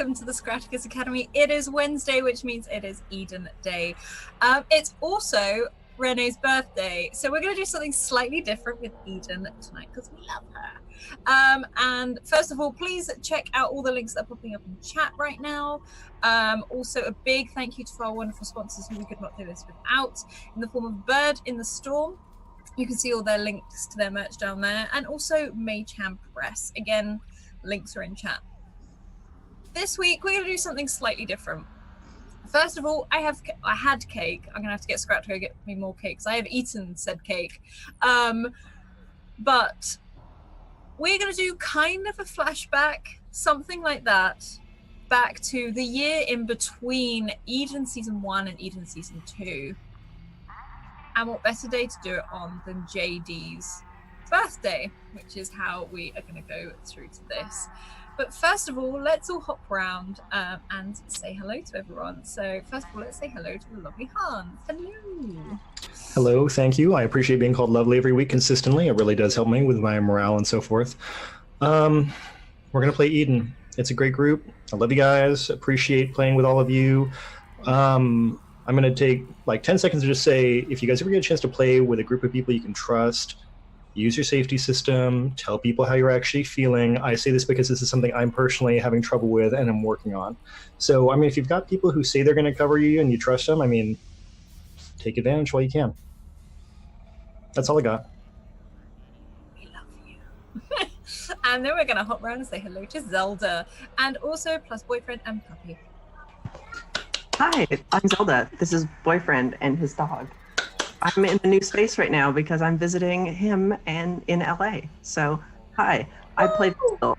welcome to the Scratticus Academy. It is Wednesday, which means it is Eden Day. It's also Renee's birthday, so we're going to do something slightly different with Eden tonight because we love her. And first of all, please check out all the links that are popping up in chat right now. Also, a big thank you to our wonderful sponsors who we could not do this without, in the form of Bird in the Storm. You can see all their links to their merch down there, and also Mayhem Press. Again, links are in chat. This week we're going to do something slightly different. First of all, I had cake. I'm going to have to get Scratch to go get me more cakes. I have eaten said cake. But we're going to do kind of a flashback, something like that, back to the year in between Eden Season 1 and Eden Season 2. And what better day to do it on than JD's birthday, which is how we are going to go through to this. But first of all, let's all hop around and say hello to everyone. So first of all, let's say hello to the lovely Hans. Hello. Hello, thank you. I appreciate being called lovely every week consistently. It really does help me with my morale and so forth. We're going to play Eden. It's a great group. I love you guys. Appreciate playing with all of you. I'm going to take like 10 seconds to just say, if you guys ever get a chance to play with a group of people you can trust, use your safety system, tell people how you're actually feeling. I say this because this is something I'm personally having trouble with and I'm working on. So, I mean, if you've got people who say they're going to cover you and you trust them, I mean, take advantage while you can. That's all I got. We love you. And then we're going to hop around and say hello to Zelda, and also plus boyfriend and puppy. Hi, I'm Zelda. This is boyfriend and his dog. I'm in a new space right now because I'm visiting him and in LA. So, hi, I play Phil.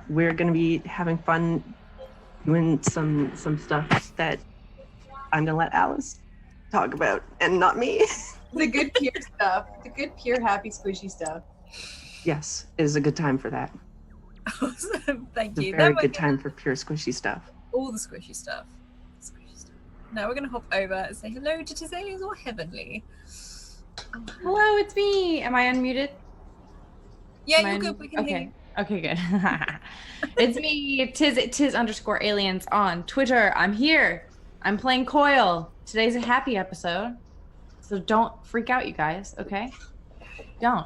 We're going to be having fun doing some stuff that I'm going to let Alice talk about and not me. The good pure stuff. The good pure happy squishy stuff. Yes, it is a good time for that. Awesome, thank you. It's a very good time for pure squishy stuff. All the squishy stuff. Now we're going to hop over and say hello to Tizelius or Heavenly. Oh. Hello, it's me. Am I unmuted? Yeah, you're good. We can hear you. Okay, good. It's me, Tiz_aliens on Twitter. I'm here. I'm playing Coil. Today's a happy episode. So don't freak out, you guys, okay? Don't.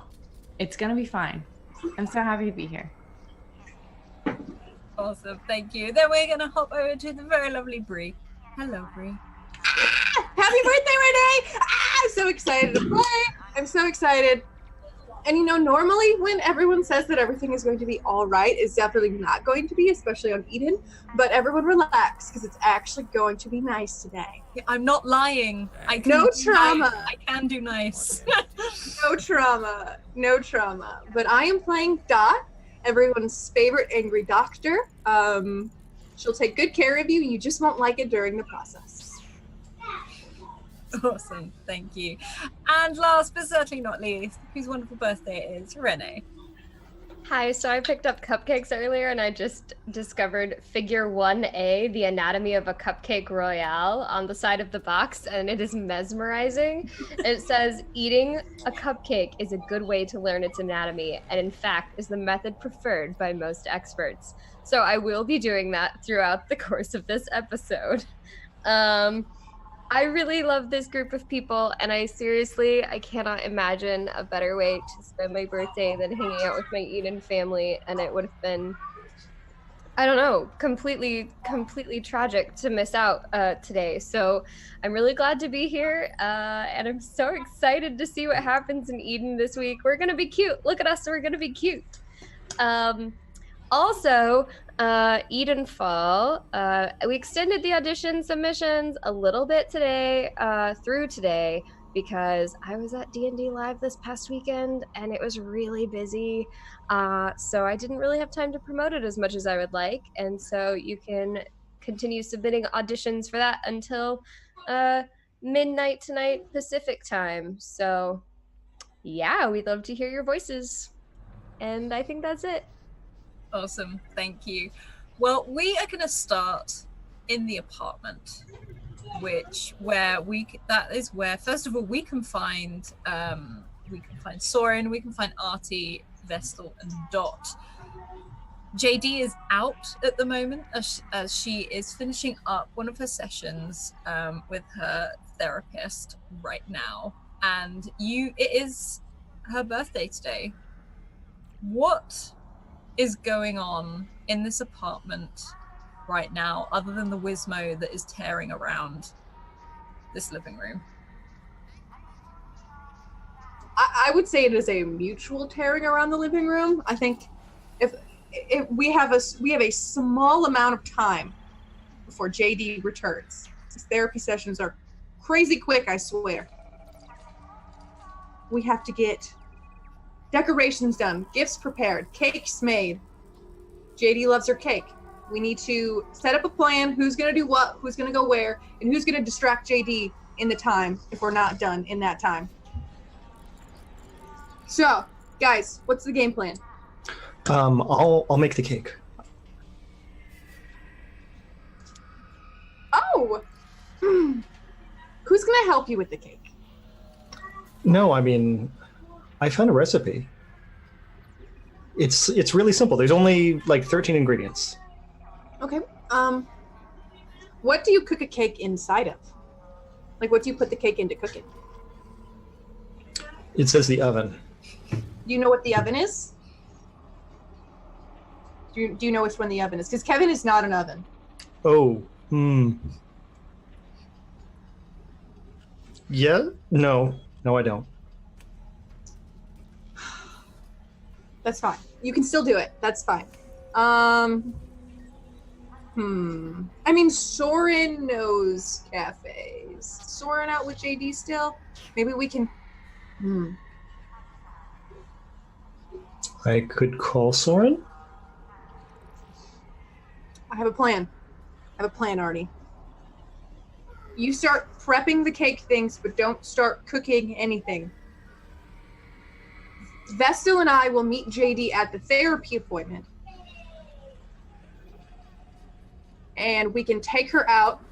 It's going to be fine. I'm so happy to be here. Awesome, thank you. Then we're going to hop over to the very lovely Bree. Hello, Bree. Happy birthday, Renee! I'm so excited to play. I'm so excited. And you know, normally when everyone says that everything is going to be all right, it's definitely not going to be, especially on Eden. But everyone relax, because it's actually going to be nice today. Yeah, I'm not lying. No trauma. I can do nice. No trauma. No trauma. But I am playing Dot, everyone's favorite angry doctor. She'll take good care of you, and you just won't like it during the process. Awesome, thank you. And last but certainly not least, whose wonderful birthday it is, Renee. Hi, so I picked up cupcakes earlier and I just discovered figure 1A, the anatomy of a cupcake royale, on the side of the box, and it is mesmerizing. It says, eating a cupcake is a good way to learn its anatomy, and in fact is the method preferred by most experts. So I will be doing that throughout the course of this episode. I really love this group of people, and I cannot imagine a better way to spend my birthday than hanging out with my Eden family, and it would have been, I don't know, completely tragic to miss out today. So I'm really glad to be here, and I'm so excited to see what happens in Eden this week. We're gonna be cute. Look at us, we're gonna be cute. Also, Eden Fall, we extended the audition submissions a little bit today, through today, because I was at D&D Live this past weekend and it was really busy. So I didn't really have time to promote it as much as I would like. And so you can continue submitting auditions for that until midnight tonight Pacific time. So yeah, we'd love to hear your voices. And I think that's it. Awesome, thank you. Well, we are going to start in the apartment, that is where first of all we can find Soren, we can find Artie, Vestal, and Dot. JD is out at the moment as she is finishing up one of her sessions with her therapist right now. And it is her birthday today. What is going on in this apartment right now other than the Wizmo that is tearing around this living room? I would say it is a mutual tearing around the living room. I think if we have a small amount of time before JD returns. These therapy sessions are crazy quick, I swear. We have to get decorations done, gifts prepared, cakes made. JD loves her cake. We need to set up a plan, who's going to do what, who's going to go where, and who's going to distract JD in the time if we're not done in that time. So, guys, what's the game plan? I'll make the cake. Oh! Who's going to help you with the cake? No, I mean, I found a recipe. It's really simple. There's only like 13 ingredients. Okay. What do you cook a cake inside of? Like, what do you put the cake in to cook it? It says the oven. Do you know what the oven is? Do you know which one the oven is? Because Kevin is not an oven. Oh, Yeah? No, I don't. That's fine. You can still do it. That's fine. I mean, Soren knows cafes. Soren out with JD still? Maybe we can... I could call Soren? I have a plan, Artie. You start prepping the cake things, but don't start cooking anything. Vestal and I will meet JD at the therapy appointment. And we can take her out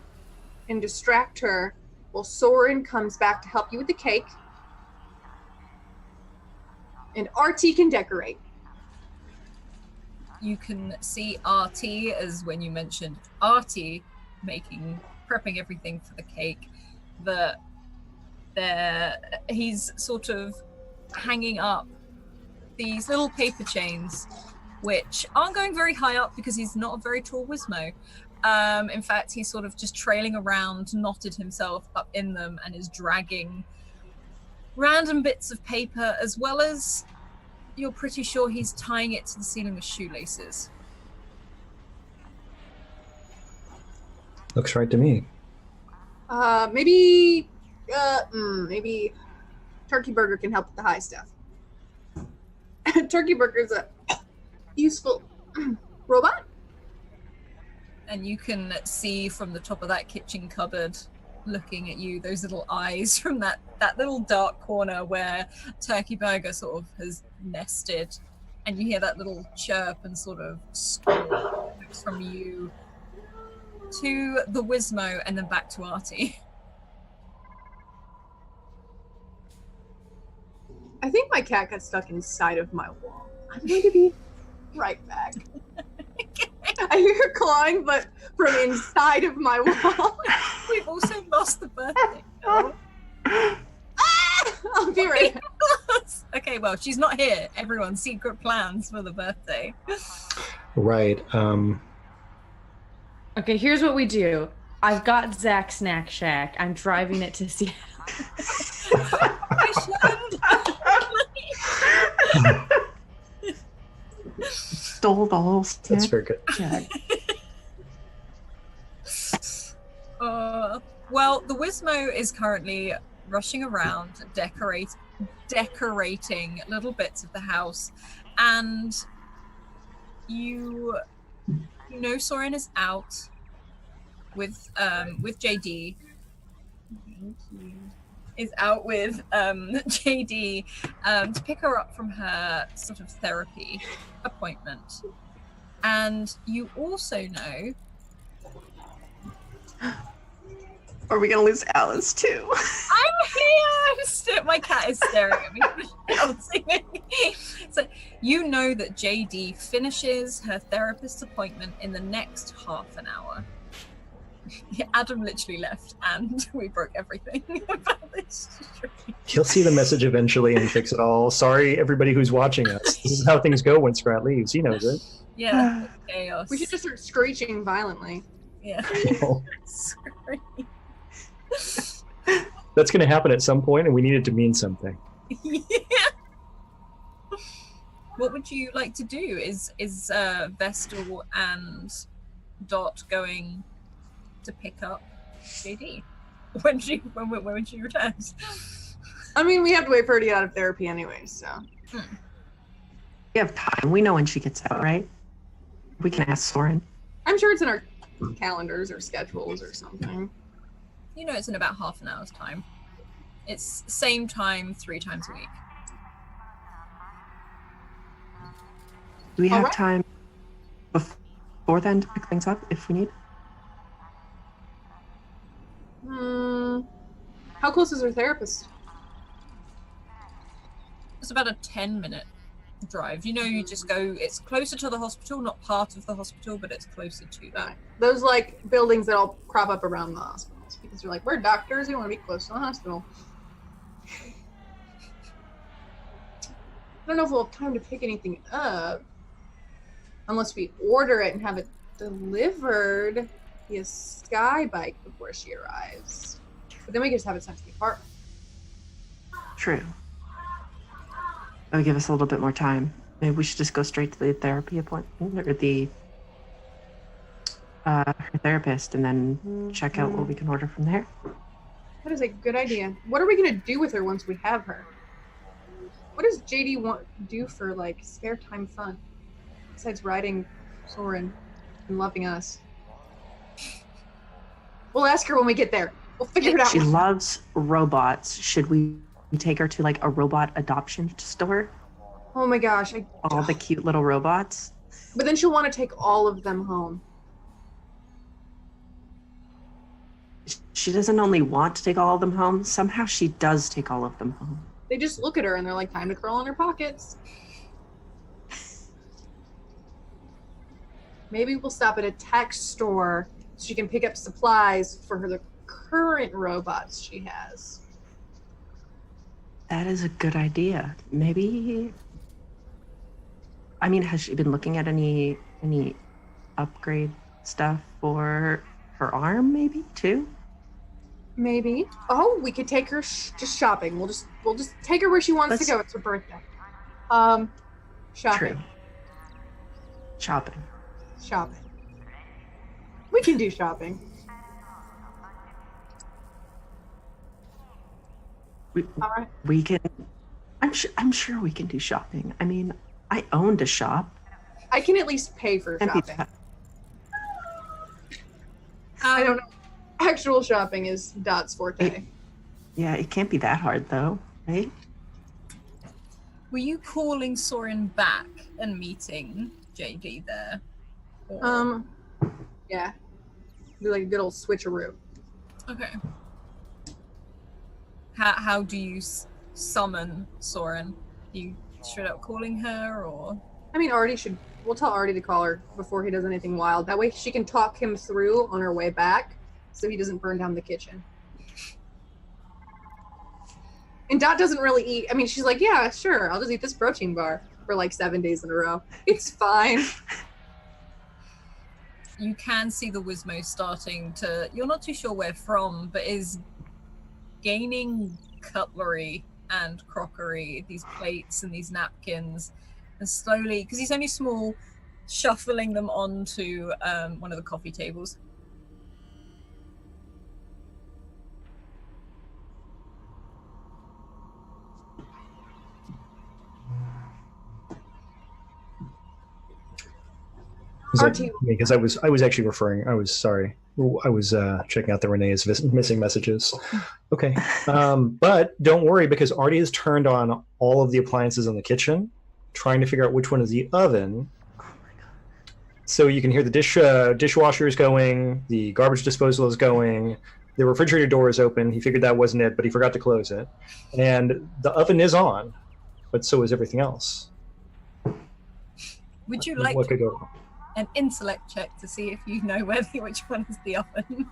and distract her while Soren comes back to help you with the cake. And RT can decorate. You can see RT, as when you mentioned RT prepping everything for the cake, that he's sort of hanging up these little paper chains, which aren't going very high up because he's not a very tall Wizmo. In fact, he's sort of just trailing around, knotted himself up in them, and is dragging random bits of paper, as well as you're pretty sure he's tying it to the ceiling with shoelaces. Looks right to me. Maybe Turkey Burger can help with the high stuff. Turkey Burger's a useful robot. And you can see from the top of that kitchen cupboard, looking at you, those little eyes from that little dark corner where Turkey Burger sort of has nested, and you hear that little chirp and sort of squall from you to the Wizmo and then back to Artie. I think my cat got stuck inside of my wall. I'm going to be right back. I hear her clawing, but from inside of my wall. We've also lost the birthday girl. I'll be right back. Okay, well, she's not here. Everyone's secret plans for the birthday. Right. Okay, here's what we do. I've got Zach Snack Shack. I'm driving it to Seattle. I shouldn't. Stole the whole snack. That's very good. Shack. Well, the Wizmo is currently rushing around, decorating little bits of the house, and you know Soren is out with JD. Is out with JD to pick her up from her sort of therapy appointment. And you also know... Are we going to lose Alice too? I'm here! My cat is staring at me. So you know that JD finishes her therapist appointment in the next half an hour. Adam literally left and we broke everything about this stream. He'll see the message eventually and fix it all. Sorry, everybody who's watching us. This is how things go when Scrat leaves. He knows it. Yeah, chaos. We should just start screeching violently. Yeah. Sorry. That's going to happen at some point, and we need it to mean something. Yeah. What would you like to do? Is Vestal and Dot going to pick up JD when she returns? I mean, we have to wait for her to get out of therapy anyway, so. We have time. We know when she gets out, right? We can ask Soren. I'm sure it's in our calendars or schedules or something. You know it's in about half an hour's time. It's same time 3 times a week. Do we have Alright. time before then to pick things up if we need? How close is her therapist? It's about a 10-minute drive. You know, you just go, it's closer to the hospital, not part of the hospital, but it's closer to that. Those like buildings that all crop up around the hospitals because you're like, we're doctors, we want to be close to the hospital. I don't know if we'll have time to pick anything up unless we order it and have it delivered via Skybike before she arrives. But then we can just have it sent to the apartment. True. That would give us a little bit more time. Maybe we should just go straight to the therapy appointment or the her therapist and then check out what we can order from there. That is a good idea. What are we going to do with her once we have her? What does JD want to do for like spare time fun besides riding Soren and loving us? We'll ask her when we get there. We'll figure it out. She loves robots. Should we take her to like a robot adoption store? Oh my gosh. All the cute little robots. But then she'll want to take all of them home. She doesn't only want to take all of them home. Somehow she does take all of them home. They just look at her and they're like, time to crawl in her pockets. Maybe we'll stop at a tech store so she can pick up supplies for the current robots she has. That is a good idea. Maybe. I mean, has she been looking at any upgrade stuff for her arm? Maybe too. Maybe. Oh, we could take her just shopping. We'll just take her where she wants to go. It's her birthday. Shopping. True. Shopping. Shopping. We can do shopping. All right. We can. I'm sure we can do shopping. I mean, I owned a shop. I can at least pay for Can't be shopping. that- I don't know. Actual shopping is Dot's forte. Yeah, it can't be that hard though, right? Were you calling Soren back and meeting JD there? Or- Yeah. Do like a good old switcheroo. Okay. How do you summon Soren? You straight up calling her, or? I mean, we'll tell Artie to call her before he does anything wild. That way she can talk him through on her way back so he doesn't burn down the kitchen. And Dot doesn't really eat. I mean, she's like, yeah, sure, I'll just eat this protein bar for like 7 days in a row. It's fine. You can see the Wizmo starting to, you're not too sure where from, but is gaining cutlery and crockery, these plates and these napkins, and slowly, because he's only small, shuffling them onto one of the coffee tables. Because I was actually referring. I was sorry. I was checking out the Renee's missing messages. Okay, but don't worry because Artie has turned on all of the appliances in the kitchen, trying to figure out which one is the oven. Oh my god! So you can hear the dishwasher is going, the garbage disposal is going, the refrigerator door is open. He figured that wasn't it, but he forgot to close it, and the oven is on, but so is everything else. Would you like What could go wrong? an intellect check to see if you know which one is the oven?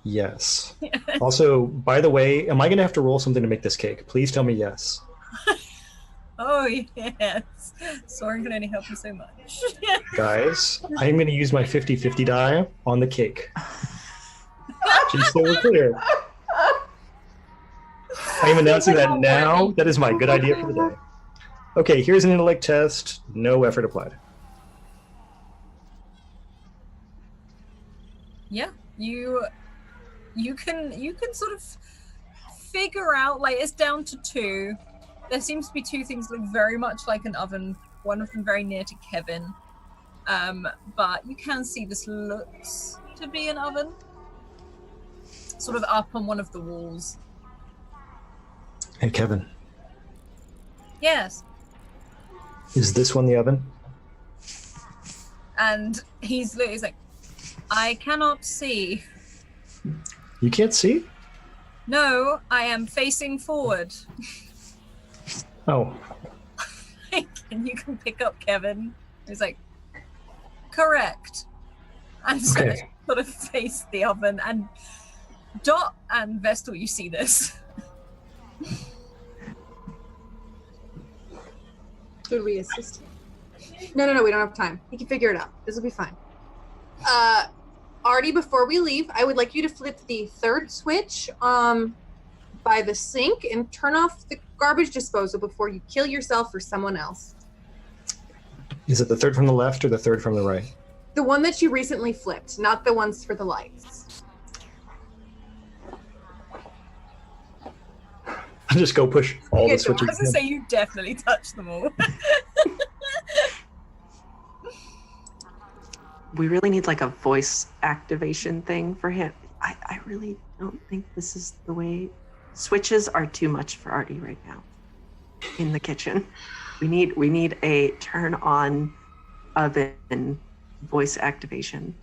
Yes. Also, by the way, am I going to have to roll something to make this cake? Please tell me yes. Oh, yes. Soren can only help you so much. Guys, I'm going to use my 50-50 die on the cake. Just so we're clear. I am announcing that now. That is my good idea for the day. Okay, here's an intellect test. No effort applied. Yeah, you can sort of figure out, like, it's down to 2. There seems to be 2 things that look very much like an oven, one of them very near to Kevin, but you can see this looks to be an oven, sort of up on one of the walls. Hey, Kevin, Yes. is this one the oven? And he's like, I cannot see. You can't see? No, I am facing forward. Oh, And you can pick up Kevin. He's like, correct. And so Okay. they sort of face the oven. And Dot and Vestal, you see this. Should we assist him? No, we don't have time. He can figure it out. This will be fine. Artie, before we leave, I would like you to flip the 3rd switch by the sink and turn off the garbage disposal before you kill yourself or someone else. Is it the 3rd from the left or the 3rd from the right? The one that you recently flipped, not the ones for the lights. I'll just go push all the switches. I was going to say, you definitely touched them all. We really need like a voice activation thing for him. I really don't think this is the way. Switches are too much for Artie right now in the kitchen. We need a turn on oven voice activation.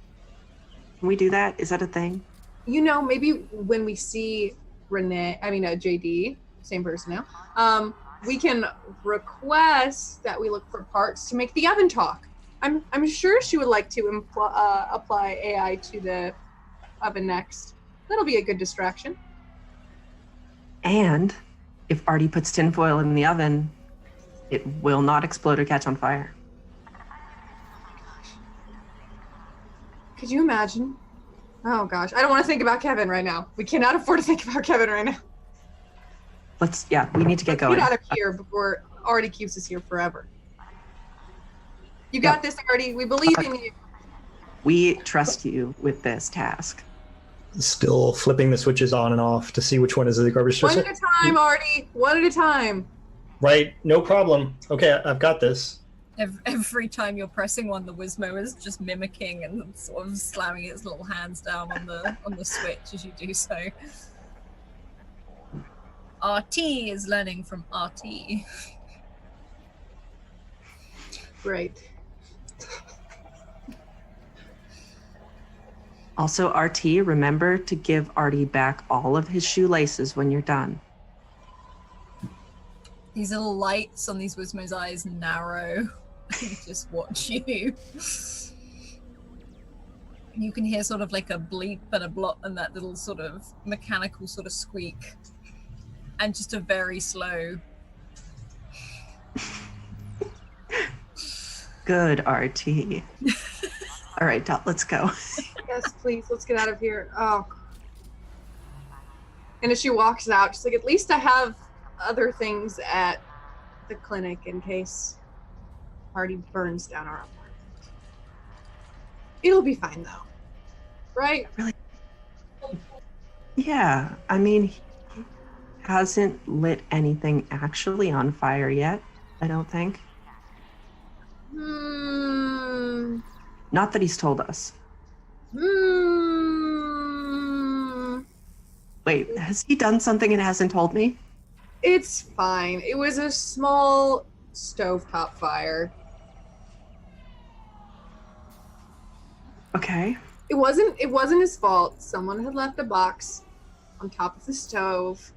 Can we do that? Is that a thing? You know, maybe when we see JD, same person now, we can request that we look for parts to make the oven talk. I'm sure she would like to apply AI to the oven next. That'll be a good distraction. And if Artie puts tinfoil in the oven, it will not explode or catch on fire. Could you imagine? Oh gosh, I don't want to think about Kevin right now. We cannot afford to think about Kevin right now. We need to get going. Get out of here before Artie keeps us here forever. You got this, Artie. We believe in you. We trust you with this task. Still flipping the switches on and off to see which one is the garbage One disposal. at a time, Artie. One at a time. Right, no problem. Okay, I've got this. Every time you're pressing one, the Wizmo is just mimicking and sort of slamming its little hands down on the switch as you do so. RT is learning from RT. Great. Also, RT, remember to give Artie back all of his shoelaces when you're done. These little lights on these Wizmo's eyes narrow. They just watch you. You can hear sort of like a bleep and a blot and that little sort of mechanical sort of squeak. And just a very slow. Good, RT. All right, Dot, let's go. Yes, please. Let's get out of here. Oh. And as she walks out, she's like, at least I have other things at the clinic in case Artie burns down our apartment. It'll be fine, though. Right? Really? Yeah, I mean, he hasn't lit anything actually on fire yet, I don't think. Not that he's told us. Wait, has he done something and hasn't told me? It's fine. It was a small stovetop fire. Okay. It wasn't his fault. Someone had left a box on top of the stove.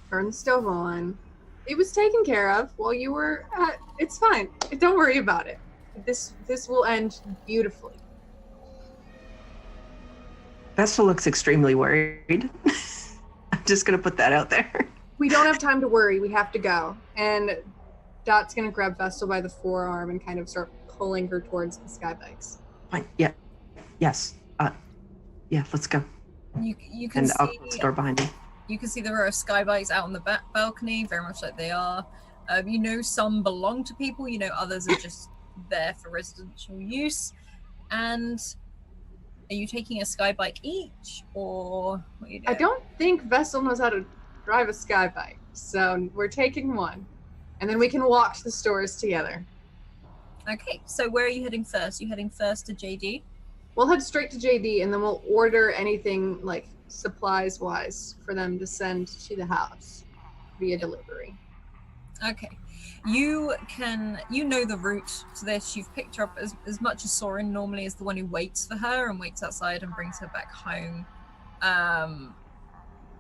Turned the stove on. It was taken care of while you were at, it's fine. Don't worry about it. This will end beautifully. Vestal looks extremely worried. I'm just gonna put that out there. We don't have time to worry. We have to go. And Dot's gonna grab Vestal by the forearm and kind of start pulling her towards the sky bikes. Fine. Yeah. Yes. Yeah. Let's go. You can And see I'll close the door behind me. you can see there are sky bikes out on the back balcony, very much like they are. You know, some belong to people. You know, others are just there for residential use. And are you taking a sky bike each, or what are you doing? I don't think Vestal knows how to drive a sky bike, so we're taking one. And then we can walk to the stores together. Okay, so where are you heading first? You heading first to JD? We'll head straight to JD and then we'll order anything like supplies-wise for them to send to the house via delivery. Okay. You know the route to this. You've picked her up as much as Soren normally is the one who waits for her and waits outside and brings her back home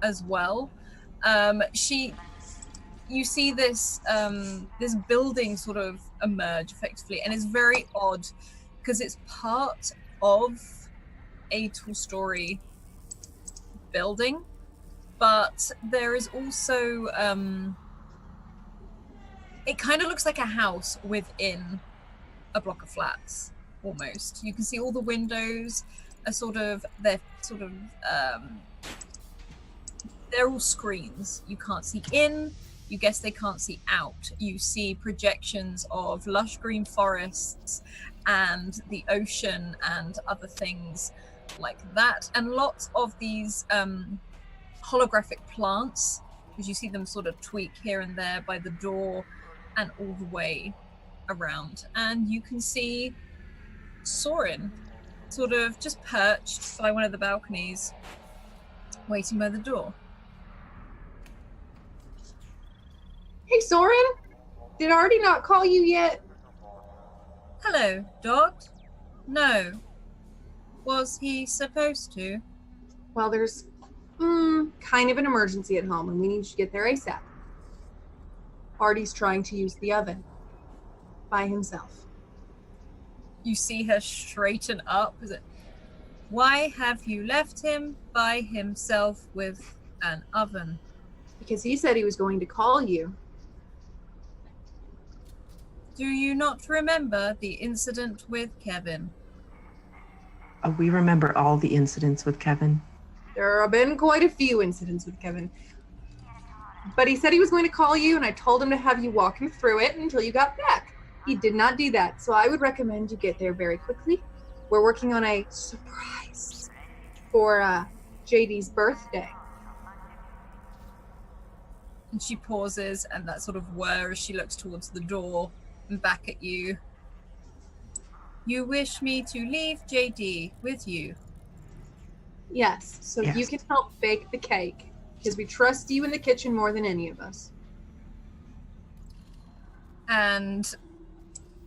as well. You see this this building sort of emerge effectively, and it's very odd because it's part of a two-story building, but there is also it kind of looks like a house within a block of flats, almost. You can see all the windows are they're all screens. You can't see in, you guess they can't see out. You see projections of lush green forests and the ocean and other things like that. And lots of these holographic plants, because you see them sort of tweak here and there by the door and all the way around. And you can see Soren sort of just perched by one of the balconies, waiting by the door. Hey, Soren! Did Artie not call you yet? Hello, Dot. No. Was he supposed to? Well, there's kind of an emergency at home and we need you to get there ASAP. Artie's trying to use the oven by himself. You see her straighten up. Is it? Why have you left him by himself with an oven? Because he said he was going to call you. Do you not remember the incident with Kevin? We remember all the incidents with Kevin. There have been quite a few incidents with Kevin. But he said he was going to call you, and I told him to have you walk him through it until you got back. He did not do that, so I would recommend you get there very quickly. We're working on a surprise for JD's birthday. And she pauses, and that sort of whir as she looks towards the door and back at you. You wish me to leave JD with you? Yes, so Yes. you can help bake the cake, because we trust you in the kitchen more than any of us. And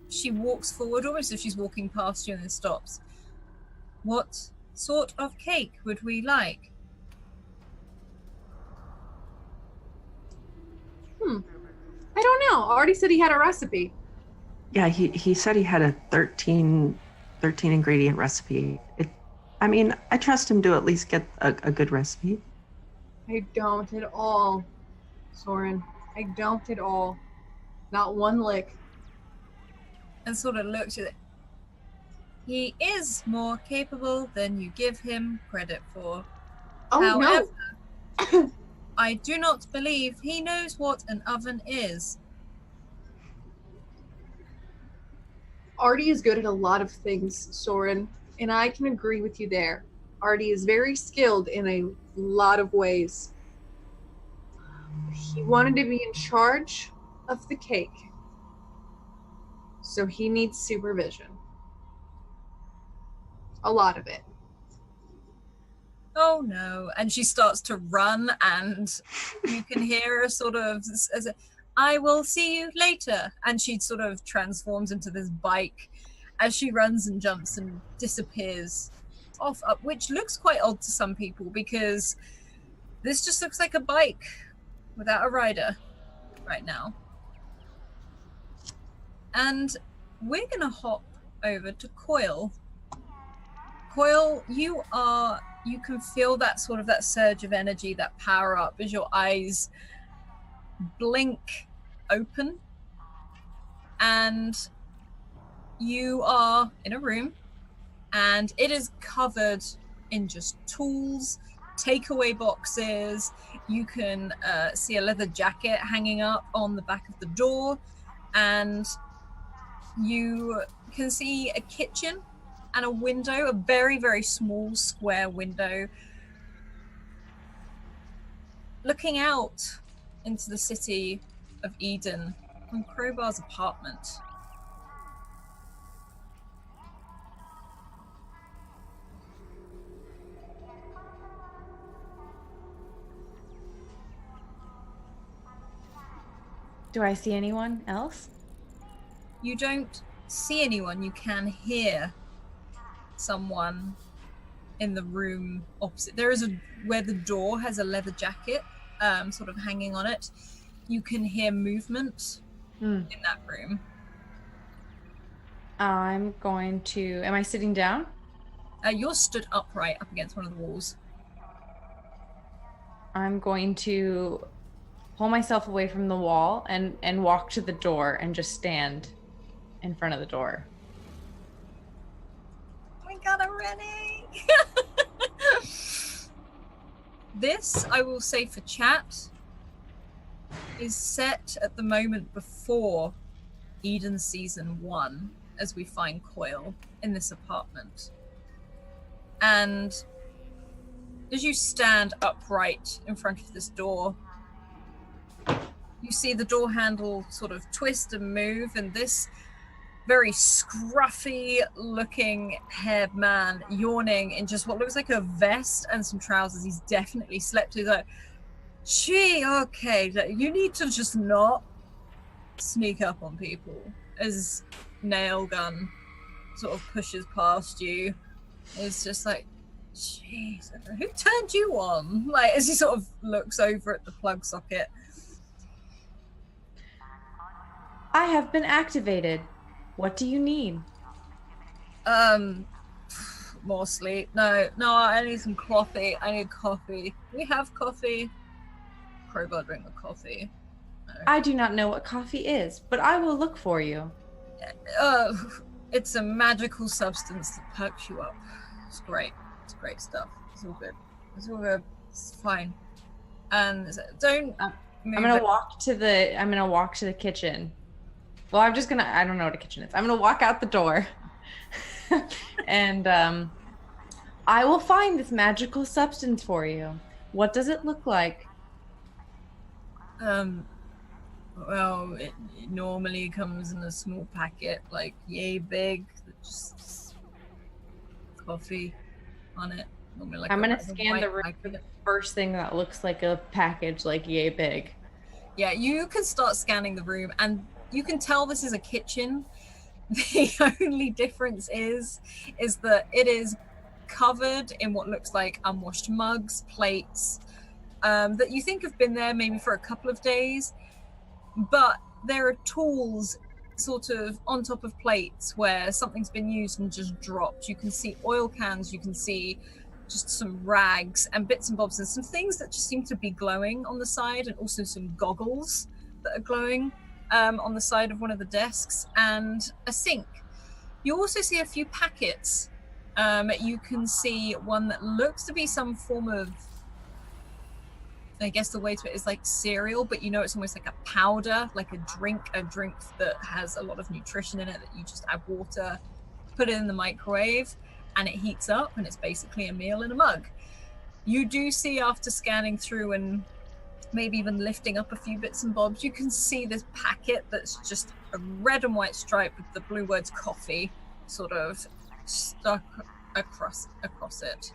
she walks forward almost as if she's walking past you and then stops. What sort of cake would we like? I don't know. Artie said he had a recipe. Yeah, he said he had a 13 ingredient recipe. I trust him to at least get a good recipe. I don't at all, Soren. I don't at all. Not one lick. And sort of looks at it. He is more capable than you give him credit for. Oh, However, no. I do not believe he knows what an oven is. Artie is good at a lot of things, Soren, and I can agree with you there. Artie is very skilled in a lot of ways. He wanted to be in charge of the cake, so he needs supervision. A lot of it. Oh no. And she starts to run, and you can hear her sort of as a, I will see you later. And she sort of transforms into this bike as she runs and jumps and disappears off up, which looks quite odd to some people because this just looks like a bike without a rider right now. And we're gonna hop over to Coil. Coil, you can feel that sort of that surge of energy, that power up as your eyes blink open, and you are in a room, and it is covered in just tools, takeaway boxes. You can see a leather jacket hanging up on the back of the door, and you can see a kitchen and a window, a very, very small square window looking out into the city of Eden from Crowbar's apartment. Do I see anyone else? You don't see anyone. You can hear someone in the room opposite. There is where the door has a leather jacket sort of hanging on it. You can hear movement in that room. I'm going to... Am I sitting down? You're stood upright up against one of the walls. I'm going to pull myself away from the wall and walk to the door and just stand in front of the door. We got a Rennie! This, I will say for chat, is set at the moment before Eden Season 1, as we find Coil in this apartment. And as you stand upright in front of this door, you see the door handle sort of twist and move, and this very scruffy looking haired man yawning in just what looks like a vest and some trousers. He's definitely slept. He's like, gee, okay, you need to just not sneak up on people. As Nail Gun sort of pushes past you, it's just like, jeez, who turned you on? Like, as he sort of looks over at the plug socket. I have been activated. What do you need? More sleep. No, I need some coffee. I need coffee. We have coffee. Crowbar drink the coffee. No. I do not know what coffee is, but I will look for you. It's a magical substance that perks you up. It's great. It's great stuff. It's all good. It's all good. It's fine. And don't move. I'm gonna walk to the kitchen. Well, I don't know what a kitchen is. I'm gonna walk out the door and I will find this magical substance for you. What does it look like? Well, it normally comes in a small packet, like yay big, that just coffee on it. Like I'm gonna scan the room for the first thing that looks like a package, like yay big. Yeah, you can start scanning the room, and you can tell this is a kitchen. The only difference is that it is covered in what looks like unwashed mugs, plates, that you think have been there maybe for a couple of days, but there are tools sort of on top of plates where something's been used and just dropped. You can see oil cans, you can see just some rags and bits and bobs and some things that just seem to be glowing on the side, and also some goggles that are glowing on the side of one of the desks, and a sink. You also see a few packets. You can see one that looks to be some form of, I guess the way to it is like cereal, but you know it's almost like a powder, like a drink that has a lot of nutrition in it, that you just add water, put it in the microwave, and it heats up, and it's basically a meal in a mug. You do see, after scanning through and maybe even lifting up a few bits and bobs, you can see this packet that's just a red and white stripe with the blue words coffee sort of stuck across it.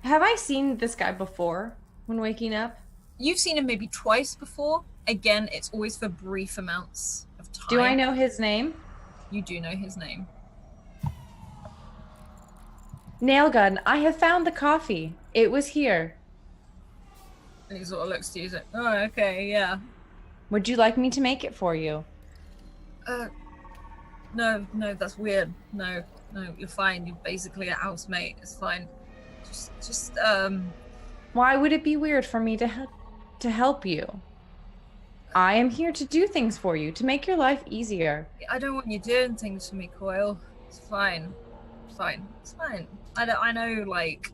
Have I seen this guy before when waking up? You've seen him maybe twice before. Again, it's always for brief amounts of time. Do I know his name? You do know his name. Nailgun, I have found the coffee. It was here. And he sort of looks to you and says, oh, okay, yeah. Would you like me to make it for you? No, that's weird. No, you're fine. You're basically a housemate. It's fine. Just Why would it be weird for me to help you? I am here to do things for you, to make your life easier. I don't want you doing things for me, Coil. It's fine. It's fine. I know, like,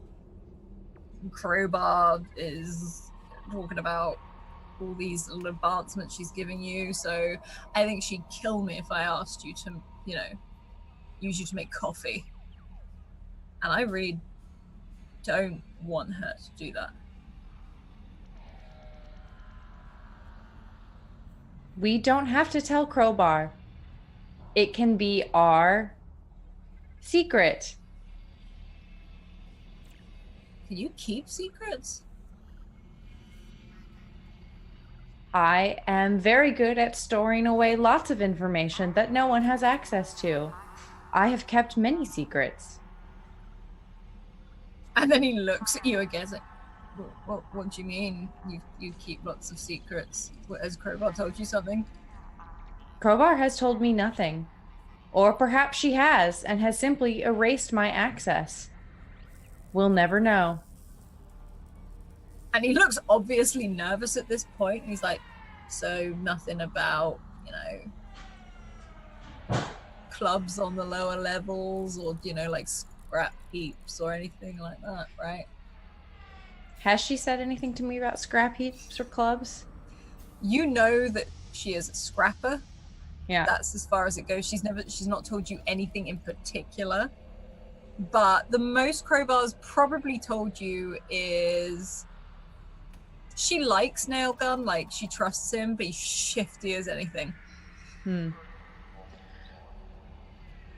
Crowbar is talking about all these little advancements she's giving you, so I think she'd kill me if I asked you to, use you to make coffee. And I really don't want her to do that. We don't have to tell Crowbar. It can be our secret. Can you keep secrets? I am very good at storing away lots of information that no one has access to. I have kept many secrets. And then he looks at you again, like, what do you mean you keep lots of secrets? Has Crowbar told you something? Crowbar has told me nothing. Or perhaps she has and has simply erased my access. We'll never know. And he looks obviously nervous at this point. He's like, so nothing about, clubs on the lower levels or, like scrap heaps or anything like that, right? Has she said anything to me about scrap heaps or clubs? You know that she is a scrapper. Yeah. That's as far as it goes. She's not told you anything in particular. But the most Crowbar's probably told you is she likes Nailgun, like she trusts him, but he's shifty as anything.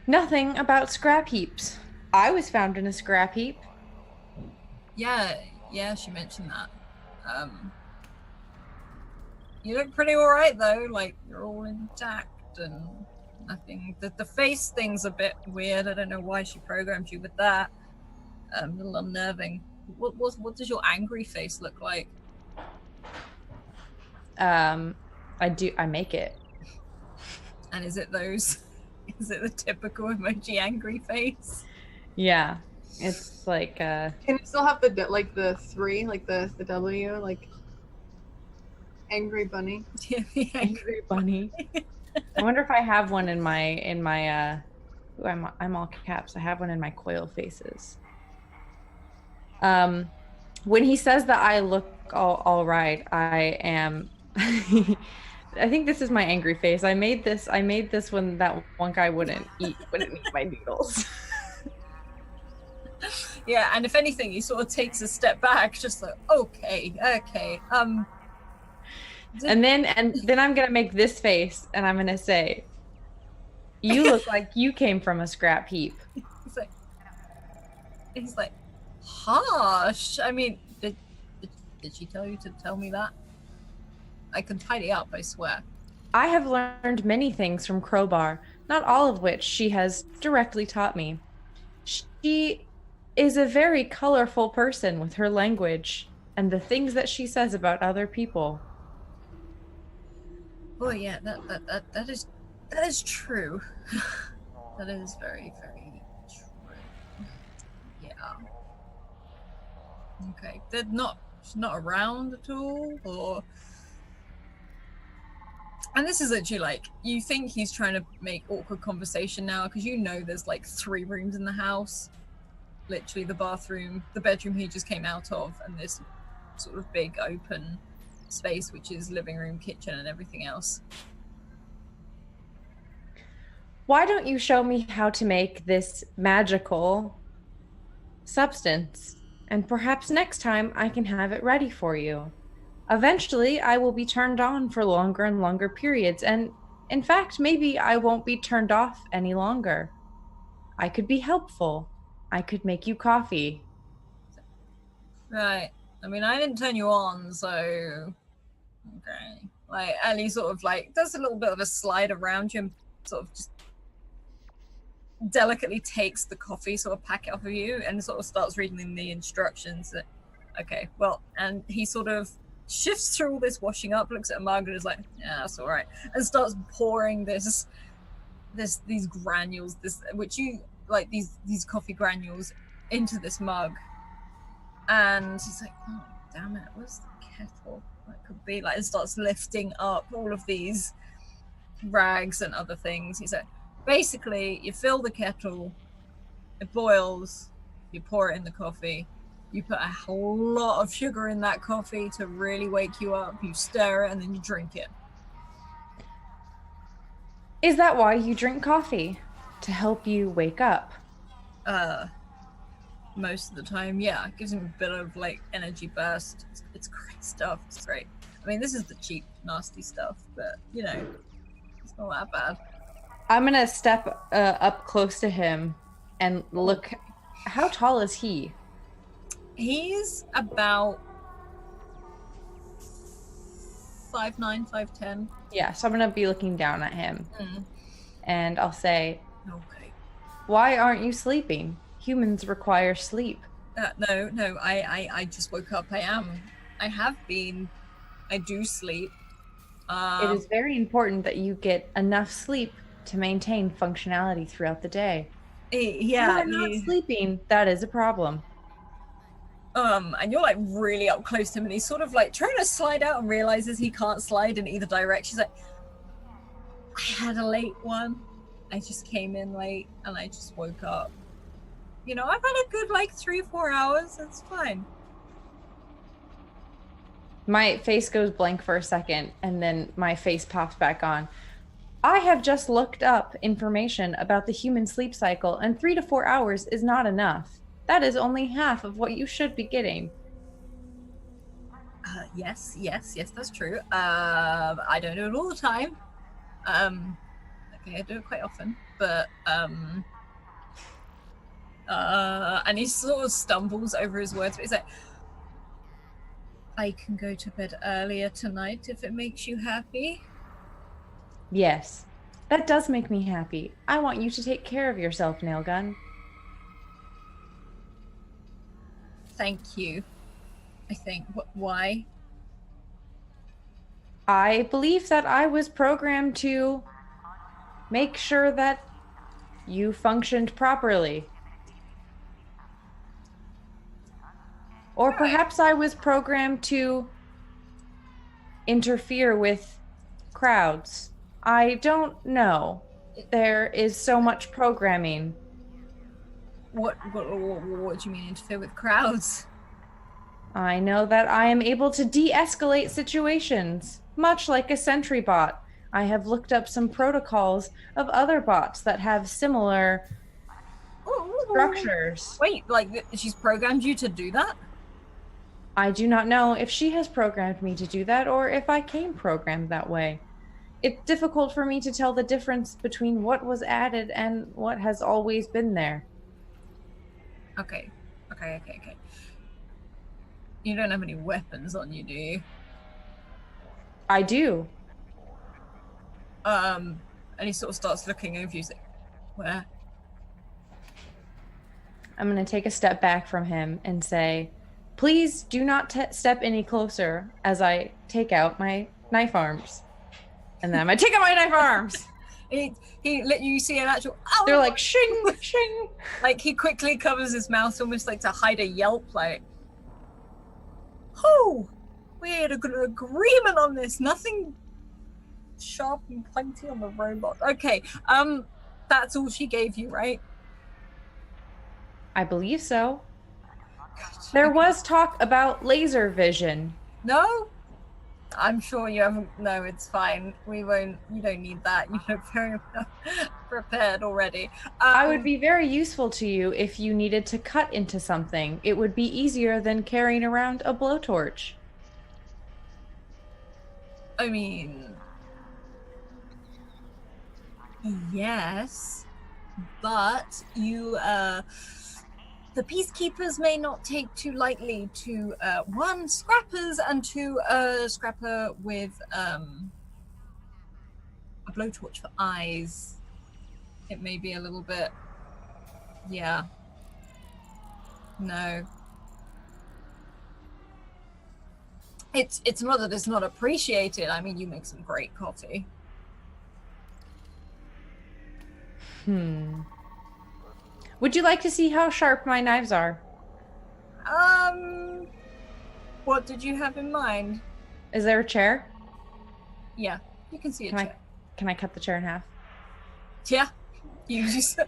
Nothing about scrap heaps. I was found in a scrap heap. Yeah, she mentioned that. You look pretty alright though, like you're all intact and nothing. The face thing's a bit weird. I don't know why she programmed you with that. A little unnerving. What does your angry face look like? I make it. And is it the typical emoji angry face? Yeah. It's like Can you still have the 3, like the W, like angry bunny? Yeah, the angry bunny. I wonder if I have one in my I'm all caps. I have one in my coil faces. When he says that I look all right, I am I think this is my angry face. I made this when that one guy wouldn't eat my noodles. Yeah, and if anything, he sort of takes a step back, just like, okay. And then I'm gonna make this face, and I'm gonna say, "You look like you came from a scrap heap." He's like, harsh. I mean, did she tell you to tell me that? I can tidy up, I swear. I have learned many things from Crowbar, not all of which she has directly taught me. She is a very colorful person with her language and the things that she says about other people. Oh yeah, that is true. That is very, very true. Yeah. Okay. She's not around at all, or. And this is actually like, you think he's trying to make awkward conversation now because there's like 3 rooms in the house. Literally the bathroom, the bedroom he just came out of, and this sort of big open space, which is living room, kitchen, and everything else. Why don't you show me how to make this magical substance? And perhaps next time I can have it ready for you. Eventually, I will be turned on for longer and longer periods, and in fact, maybe I won't be turned off any longer. I could be helpful. I could make you coffee. Right. I mean, I didn't turn you on, so okay. Like, and he sort of like does a little bit of a slide around you and sort of just delicately takes the coffee sort of packet off of you and sort of starts reading the instructions. Okay, well, and he sort of shifts through all this washing up, looks at a mug and is like, yeah, that's all right, and starts pouring this these granules, these coffee granules into this mug, and he's like, oh damn it, where's the kettle? That could be like, and starts lifting up all of these rags and other things. He's like, basically, you fill the kettle, it boils, you pour it in the coffee, you put a whole lot of sugar in that coffee to really wake you up, you stir it, and then you drink it. Is that why you drink coffee? To help you wake up? Most of the time, yeah. It gives him a bit of like energy burst. It's great stuff. It's great. I mean, this is the cheap, nasty stuff, but you know, it's not that bad. I'm gonna step up close to him and look. How tall is he? He's about 5'9", 5'10". Yeah, so I'm gonna be looking down at him. And I'll say, okay, why aren't you sleeping? Humans require sleep. No, I just woke up. I have been. I do sleep. It is very important that you get enough sleep to maintain functionality throughout the day. Yeah, if you're not sleeping, that is a problem. And you're like really up close to him, and he's sort of like trying to slide out and realizes he can't slide in either direction. He's like, I had a late one. I just came in late and I just woke up. You know, I've had a good like 3 or 4 hours. It's fine. My face goes blank for a second, and then my face pops back on. I have just looked up information about the human sleep cycle, and 3 to 4 hours is not enough. That is only half of what you should be getting. Yes, that's true. I don't do it all the time. Okay, I do it quite often, but and he sort of stumbles over his words, but he's like, I can go to bed earlier tonight if it makes you happy. Yes, that does make me happy. I want you to take care of yourself, Nailgun. Thank you. I think. Why? I believe that I was programmed to make sure that you functioned properly. Or perhaps I was programmed to interfere with crowds. I don't know. There is so much programming. What do you mean interfere with crowds? I know that I am able to de-escalate situations, much like a sentry bot. I have looked up some protocols of other bots that have similar structures. Wait, like she's programmed you to do that? I do not know if she has programmed me to do that or if I came programmed that way. It's difficult for me to tell the difference between what was added and what has always been there. Okay. You don't have any weapons on you, do you? I do. And he sort of starts looking over you, like, where? I'm going to take a step back from him and say, please do not step any closer as I take out my knife arms. And then I'm going to take out my knife arms. He let you see an actual... They're like, shing, shing. Like, he quickly covers his mouth almost like to hide a yelp, like, oh, we had a good agreement on this. Nothing sharp and pointy on the robot. Okay, that's all she gave you, right? I believe so. There was talk about laser vision. No? I'm sure you haven't. No, it's fine. We won't. You don't need that. You look very well prepared already. I would be very useful to you if you needed to cut into something. It would be easier than carrying around a blowtorch. I mean, yes, but you, the peacekeepers may not take too lightly to, one, scrappers, and two, a scrapper with a blowtorch for eyes. It may be a little bit, yeah. No. It's not that it's not appreciated. I mean, you make some great coffee. Would you like to see how sharp my knives are? What did you have in mind? Is there a chair? Yeah, you can see a Can chair. Can I cut the chair in half? Yeah, you just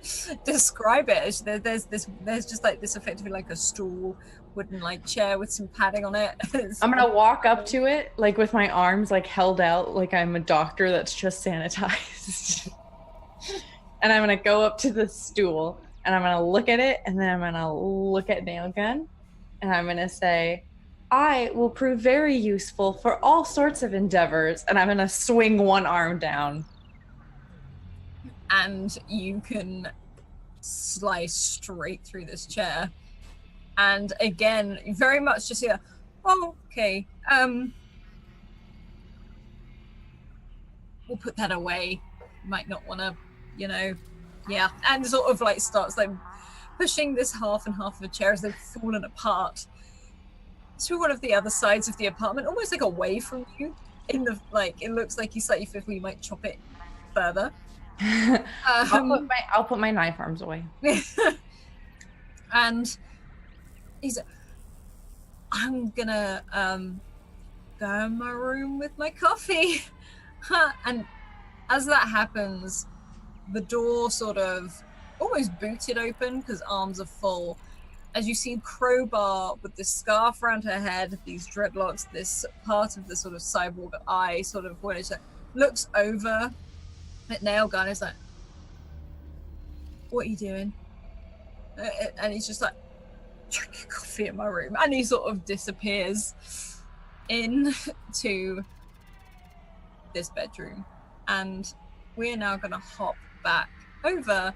describe it as there's just like this effectively like a stool, wooden like chair with some padding on it. I'm gonna walk up to it like with my arms like held out like I'm a doctor that's just sanitized. And I'm gonna go up to the stool and I'm gonna look at it and then I'm gonna look at Nailgun and I'm gonna say, I will prove very useful for all sorts of endeavors, and I'm gonna swing one arm down. And you can slice straight through this chair. And again, very much just here, oh, okay, we'll put that away. Might not want to, yeah. And sort of like starts like pushing this half and half of a chair as they've fallen apart to one of the other sides of the apartment, almost like away from you. In the it looks like you slightly fearful you might chop it further. I'll put my knife arms away. And he's like, I'm gonna go in my room with my coffee. And as that happens, the door sort of almost booted open because arms are full. As you see Crowbar with this scarf around her head, these dreadlocks, this part of the sort of cyborg eye sort of when it looks over at Nailgun and is like, what are you doing? And he's just like, drinking coffee in my room. And he sort of disappears into this bedroom. And we're now going to hop back over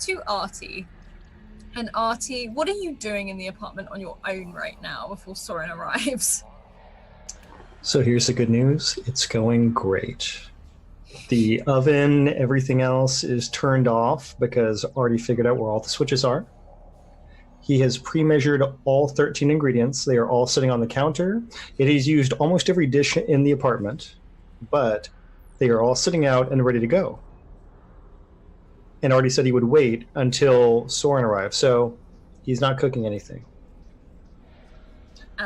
to Artie. And Artie, what are you doing in the apartment on your own right now before Soren arrives? So here's the good news. It's going great. The oven, everything else is turned off because Artie figured out where all the switches are. He has pre-measured all 13 ingredients. They are all sitting on the counter. It has used almost every dish in the apartment, but they are all sitting out and ready to go. And Artie said he would wait until Soren arrived, so he's not cooking anything.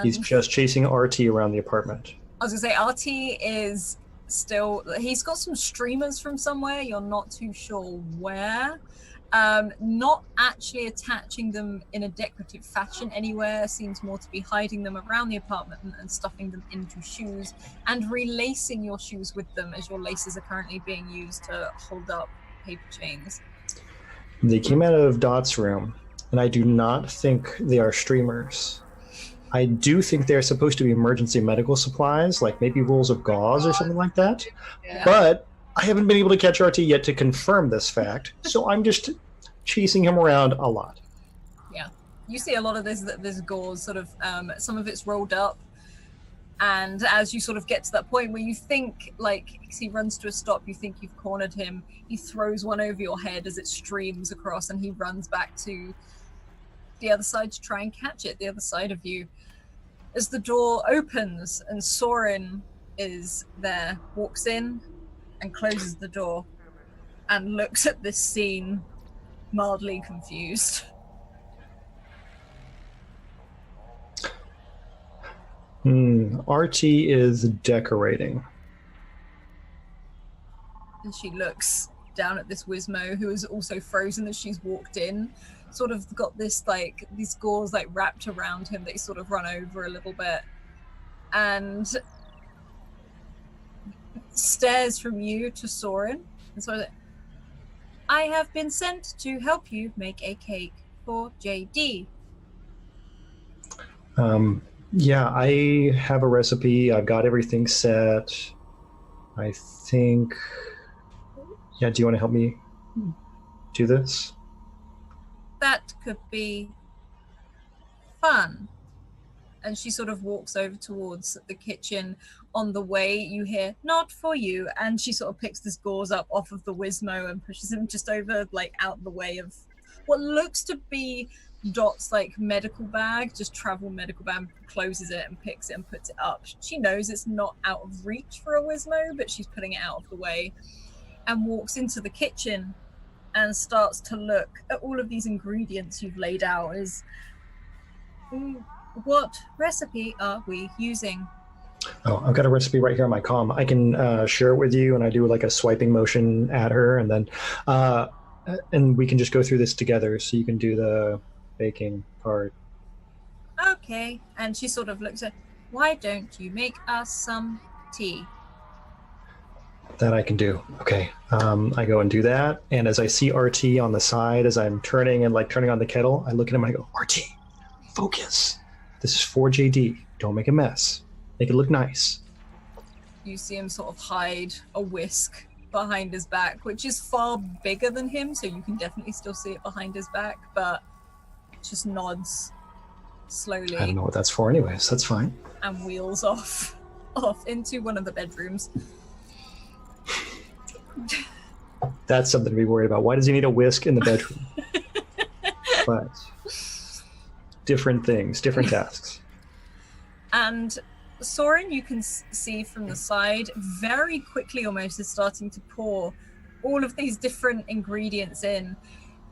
He's just chasing Artie around the apartment. I was going to say, Artie is still... He's got some streamers from somewhere. You're not too sure where. Not actually attaching them in a decorative fashion anywhere. Seems more to be hiding them around the apartment and stuffing them into shoes and relacing your shoes with them as your laces are currently being used to hold up paper chains. They came out of Dot's room, and I do not think they are streamers. I do think they're supposed to be emergency medical supplies, like maybe rolls of gauze or something like that. Yeah. But I haven't been able to catch RT yet to confirm this fact, so I'm just chasing him around a lot. Yeah, you see a lot of this gauze sort of, some of it's rolled up. And as you sort of get to that point where you think, like, as he runs to a stop, you think you've cornered him, he throws one over your head as it streams across and he runs back to the other side to try and catch it, the other side of you. As the door opens and Soren is there, walks in and closes the door and looks at this scene mildly confused. RT is decorating. And she looks down at this Wizmo who is also frozen as she's walked in, sort of got this like these gauze like wrapped around him that he sort of run over a little bit and stares from you to Soren and sort of like, I have been sent to help you make a cake for JD. Yeah, I have a recipe. I've got everything set. I think... Yeah, do you want to help me do this? That could be fun. And she sort of walks over towards the kitchen. On the way, you hear, not for you. And she sort of picks this gauze up off of the Wizmo and pushes him just over, like, out the way of what looks to be Dot's, like, medical bag, just travel medical bag, closes it and picks it and puts it up. She knows it's not out of reach for a Wizmo, but she's putting it out of the way and walks into the kitchen and starts to look at all of these ingredients you've laid out. What recipe are we using? Oh, I've got a recipe right here on my comm. I can share it with you, and I do like a swiping motion at her, and then and we can just go through this together. So you can do the baking part. Okay. And she sort of looks at, why don't you make us some tea? That I can do. Okay. I go and do that, and as I see RT on the side, as I'm turning and like turning on the kettle, I look at him and I go, RT, focus. This is for JD. Don't make a mess. Make it look nice. You see him sort of hide a whisk behind his back, which is far bigger than him, so you can definitely still see it behind his back, but just nods slowly. I don't know what that's for anyways. That's fine. And wheels off into one of the bedrooms. That's something to be worried about. Why does he need a whisk in the bedroom? But different things, different tasks. And Soren, you can see from the side, very quickly almost is starting to pour all of these different ingredients in.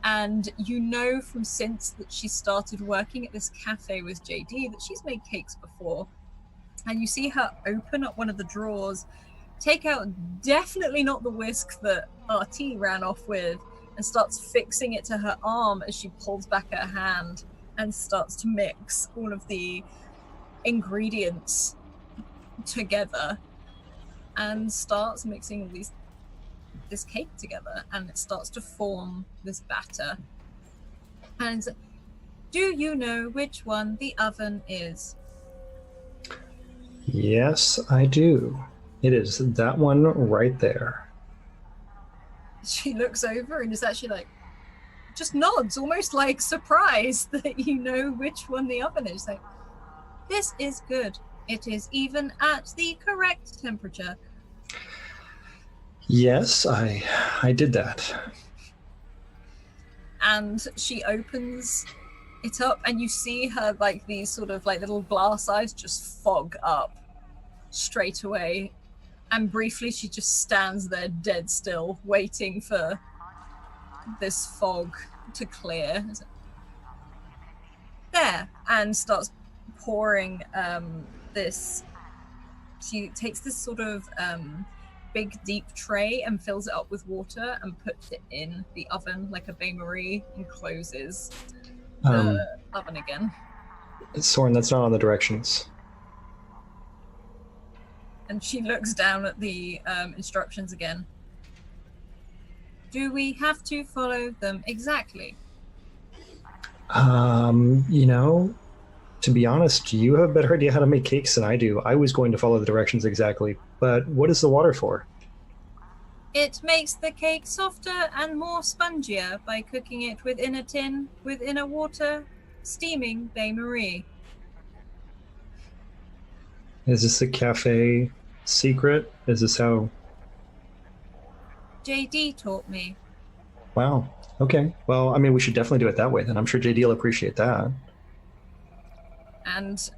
And you know from since that she started working at this cafe with JD that she's made cakes before. And you see her open up one of the drawers, take out definitely not the whisk that RT ran off with, and starts fixing it to her arm as she pulls back her hand and starts to mix all of the ingredients together and starts mixing all this cake together, and it starts to form this batter. And do you know which one the oven is? Yes, I do. It is that one right there. She looks over and is actually like, just nods, almost like surprised that you know which one the oven is. Like, this is good. It is even at the correct temperature. Yes, I did that. And she opens it up, and you see her like these sort of like little glass eyes just fog up straight away. And briefly she just stands there dead still, waiting for this fog to clear. There, and starts pouring this. She takes this sort of big deep tray and fills it up with water and puts it in the oven like a bain-marie and closes the oven again. Soren, that's not on the directions. And she looks down at the instructions again. Do we have to follow them exactly? You know, to be honest, you have a better idea how to make cakes than I do. I was going to follow the directions exactly, but what is the water for? It makes the cake softer and more spongier by cooking it within a tin, within a water, steaming bain-marie. Is this a cafe secret? Is this how... JD taught me. Wow. Okay. Well, I mean, we should definitely do it that way then. I'm sure JD will appreciate that. And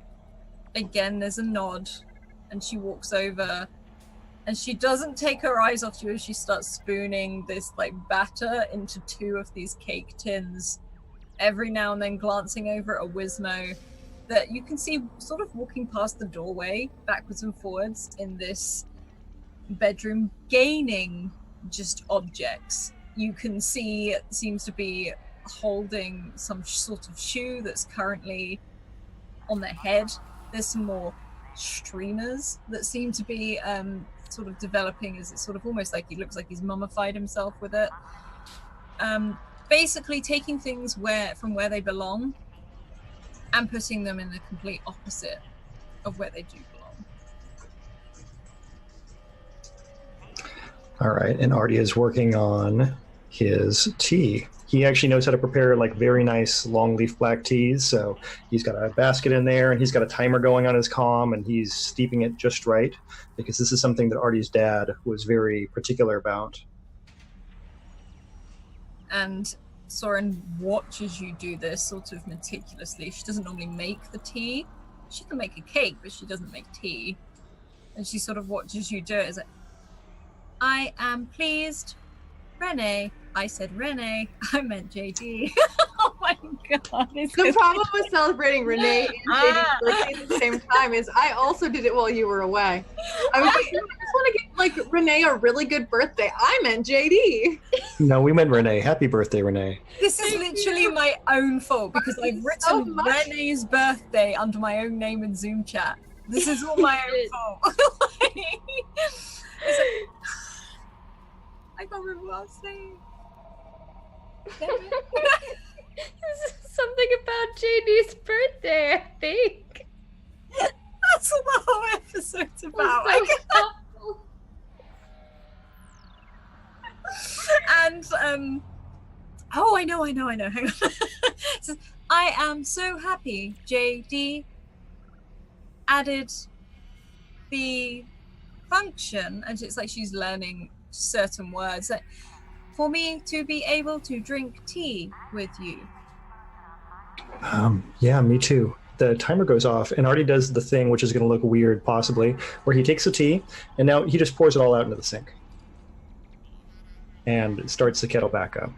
again, there's a nod, and she walks over, and she doesn't take her eyes off you as she starts spooning this like batter into two of these cake tins, every now and then glancing over at a Wizmo that you can see sort of walking past the doorway backwards and forwards in this bedroom, gaining just objects. You can see it seems to be holding some sort of shoe that's currently on their head. There's some more streamers that seem to be sort of developing as it's sort of almost like he looks like he's mummified himself with it. Basically taking things from where they belong and putting them in the complete opposite of where they do belong. All right, and Artie is working on his tea. He actually knows how to prepare like very nice long leaf black teas. So he's got a basket in there, and he's got a timer going on his comm, and he's steeping it just right because this is something that Artie's dad was very particular about. And Soren watches you do this sort of meticulously. She doesn't normally make the tea. She can make a cake, but she doesn't make tea. And she sort of watches you do it. Is like, I am pleased Renee. I said Renee. I meant JD. Oh my god. The problem with celebrating Renee and JD's birthday at the same time is I also did it while you were away. I was like, I just want to give like Renee a really good birthday. I meant JD. No, we meant Renee. Happy birthday, Renee. This is literally my own fault because I've so written much. Renee's birthday under my own name in Zoom chat. This is all my own fault. It's like, I can't remember what I was saying. Something about JD's birthday, I think. That's what the whole episode's about. And oh, I know. Hang on. It says, I am so happy JD added the function, and it's like she's learning certain words that for me to be able to drink tea with you. Yeah, me too. The timer goes off and Artie does the thing, which is going to look weird, possibly, where he takes the tea and now he just pours it all out into the sink and starts the kettle back up.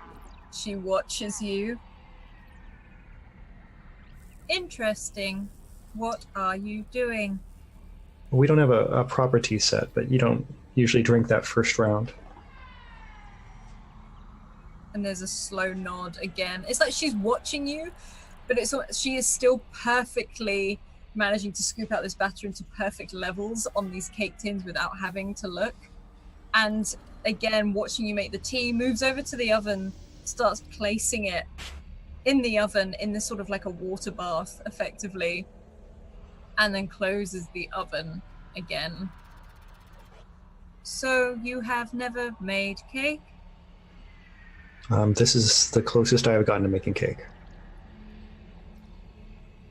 She watches you. Interesting. What are you doing? We don't have a proper tea set, but you don't usually drink that first round. And there's a slow nod again. It's like she's watching you, but she is still perfectly managing to scoop out this batter into perfect levels on these cake tins without having to look. And again, watching you make the tea, moves over to the oven, starts placing it in the oven in this sort of like a water bath, effectively, and then closes the oven again. So you have never made cake? This is the closest I've gotten to making cake.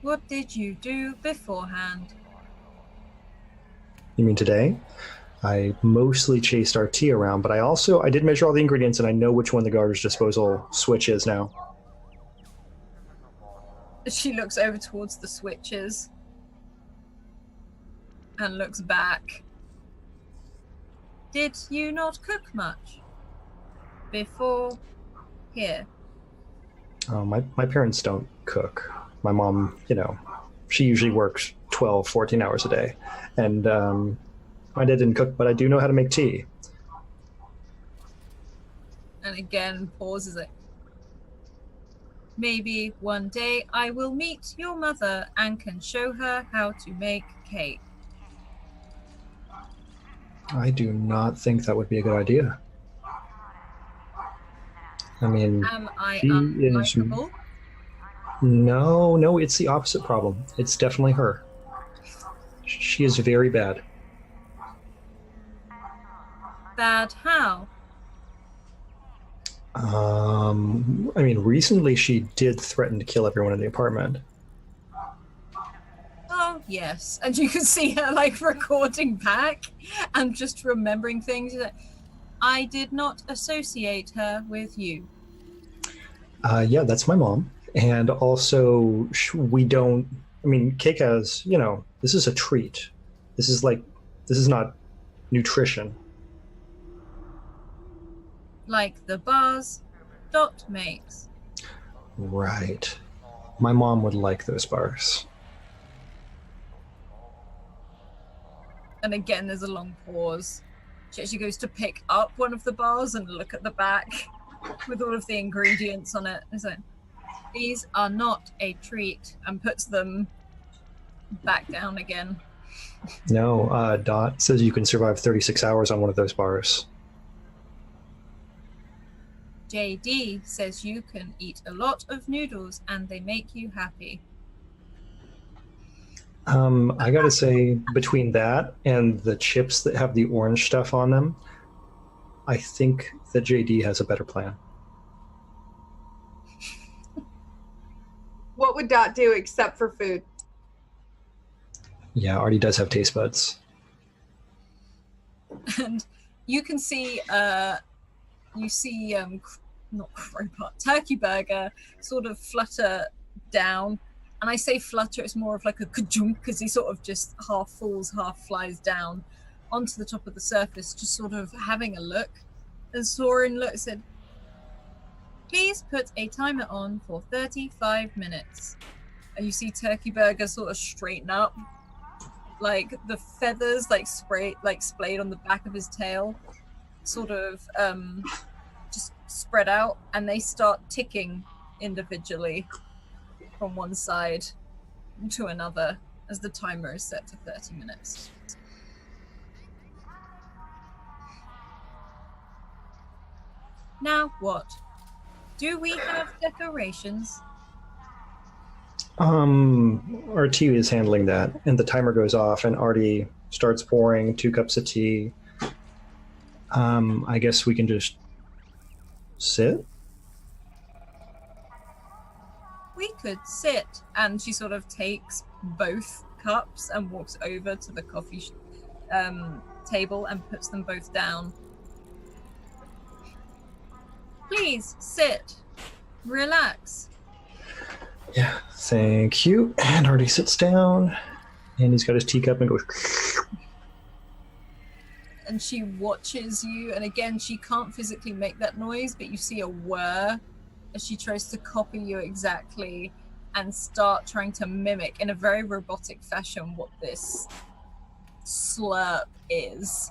What did you do beforehand? You mean today? I mostly chased our tea around, but I did measure all the ingredients and I know which one the garbage disposal switch is now. She looks over towards the switches and looks back. Did you not cook much before here? My parents don't cook. My mom, she usually works 12, 14 hours a day. And my dad didn't cook, but I do know how to make tea. And again, pauses it. Maybe one day I will meet your mother and can show her how to make cake. I do not think that would be a good idea. I mean, Am I she is... unlikable? No, it's the opposite problem. It's definitely her. She is very bad. Bad how? I mean, recently she did threaten to kill everyone in the apartment. Oh, yes. And you can see her like recording back and just remembering things. I did not associate her with you. Yeah, that's my mom. And also, we don't... I mean, cake has, this is a treat. This is not nutrition. Like the bars Dot makes. Right. My mom would like those bars. And again, there's a long pause. She actually goes to pick up one of the bars and look at the back with all of the ingredients on it. It's like, these are not a treat, and puts them back down again. No, Dot says you can survive 36 hours on one of those bars. JD says you can eat a lot of noodles and they make you happy. I gotta say, between that and the chips that have the orange stuff on them, I think that JD has a better plan. What would Dot do except for food? Yeah, Artie does have taste buds. And you can see, not Crowpot, Turkey Burger sort of flutter down. And I say flutter, it's more of like a kajunk, because he sort of just half falls, half flies down onto the top of the surface, just sort of having a look. And Soren looks at, please put a timer on for 35 minutes. And you see Turkey Burger sort of straighten up. Like the feathers splayed on the back of his tail sort of just spread out, and they start ticking individually from one side to another as the timer is set to 30 minutes. Now what? Do we have decorations? RT is handling that, and the timer goes off, and Artie starts pouring 2 cups of tea. I guess we can just sit? We could sit. And she sort of takes both cups and walks over to the coffee table and puts them both down. Please sit. Relax. Yeah, thank you. And Artie sits down, and he's got his teacup and goes... And she watches you, and again, she can't physically make that noise, but you see a whir as she tries to copy you exactly and start trying to mimic in a very robotic fashion what this slurp is.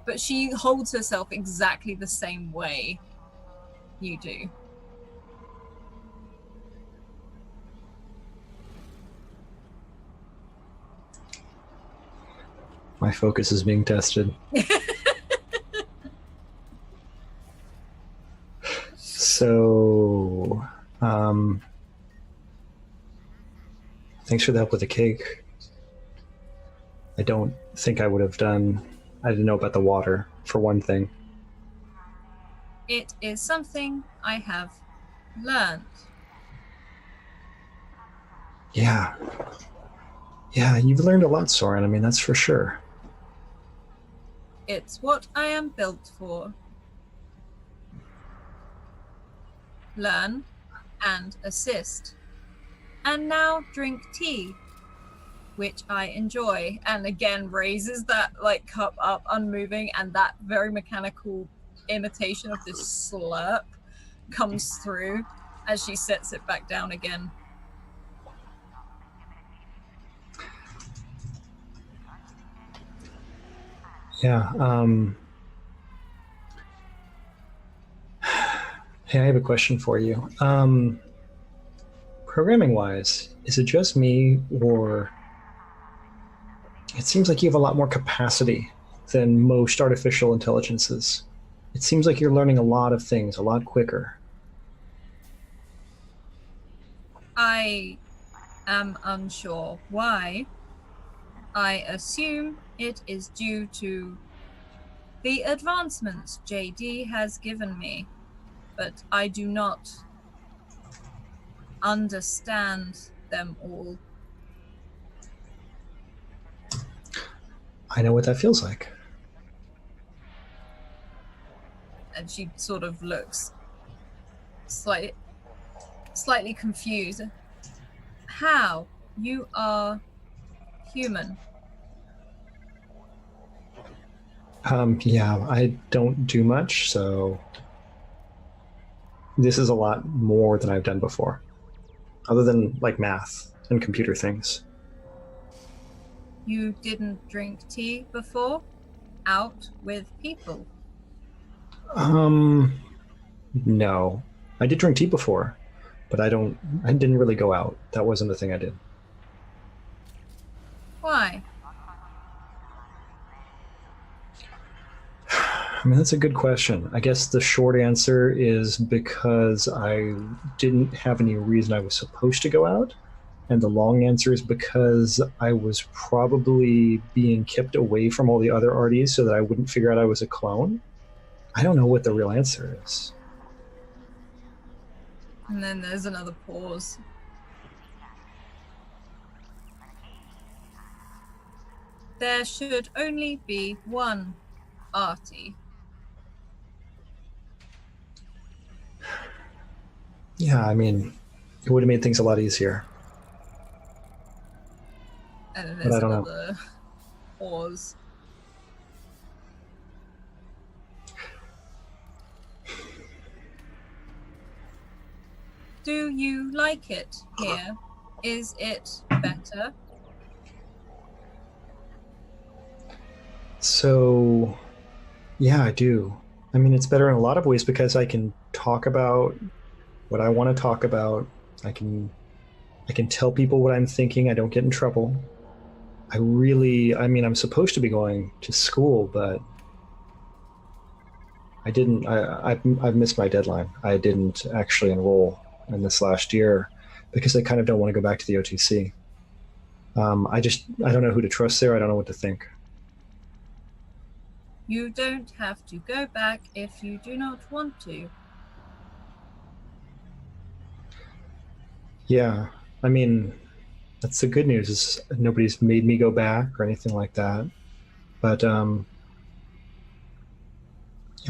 But she holds herself exactly the same way you do. My focus is being tested. So, thanks for the help with the cake. I don't think I would have done... I didn't know about the water, for one thing. It is something I have learned. Yeah. Yeah, you've learned a lot, Soren. I mean, that's for sure. It's what I am built for. Learn and assist. And now drink tea, which I enjoy. And again, raises that cup up, unmoving, and that very mechanical imitation of this slurp comes through as she sets it back down again. Yeah, hey, I have a question for you. Programming-wise, is it just me, or it seems like you have a lot more capacity than most artificial intelligences? It seems like you're learning a lot of things a lot quicker. I am unsure why. I assume it is due to the advancements JD has given me, but I do not understand them all. I know what that feels like. And she sort of looks slightly confused. How? You are human. Yeah, I don't do much, so this is a lot more than I've done before, other than math and computer things. You didn't drink tea before? Out with people? No. I did drink tea before, but I didn't really go out. That wasn't the thing I did. Why? I mean, that's a good question. I guess the short answer is because I didn't have any reason I was supposed to go out. And the long answer is because I was probably being kept away from all the other arties so that I wouldn't figure out I was a clone. I don't know what the real answer is. And then there's another pause. There should only be one arty. Yeah, I mean, it would have made things a lot easier. And then But there's I don't know. another pause. Do you like it here? Is it better? So, yeah, I do. I mean, it's better in a lot of ways because I can talk about what I want to talk about. I can tell people what I'm thinking. I don't get in trouble. I mean, I'm supposed to be going to school, but I didn't. I've missed my deadline. I didn't actually enroll in this last year because I kind of don't want to go back to the OTC. I don't know who to trust there. I don't know what to think. You don't have to go back if you do not want to. Yeah, I mean, that's the good news is nobody's made me go back or anything like that. But yeah,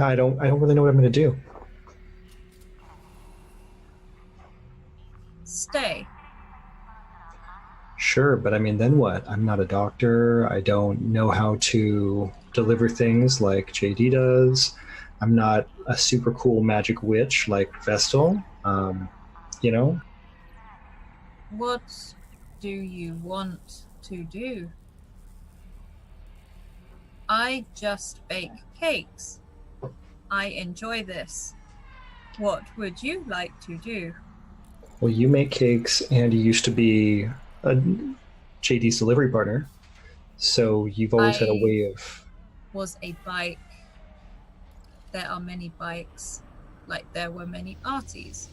I don't really know what I'm going to do. Stay. Sure, but I mean, then what? I'm not a doctor. I don't know how to deliver things like JD does. I'm not a super cool magic witch like Vestal. You know, What do you want to do? I just bake cakes. I enjoy this. What would you like to do? well, you make cakes, and you used to be a JD's delivery partner, so you've always had a I way of. was a bike. There are many bikes, like there were many arties.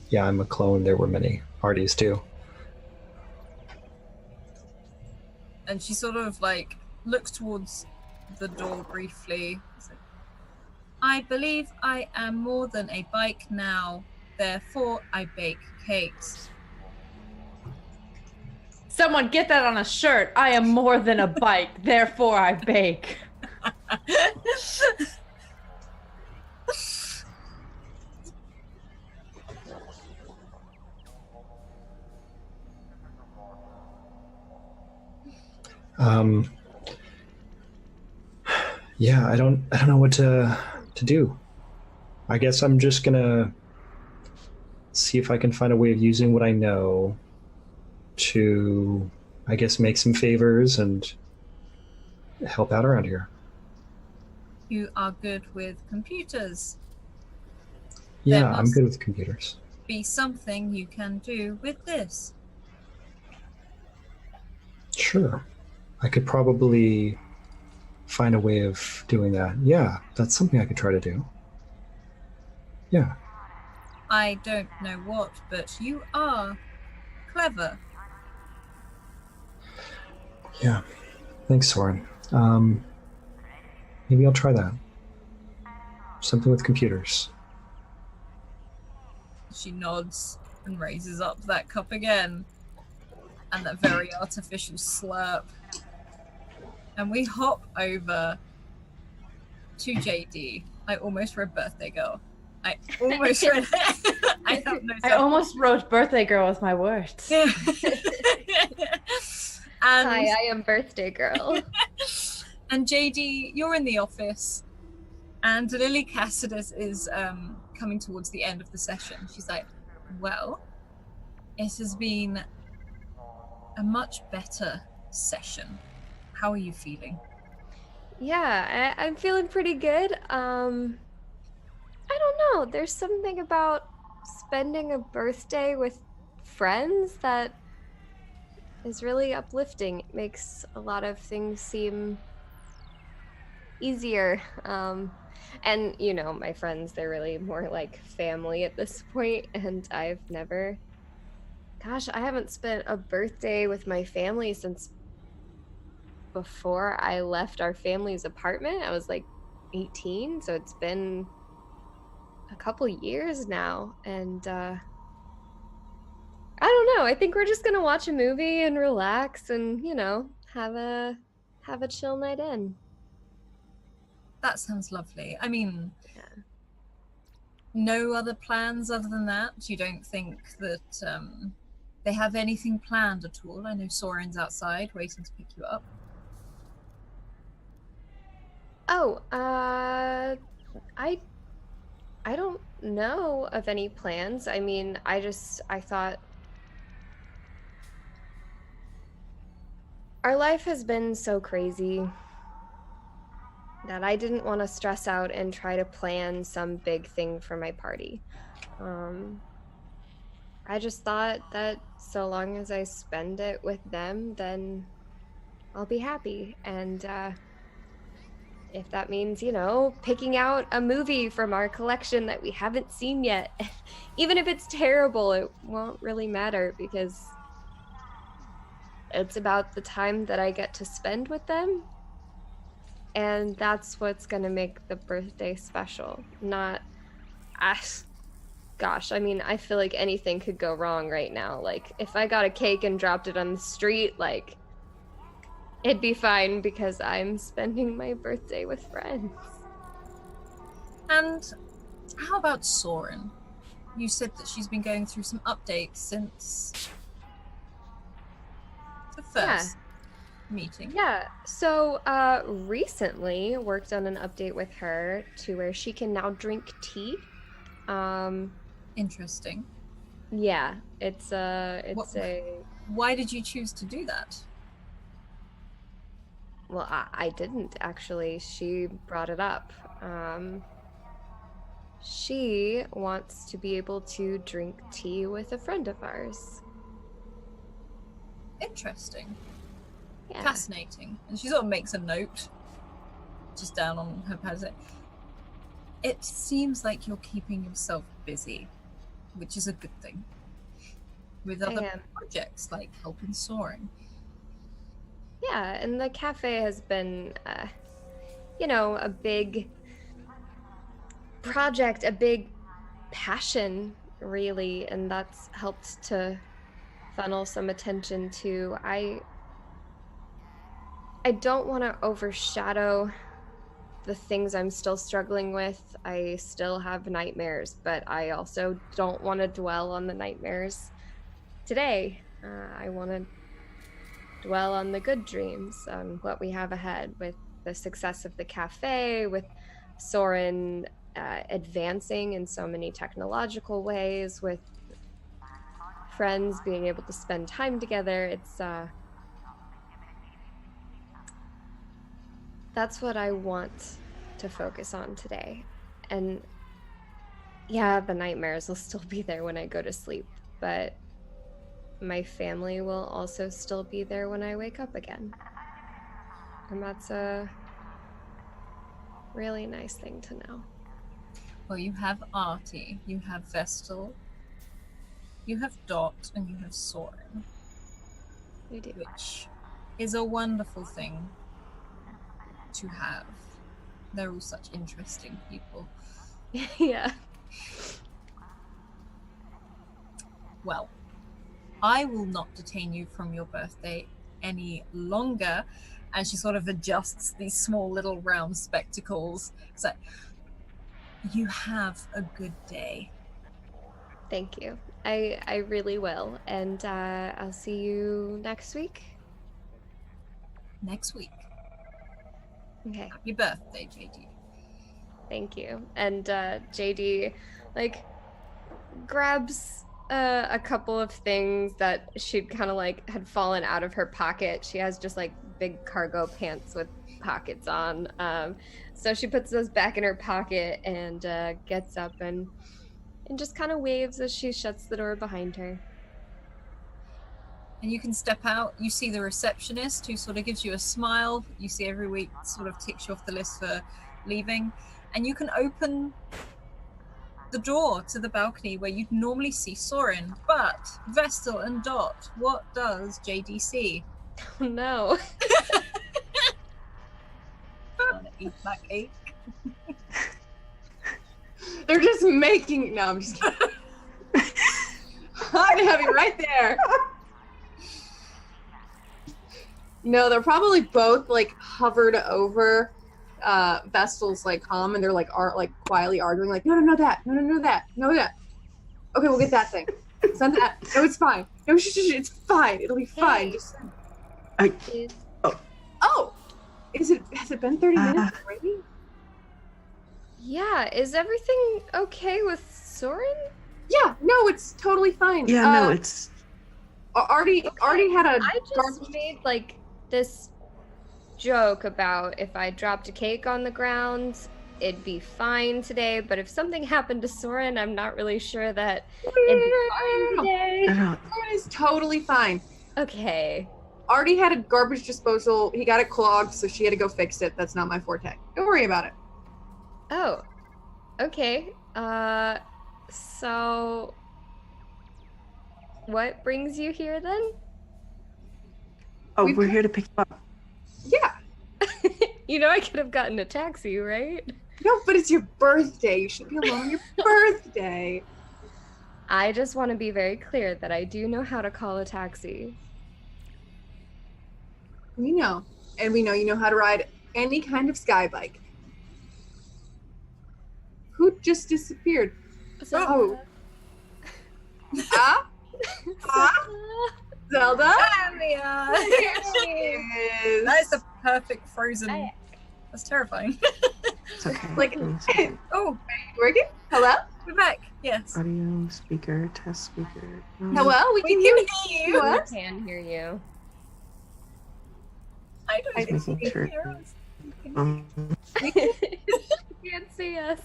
Yeah, I'm a clone. There were many parties too. And she sort of like looks towards the door briefly. I believe I am more than a bike now, therefore I bake cakes. Someone get that on a shirt. I am more than a bike, therefore I bake. Um, yeah, I don't know what to do. I guess I'm just gonna see if I can find a way of using what I know to, I guess, make some favors and help out around here. You are good with computers. Yeah, There I'm must good with computers. be something you can do with this. Sure. I could probably find a way of doing that. Yeah, that's something I could try to do. Yeah. I don't know what, but you are clever. Yeah. Thanks, Soren. Maybe I'll try that. Something with computers. She nods and raises up that cup again. And that very artificial slurp. And we hop over to JD. I almost read Birthday Girl. I almost read I have no I almost wrote Birthday Girl with my words. and Hi, I am Birthday Girl. And JD, you're in the office, and Lily Cassidus is coming towards the end of the session. She's like, well, it has been a much better session. How are you feeling? Yeah, I'm feeling pretty good. I don't know. There's something about spending a birthday with friends that is really uplifting. It makes a lot of things seem easier. And you know, my friends, they're really more like family at this point, and I haven't spent a birthday with my family since before I left our family's apartment. I was like 18, so it's been a couple years now, and I don't know. I think we're just gonna watch a movie and relax, and have a chill night in. That sounds lovely. I mean, Yeah. no other plans other than that? You don't think that they have anything planned at all? I know Soren's outside waiting to pick you up. Oh, I don't know of any plans. I mean, I thought our life has been so crazy that I didn't want to stress out and try to plan some big thing for my party. I just thought that so long as I spend it with them, then I'll be happy. And if that means, picking out a movie from our collection that we haven't seen yet, even if it's terrible, it won't really matter because it's about the time that I get to spend with them. And that's what's going to make the birthday special. Not, gosh, I mean, I feel like anything could go wrong right now. Like, if I got a cake and dropped it on the street, like, it'd be fine because I'm spending my birthday with friends. And how about Soren? You said that she's been going through some updates since the first meeting. Yeah, so recently worked on an update with her to where she can now drink tea. Interesting. Yeah, it's Why did you choose to do that? Well, I didn't actually. She brought it up. She wants to be able to drink tea with a friend of ours. Interesting. Yeah. Fascinating. And she sort of makes a note just down on her pad. It seems like you're keeping yourself busy, which is a good thing. With other projects like helping Soren. Yeah, and the cafe has been, a big project, a big passion, really, and that's helped to funnel some attention to. I don't want to overshadow the things I'm still struggling with. I still have nightmares, but I also don't want to dwell on the nightmares today. I want to dwell on the good dreams, on what we have ahead with the success of the cafe, with Soren advancing in so many technological ways, with friends being able to spend time together. It's that's what I want to focus on today. And yeah, the nightmares will still be there when I go to sleep, but my family will also still be there when I wake up again. And that's a really nice thing to know. Well, you have Artie, you have Vestal, you have Dot, and you have Soren. We do. Which is a wonderful thing to have. They're all such interesting people. Yeah. Well, I will not detain you from your birthday any longer. And she sort of adjusts these small little round spectacles. So, you have a good day. Thank you. I really will. And I'll see you next week. Next week. Okay. Happy birthday, JD. Thank you. And JD, grabs a couple of things that she'd kind of had fallen out of her pocket. She has just big cargo pants with pockets on. So she puts those back in her pocket and gets up and just kind of waves as she shuts the door behind her. And you can step out. You see the receptionist who sort of gives you a smile. You see every week sort of ticks you off the list for leaving. And you can open the door to the balcony where you'd normally see Soren. But Vestal and Dot, what does JD see? Oh no. Eat that cake. They're just making. No, I'm just kidding. I'd have you right there. No, they're probably both hovered over Vestal's hum, and they're quietly arguing, no that, no that. Okay, we'll get that thing. It's not that. No, it's fine. No, it's fine. It'll be fine. Just. Oh. Has it been 30 minutes already? Yeah, is everything okay with Soren? Yeah, no, it's totally fine. Yeah, no, it's Artie had a I just made like this joke about if I dropped a cake on the ground, it'd be fine today. But if something happened to Soren, I'm not really sure that it'd be fine today. Soren is totally fine. Okay. Artie had a garbage disposal. He got it clogged, so she had to go fix it. That's not my forte. Don't worry about it. Oh. Okay. So what brings you here then? oh, we're here to pick you up. Yeah. You know I could have gotten a taxi, right? No, but it's your birthday. You should be alone on your birthday. I just want to be very clear that I do know how to call a taxi. We know. And we know you know how to ride any kind of sky bike. Who just disappeared? Oh. Ah? Zelda? There we are. Here she is. That is the perfect frozen. That's terrifying. It's okay. Like, Oh, working? Hello? we're back. Yes. Audio speaker, test speaker. Hello? We We can hear can you. hear you. I What? can hear you. I don't Just making sure. hear us. You can't see us.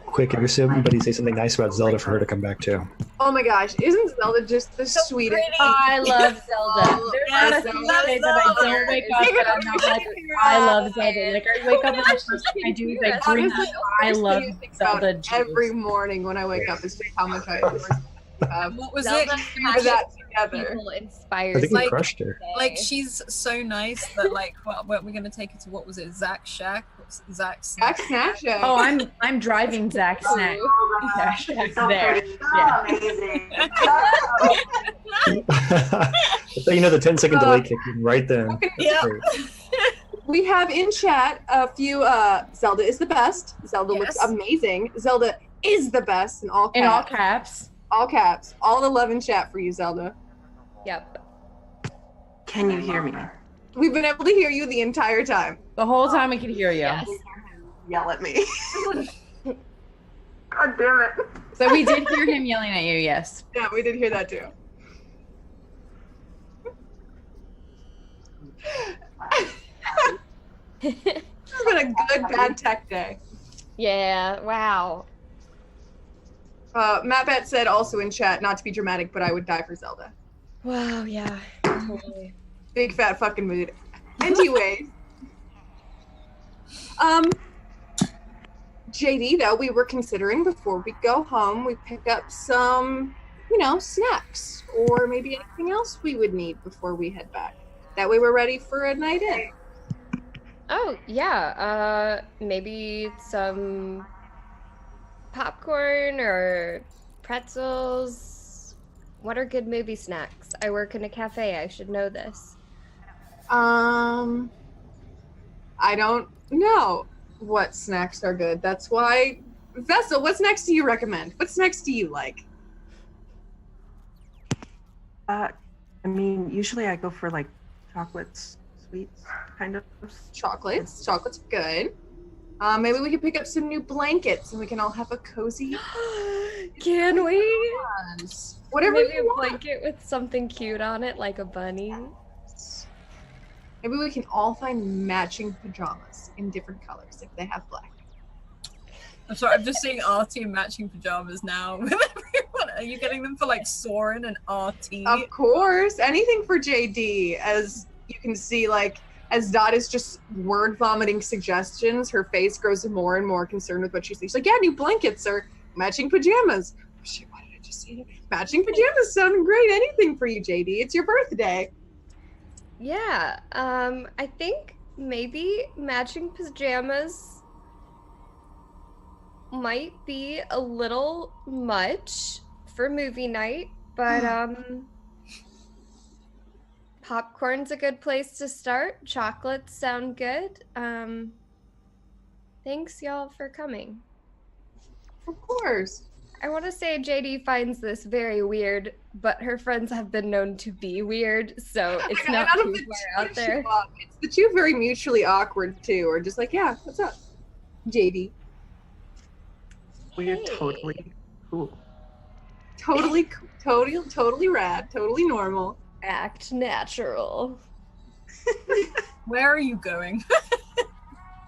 Quick, everybody say something nice about Zelda for her to come back to. Oh my gosh, isn't Zelda just the sweetest? pretty. I love Zelda. There's Yes, not a Zelda, single day that I don't wake up and I'm not like, I love Zelda. Like, I wake up and the first thing I do is I drink. Honestly, I first love thing I think about Zelda juice. every morning when I wake up is just how much I adore What was Zelda it? for that together. People I inspires think we like- crushed her. Like she's so nice that like what we're gonna take her to what was it? Zach's Shack? What's Zach's? Jack Snatch. Oh, I'm driving Zach Snack. Yeah, Shack's there. Yeah. So, you know, the 10-second delay kicked in right then. Okay. That's Yeah. great. We have in chat a few Zelda is the best. Zelda looks Yes. amazing. Zelda is the best in all caps. In all caps. All caps. All the love in chat for you, Zelda. Yep. Can you hear me? We've been able to hear you the entire time. The whole time we could hear you. Yes. Yell at me. God damn it. So we did hear him yelling at you, yes. Yeah, we did hear that too. This has been a good bad tech day. Yeah. Wow. Matt Bet said also in chat, not to be dramatic, but I would die for Zelda. Wow. Yeah. Totally. Big fat fucking mood. Anyways. JD, though, we were considering before we go home, we pick up some, snacks or maybe anything else we would need before we head back. That way we're ready for a night in. Oh yeah. Maybe some popcorn or pretzels. What are good movie snacks? I work in a cafe. I should know this. I don't know what snacks are good. That's why, Vessel, what snacks do you recommend? What snacks do you like? Usually I go for like chocolates, sweets, kind of. Chocolates. Chocolates are good. Maybe we could pick up some new blankets and we can all have a cozy Can we? times. Whatever Maybe you a want. blanket with something cute on it, like a bunny. Maybe we can all find matching pajamas in different colors if they have black. I'm sorry, I'm just seeing RT in matching pajamas now with everyone. Are you getting them for like Soren and RT? Of course, anything for JD. As you can see, as Dot is just word vomiting suggestions, her face grows more and more concerned with what she sees. She's like, yeah, new blankets or matching pajamas. Oh, shit, why did I just say that? Matching pajamas sound great. Anything for you, JD. It's your birthday. Yeah. I think maybe matching pajamas might be a little much for movie night, but popcorn's a good place to start. Chocolates sound good. Thanks y'all for coming. Of course. I want to say JD finds this very weird but her friends have been known to be weird, so it's Okay, not none of too the far two out there. show up. It's the two very mutually awkward too, or just like, yeah, what's up, JD? We're Hey. totally cool. Totally rad, totally normal. Act natural. Where are you going?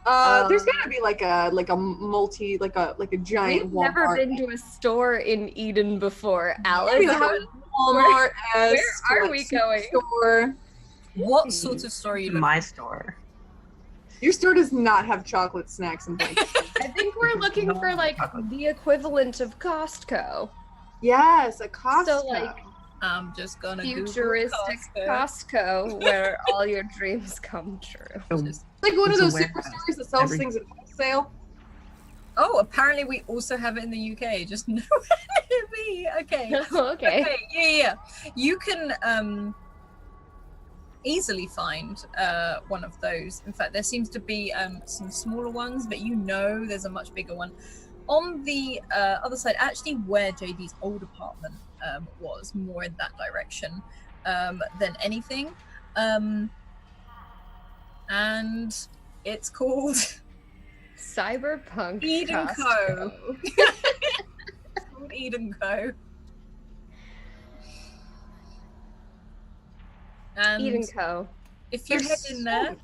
There's gotta be like a multi like a giant We've Walmart. never been to a store in Eden before, Alice. Maybe like a Walmart. Where are we going? Store. What sort of store are you looking My store. Your store does not have chocolate snacks and things. I think we're looking for like the equivalent of Costco. Yes, a Costco. So like I'm just gonna futuristic Google Costco where all your dreams come true. Just- like one of It's a those warehouse. superstores that sells Every- things at wholesale. Oh, apparently we also have it in the UK. Just nowhere near me. Okay. Okay. Yeah. You can easily find one of those. In fact, there seems to be some smaller ones, but there's a much bigger one on the other side. Actually, where JD's old apartment was, more in that direction than anything. And it's called Cyberpunk Eden Costco. Co. It's called Eden Co. And Eden Co. if you head in there,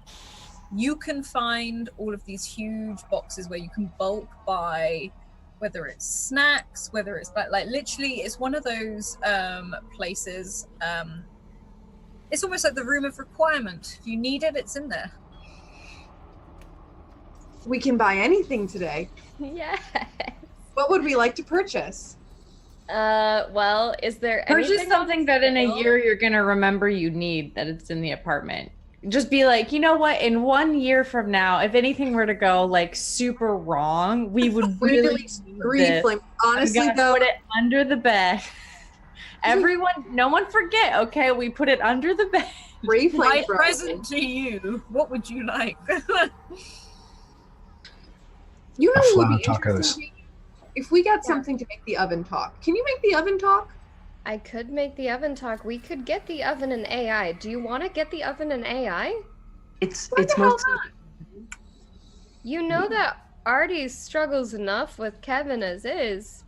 you can find all of these huge boxes where you can bulk buy, whether it's snacks, whether it's like literally, it's one of those places. It's almost like the room of requirement. If you need it, it's in there. We can buy anything today. Yes. What would we like to purchase? Well, is there Purchase anything something on that in a sale? year you're gonna remember you need that it's in the apartment. Just be like, you know what? In 1 year from now, if anything were to go like super wrong, we would really need this. Reflame. Honestly, We gotta though, put it under the bed. Everyone, no one forget. Okay, we put it under the bed. reflame. My throwing. present to you. What would you like? You know A what would flan be of tacos. interesting? If we got something to make the oven talk. Can you make the oven talk? I could make the oven talk. We could get the oven and AI. Do you want to get the oven and AI? It's Why the hell mostly not? You know that Artie struggles enough with Kevin as is.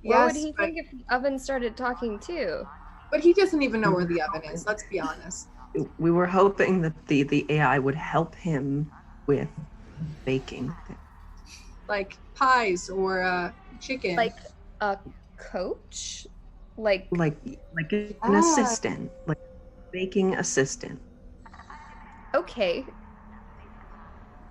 What would he think if the oven started talking too? But he doesn't even know where the oven is. Let's be honest. we were hoping that the AI would help him with baking. Like pies or chicken. Like a coach? Like Like an Ah. assistant, like baking assistant. okay.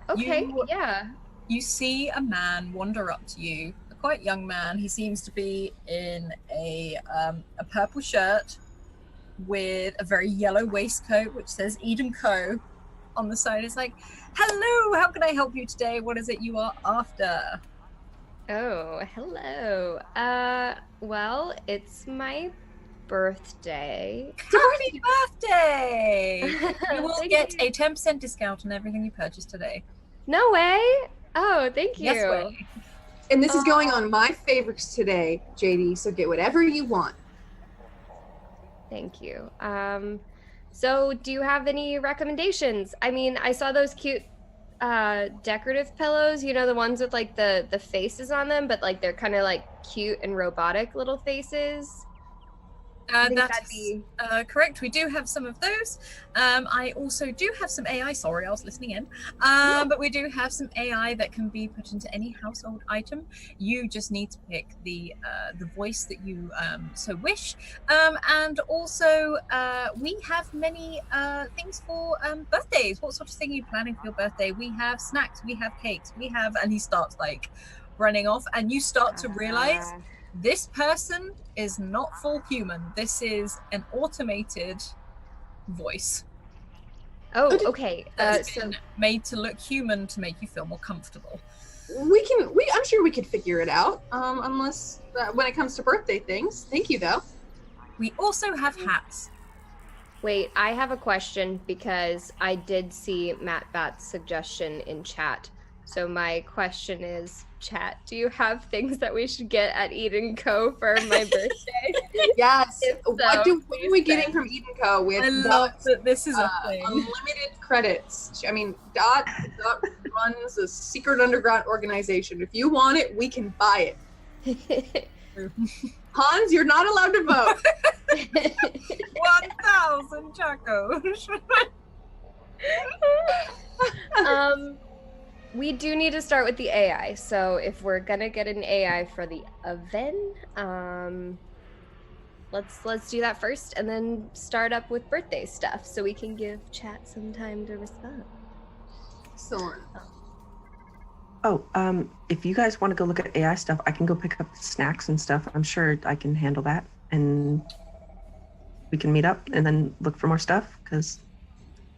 Okay, You- yeah. You see a man wander up to you, a quite young man. He seems to be in a purple shirt with a very yellow waistcoat, which says Eden Co. on the side. It's like, hello, how can I help you today? What is it you are after? Oh, hello. Well, it's my birthday. Happy birthday! You will Thank get you. a 10% discount on everything you purchase today. No way. Oh, thank you. Yes way. and this is going on my favorites today, JD. So get whatever you want. Thank you. So do you have any recommendations? I mean, I saw those cute decorative pillows, you know, the ones with like the faces on them, but like they're kind of like cute and robotic little faces. I think that'd That's be correct. We do have some of those. I also do have some AI. Sorry, I was listening in. But we do have some AI that can be put into any household item. You just need to pick the voice that you so wish. And also, we have many things for birthdays. What sort of thing are you planning for your birthday? We have snacks. We have cakes. We have, and he starts like running off, and you start to realize this person is not full human. This is an automated voice Oh, okay. that's So been made to look human to make you feel more comfortable. I'm sure we could figure it out. Unless when it comes to birthday things. Thank you though. We also have hats. wait, I have a question because I did see Matt Bat's suggestion in chat. So my question is, chat, do you have things that we should get at Eden Co for my birthday? Yes. If so, What are we please getting send. from Eden Co. with I love Dot's, that this is a thing. unlimited credits? I mean, Dot runs a secret underground organization. If you want it, we can buy it. Hans, you're not allowed to vote. 1,000 chacos. We do need to start with the AI. So if we're gonna get an AI for the event, let's do that first, and then start up with birthday stuff so we can give chat some time to respond. Excellent. Oh, if you guys want to go look at AI stuff, I can go pick up snacks and stuff. I'm sure I can handle that, and we can meet up and then look for more stuff, because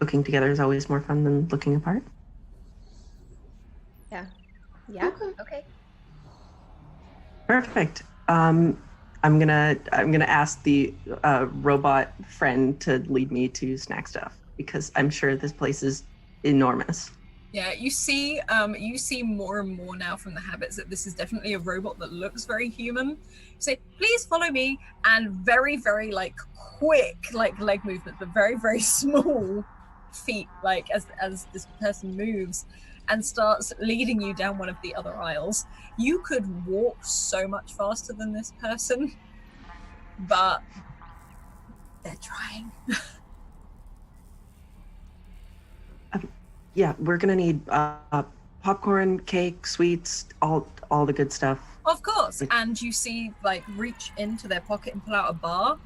looking together is always more fun than looking apart. Yeah. Okay. Perfect. I'm gonna ask the robot friend to lead me to snack stuff, because I'm sure this place is enormous. Yeah, you see more and more now from the habits that this is definitely a robot that looks very human. You say, please follow me, and very, very like quick, like leg movement, but very, very small feet, like as this person moves and starts leading you down one of the other aisles. You could walk so much faster than this person, but they're trying. Yeah, we're gonna need popcorn, cake, sweets, all the good stuff. Of course. And you see, like, reach into their pocket and pull out a bar.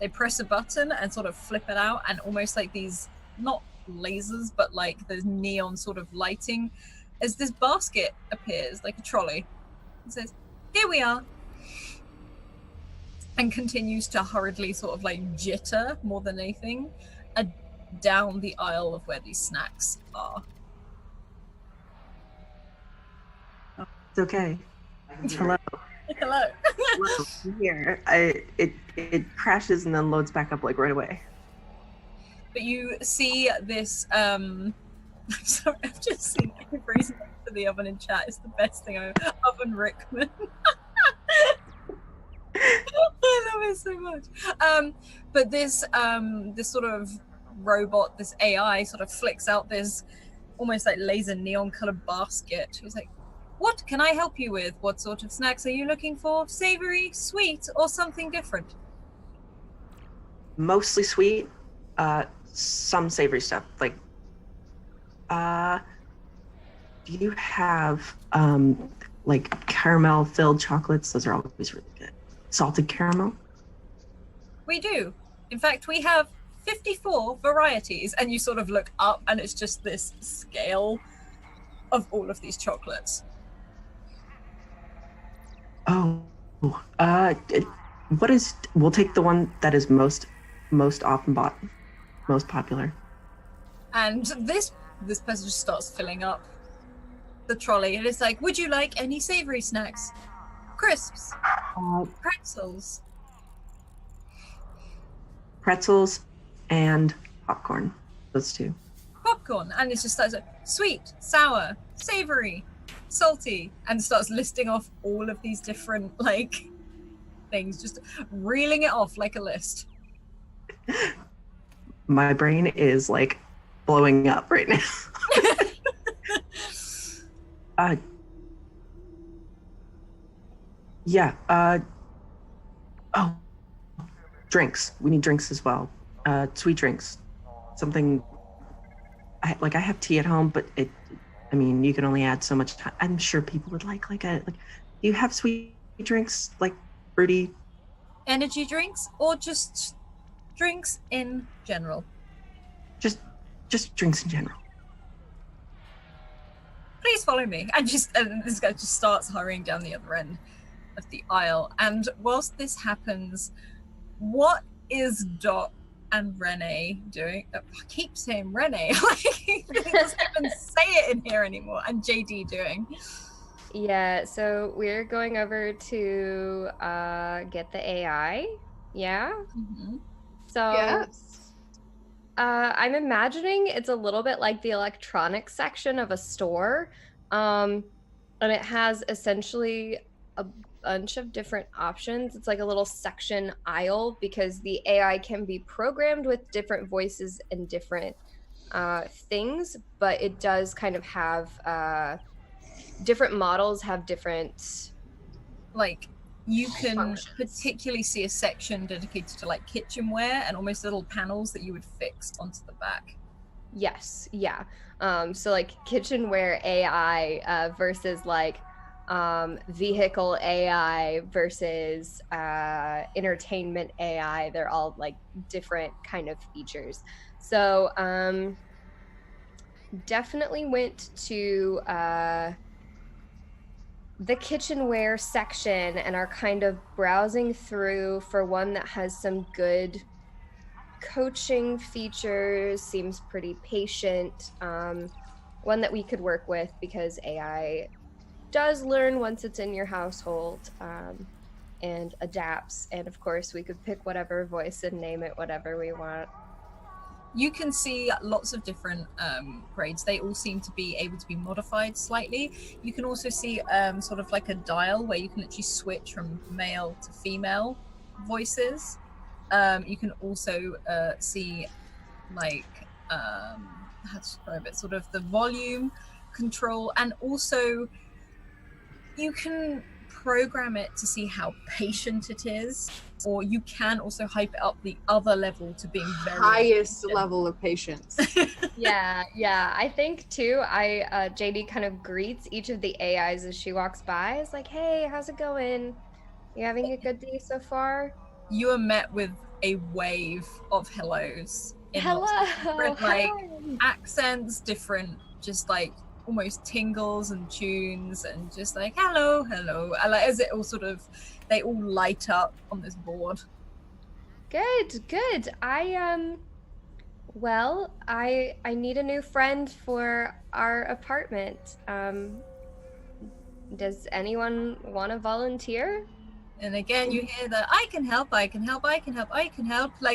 They press a button and sort of flip it out, and almost like these, not lasers, but like those neon sort of lighting, as this basket appears, like a trolley. It says, here we are. And continues to hurriedly sort of like jitter more than anything down the aisle of where these snacks are. It's okay. Hello. Hello. Hello. I'm here. It crashes and then loads back up like right away. But you see this, I'm sorry, I've just seen Avery's name for the oven in chat. It's the best thing I've Oven Rickman. I love it so much. But this sort of robot, this AI sort of flicks out this almost like laser neon colored basket. He's like, what can I help you with? What sort of snacks are you looking for? Savory, sweet, or something different? Mostly sweet, some savory stuff. Like, do you have like caramel filled chocolates? Those are always really good. Salted caramel? We do. In fact, we have 54 varieties, and you sort of look up and it's just this scale of all of these chocolates. Oh, we'll take the one that is most often bought, most popular. And this person just starts filling up the trolley, and it's like, would you like any savory snacks? Crisps, pretzels and popcorn, those two. Popcorn, and it just starts like, sweet, sour, savory, salty, and starts listing off all of these different like things, just reeling it off like a list. My brain is like blowing up right now. Drinks. We need drinks as well. Sweet drinks. Something. I have tea at home, but you can only add so much time. I'm sure people would like. You have sweet drinks, like fruity. Energy drinks, or just drinks in general? Just drinks in general. Please follow me. And this guy just starts hurrying down the other end of the aisle. And whilst this happens, what is Dot and Renee doing? I keep saying Renee. He doesn't even say it in here anymore. And JD doing? Yeah, so we're going over to get the AI. Yeah? Mm-hmm. So Yes. I'm imagining it's a little bit like the electronics section of a store, And it has essentially a bunch of different options. It's like a little section aisle because the AI can be programmed with different voices and different things, but it does kind of have different models have different Like you can functions. particularly see a section dedicated to like kitchenware and almost little panels that you would fix onto the back. Yes, yeah. So like kitchenware AI versus like vehicle AI versus entertainment AI. They're all like different kind of features. So definitely went to the kitchenware section and are kind of browsing through for one that has some good coaching features, seems pretty patient, one that we could work with because AI does learn once it's in your household, and adapts. And of course, we could pick whatever voice and name it whatever we want. You can see lots of different grades. They all seem to be able to be modified slightly. You can also see sort of like a dial where you can actually switch from male to female voices. You can also see like how to describe it, sort of the volume control, and also you can program it to see how patient it is, or you can also hype it up the other level to being very Highest patient. level of patience. Yeah, I think too. JD kind of greets each of the AIs as she walks by. It's like, hey, how's it going? You having a good day so far? You are met with a wave of hellos in lots of Hello, different like hi. accents, different just like almost tingles and tunes, and just like hello. I like as it all sort of they all light up on this board. Good. Well, I need a new friend for our apartment. Does anyone want to volunteer? And again, you hear the I can help, like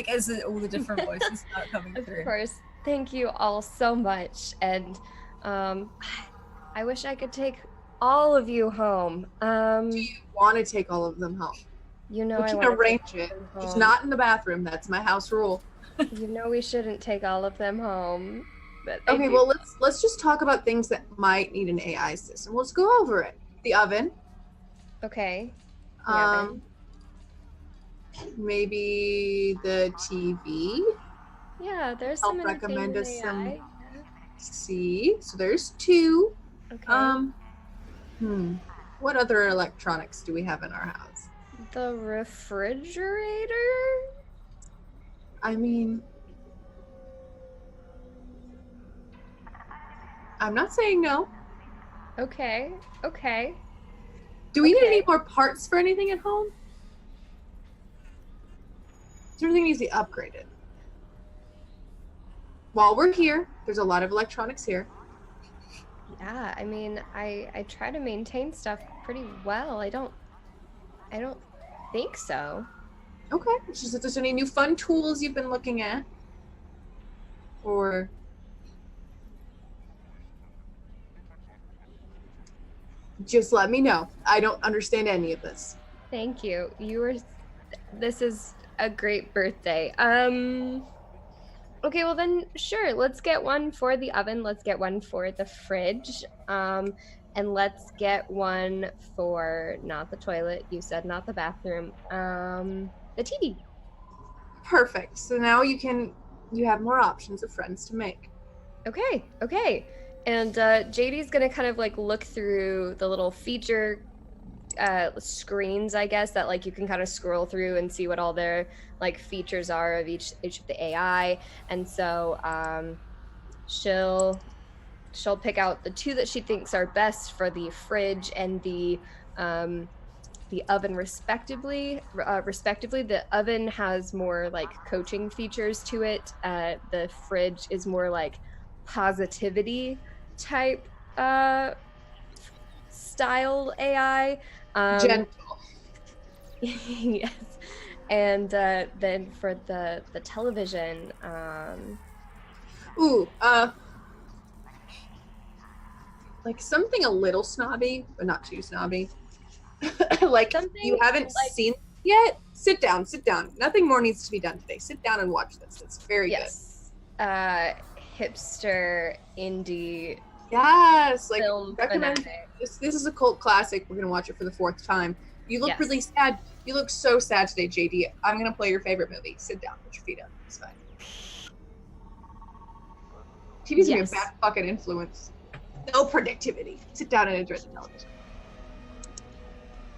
as all the different voices start coming Of through. course. Thank you all so much. And I wish I could take all of you home. Do you want to take all of them home? You know We I can want to take arrange all it. of them Just home. not in the bathroom. That's my house rule. You know we shouldn't take all of them home. But Okay, well let's just talk about things that might need an AI system. Let's go over it. The oven. Okay. The Um, oven. maybe the TV. Yeah, there's Help some recommend entertainment us some. AI. See, so there's two. Okay. What other electronics do we have in our house? The refrigerator? I mean, I'm not saying no. Okay. Do we need Okay. any more parts for anything at home? Everything needs to be upgraded. While we're here, there's a lot of electronics here. Yeah, I mean, I try to maintain stuff pretty well. I don't think so. Okay. It's just if there's any new fun tools you've been looking at. Or just let me know. I don't understand any of this. Thank you. This is a great birthday. Okay, well then sure, let's get one for the oven, let's get one for the fridge. And let's get one for not the toilet, you said not the bathroom. The TV. Perfect. So now you have more options of friends to make. Okay. And JD's gonna kind of like look through the little feature screens, I guess, that like you can kind of scroll through and see what all their like features are of each of the AI. And so she'll pick out the two that she thinks are best for the fridge and the oven respectively. The oven has more like coaching features to it. The fridge is more like positivity type style AI. Gentle. Yes. And then for the television, like something a little snobby, but not too snobby. Like Something you haven't like- seen it yet. Sit down. Nothing more needs to be done today. Sit down and watch this. It's very Yes. Hipster indie good. Yes, like film recommend. fanatic. This is a cult classic. We're gonna watch it for the 4th time. You look Yes. really sad. You look so sad today, JD. I'm gonna play your favorite movie. Sit down. Put your feet up. It's fine. TV's gonna be a Yes. bad fucking influence. No productivity. Sit down and enjoy the television.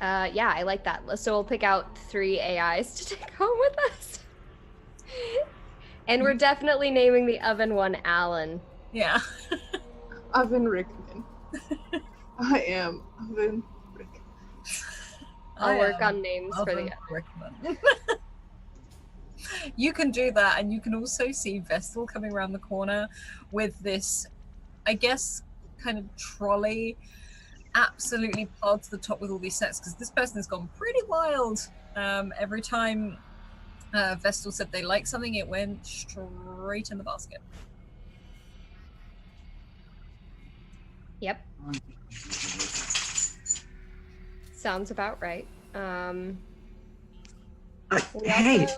Yeah, I like that. So we'll pick out 3 AIs to take home with us. And we're definitely naming the oven one Alan. Yeah. Oven Rickman. I am Oven Rickman. I'll work on names for the Rickman. You can do that, and you can also see Vestal coming around the corner with this, I guess, kind of trolley, absolutely piled to the top with all these sets, because this person has gone pretty wild. Every time Vestal said they liked something, it went straight in the basket. Yep. Sounds about right. We Hey, also-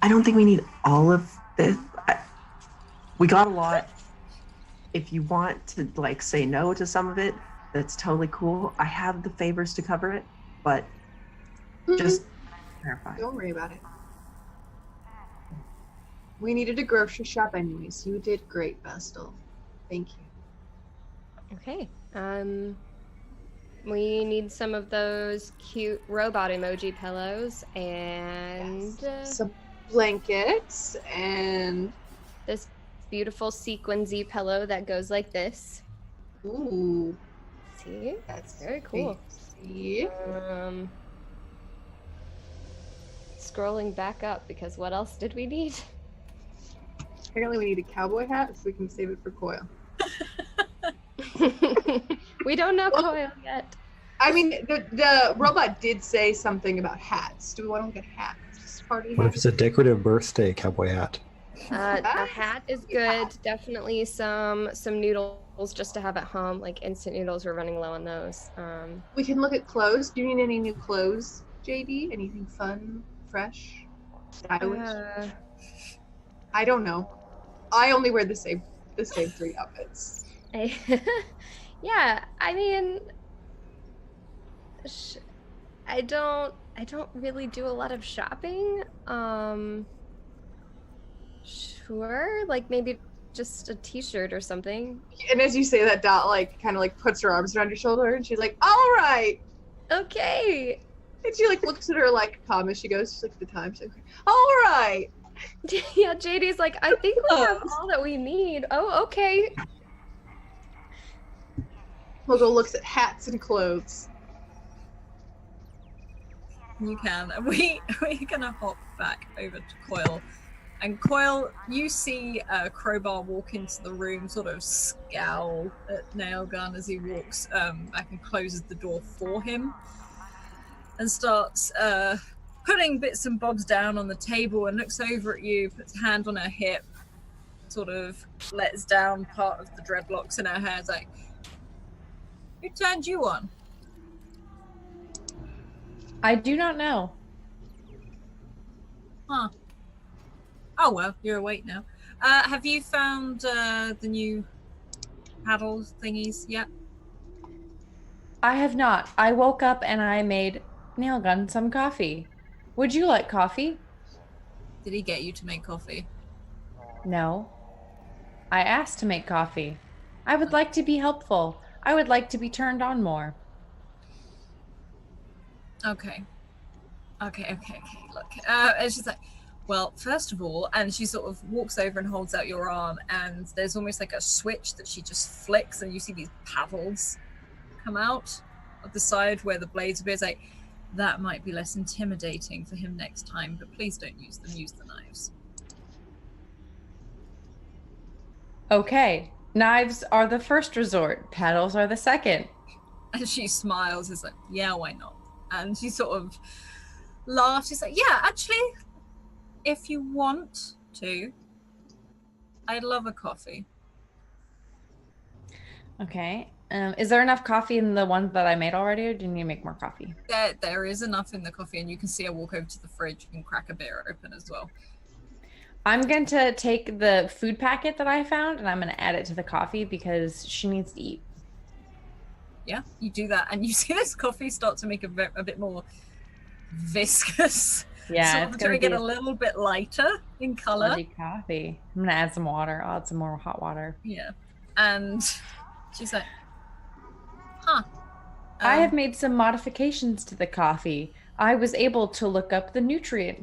I don't think we need all of this. We got a lot. If you want to like say no to some of it, that's totally cool. I have the favors to cover it, but just clarify. Don't worry about it. We needed a grocery shop anyways. You did great, Vestal. Thank you. Okay. We need some of those cute robot emoji pillows and Some blankets and this beautiful sequensy pillow that goes like this. ooh, See? that's Very cool. fancy. Scrolling back up because what else did we need? Apparently we need a cowboy hat so we can save it for Coil. We don't know Coil yet. I mean, the robot did say something about hats. Do we want to look at hats? Party What if hats? it's a decorative birthday cowboy hat? A hat is good. Definitely some noodles just to have at home. Like instant noodles, we're running low on those. We can look at clothes. Do you need any new clothes, JD? Anything fun, fresh, stylish? I don't know. I only wear the same 3 outfits. Yeah, I mean, I don't really do a lot of shopping. Sure, like maybe just a t-shirt or something. And as you say that, Dot like kind of like puts her arms around your shoulder and she's like, "All right." Okay. And she like looks at her like calm as she goes. She's like, "The time." She's like, "All right." Yeah, JD's like, I think we have Clothes. all that we need. Oh, okay. Mogo looks at hats and clothes. You can. We're gonna hop back over to Coil. And Coil, you see Crowbar walk into the room, sort of scowl at Nailgun as he walks back and closes the door for him, and starts putting bits and bobs down on the table and looks over at you, puts a hand on her hip, sort of lets down part of the dreadlocks in her hair. It's like, who turned you on? I do not know. Huh. Oh well, you're awake now. Have you found the new paddles thingies yet? I have not. I woke up and I made Nailgun some coffee. Would you like coffee? Did he get you to make coffee? No. I asked to make coffee. I would like to be helpful. I would like to be turned on more. Okay. Look, and she's like, well, first of all, and she sort of walks over and holds out your arm, and there's almost like a switch that she just flicks, and you see these paddles come out of the side where the blades appear. It's like, that might be less intimidating for him next time, but please don't use them. Use the knives. Okay. Knives are the first resort. Paddles are the second. And she smiles. It's like, yeah, why not? And she sort of laughs. She's like, yeah, actually, if you want to, I'd love a coffee. Okay. Is there enough coffee in the ones that I made already, or do you need to make more coffee? There is enough in the coffee, and you can see I walk over to the fridge and crack a beer open as well. I'm going to take the food packet that I found and I'm going to add it to the coffee because she needs to eat. Yeah, you do that, and you see this coffee start to make a bit more viscous. Yeah, sort it's of going to to get be a little bit lighter in color. sludgy coffee. I'm going to add some water. I'll add some more hot water. Yeah, and she's like, huh. I have made some modifications to the coffee. I was able to look up the nutritious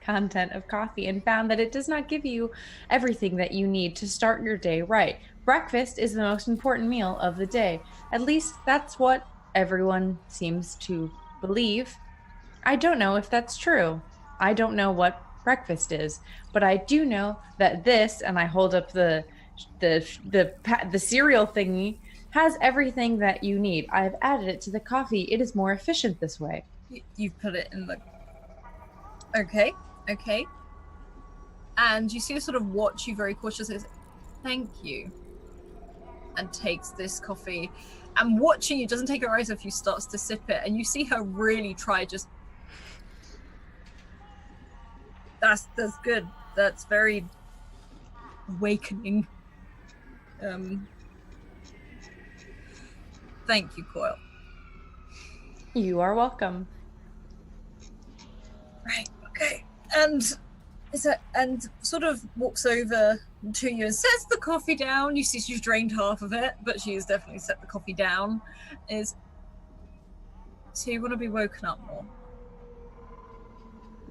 content of coffee and found that it does not give you everything that you need to start your day right. Breakfast is the most important meal of the day. At least that's what everyone seems to believe. I don't know if that's true. I don't know what breakfast is, but I do know that this, and I hold up the cereal thingy, has everything that you need. I've added it to the coffee. It is more efficient this way. You've put it in the... Okay. And you see her sort of watch you very cautiously. Thank you. And takes this coffee. And watching you, doesn't take her eyes off you, starts to sip it. And you see her really try just... That's good. That's very awakening. Thank you, Coil. You are welcome. Right, okay. And sort of walks over to you and sets the coffee down. You see she's drained half of it, but she has definitely set the coffee down. So you want to be woken up more?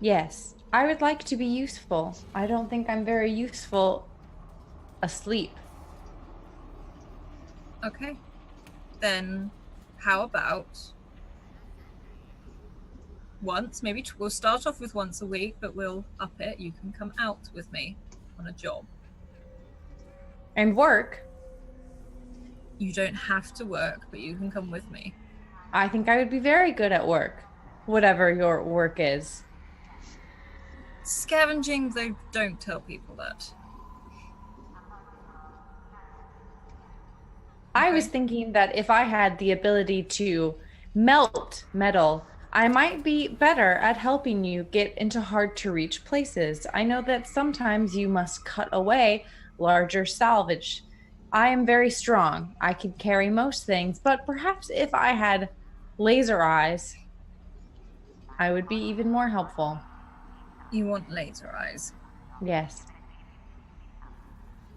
Yes, I would like to be useful. I don't think I'm very useful asleep. Okay. Then how about once, maybe we'll start off with once a week, but we'll up it. You can come out with me on a job. And work? You don't have to work, but you can come with me. I think I would be very good at work, whatever your work is. Scavenging, they don't tell people that. I was thinking that if I had the ability to melt metal, I might be better at helping you get into hard to reach places. I know that sometimes you must cut away larger salvage. I am very strong. I can carry most things, but perhaps if I had laser eyes, I would be even more helpful. You want laser eyes? Yes.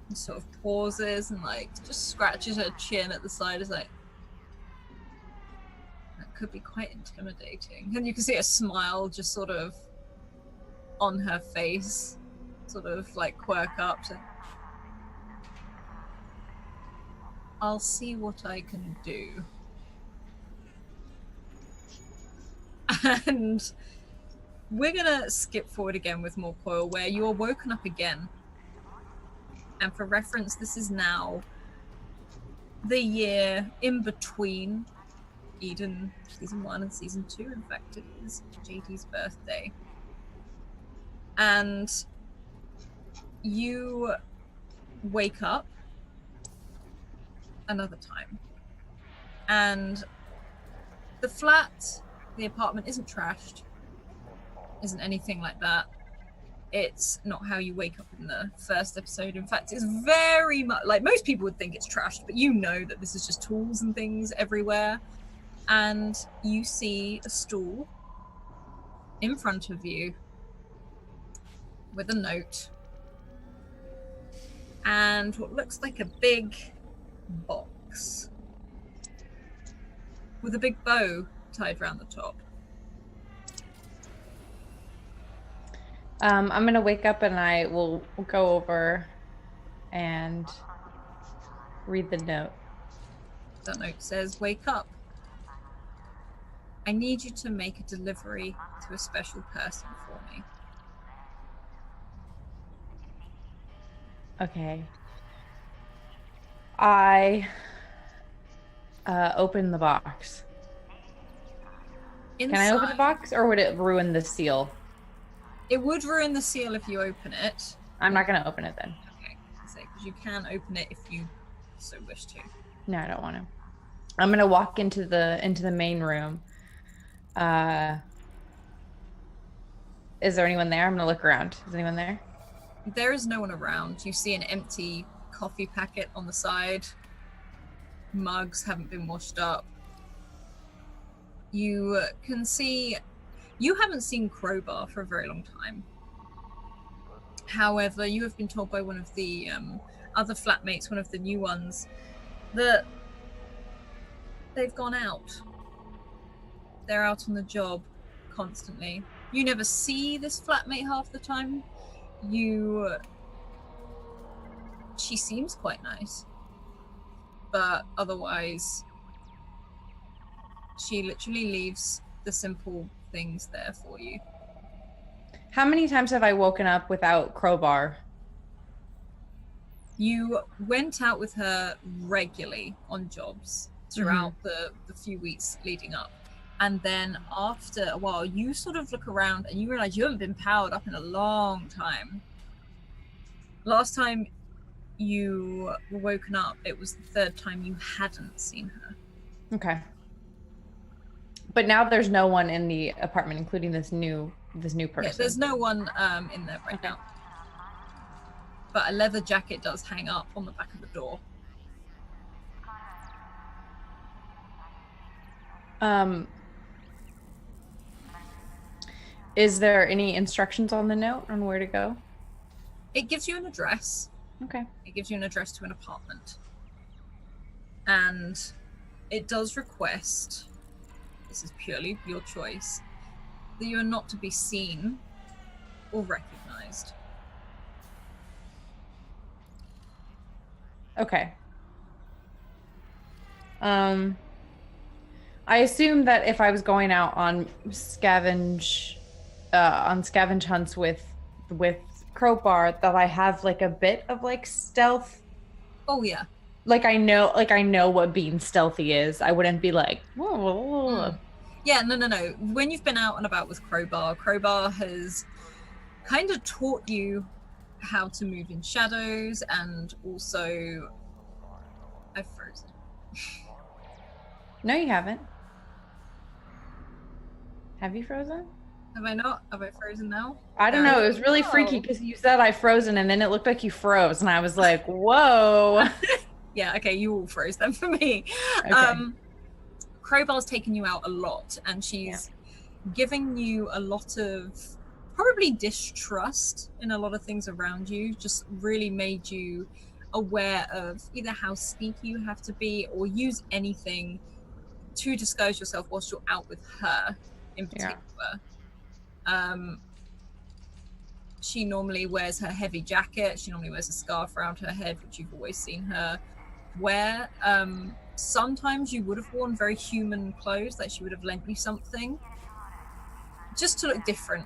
He sort of pauses and just scratches her chin at the side. Is like, that could be quite intimidating. And you can see a smile just sort of on her face, sort of quirk up. So, I'll see what I can do. And we're gonna skip forward again with more Coil, where you are woken up again. And for reference, this is now the year in between Eden Season 1 and Season 2. In fact, it is JD's birthday. And you wake up another time. And the flat, the apartment isn't trashed, isn't anything like that. It's not how you wake up in the first episode. In fact, it's very much most people would think it's trashed, but you know that this is just tools and things everywhere. And you see a stool in front of you with a note and what looks like a big box with a big bow tied around the top. I'm going to wake up and I will go over and read the note. That note says, "Wake up. I need you to make a delivery to a special person for me." Okay. I open the box. Inside, Can I open the box or would it ruin the seal? It would ruin the seal if you open it. I'm not going to open it then. Okay. because you can open it if you so wish to. No, I don't want to. I'm gonna walk into the main room. Is there anyone there? I'm gonna look around. Is anyone there? There is no one around. You see an empty coffee packet on the side. Mugs haven't been washed up. You can see... You haven't seen Crowbar for a very long time. However, you have been told by one of the other flatmates, one of the new ones, that they've gone out. They're out on the job constantly. You never see this flatmate half the time. She seems quite nice. But otherwise, she literally leaves the simple things there for you. How many times have I woken up without Crowbar? You went out with her regularly on jobs throughout the few weeks leading up. And then after a while, you sort of look around and you realize you haven't been powered up in a long time. Last time you were woken up, it was the third time you hadn't seen her. Okay. But now there's no one in the apartment, including this new person. Yeah, there's no one in there right now. But a leather jacket does hang up on the back of the door. Is there any instructions on the note on where to go? It gives you an address. Okay. It gives you an address to an apartment. And it does request, this is purely your choice, that you are not to be seen or recognized. Okay. I assume that if I was going out on scavenge hunts with Crowbar, that I have like a bit of like stealth. Oh yeah. Like I know what being stealthy is. I wouldn't be like, whoa. Yeah, no. When you've been out and about with Crowbar has kind of taught you how to move in shadows, and also I've frozen. No, you haven't. Have you frozen? Have I not? Have I frozen now? I don't know. It was really freaky because you said I frozen and then it looked like you froze and I was like, whoa. Yeah, okay, you all froze then for me. Okay. Crowbar's taken you out a lot and she's giving you a lot of probably distrust in a lot of things around you, just really made you aware of either how sneaky you have to be or use anything to disguise yourself whilst you're out with her in particular. She normally wears her heavy jacket. She normally wears a scarf around her head, which you've always seen her wear. Sometimes you would have worn very human clothes, like she would have lent you something just to look different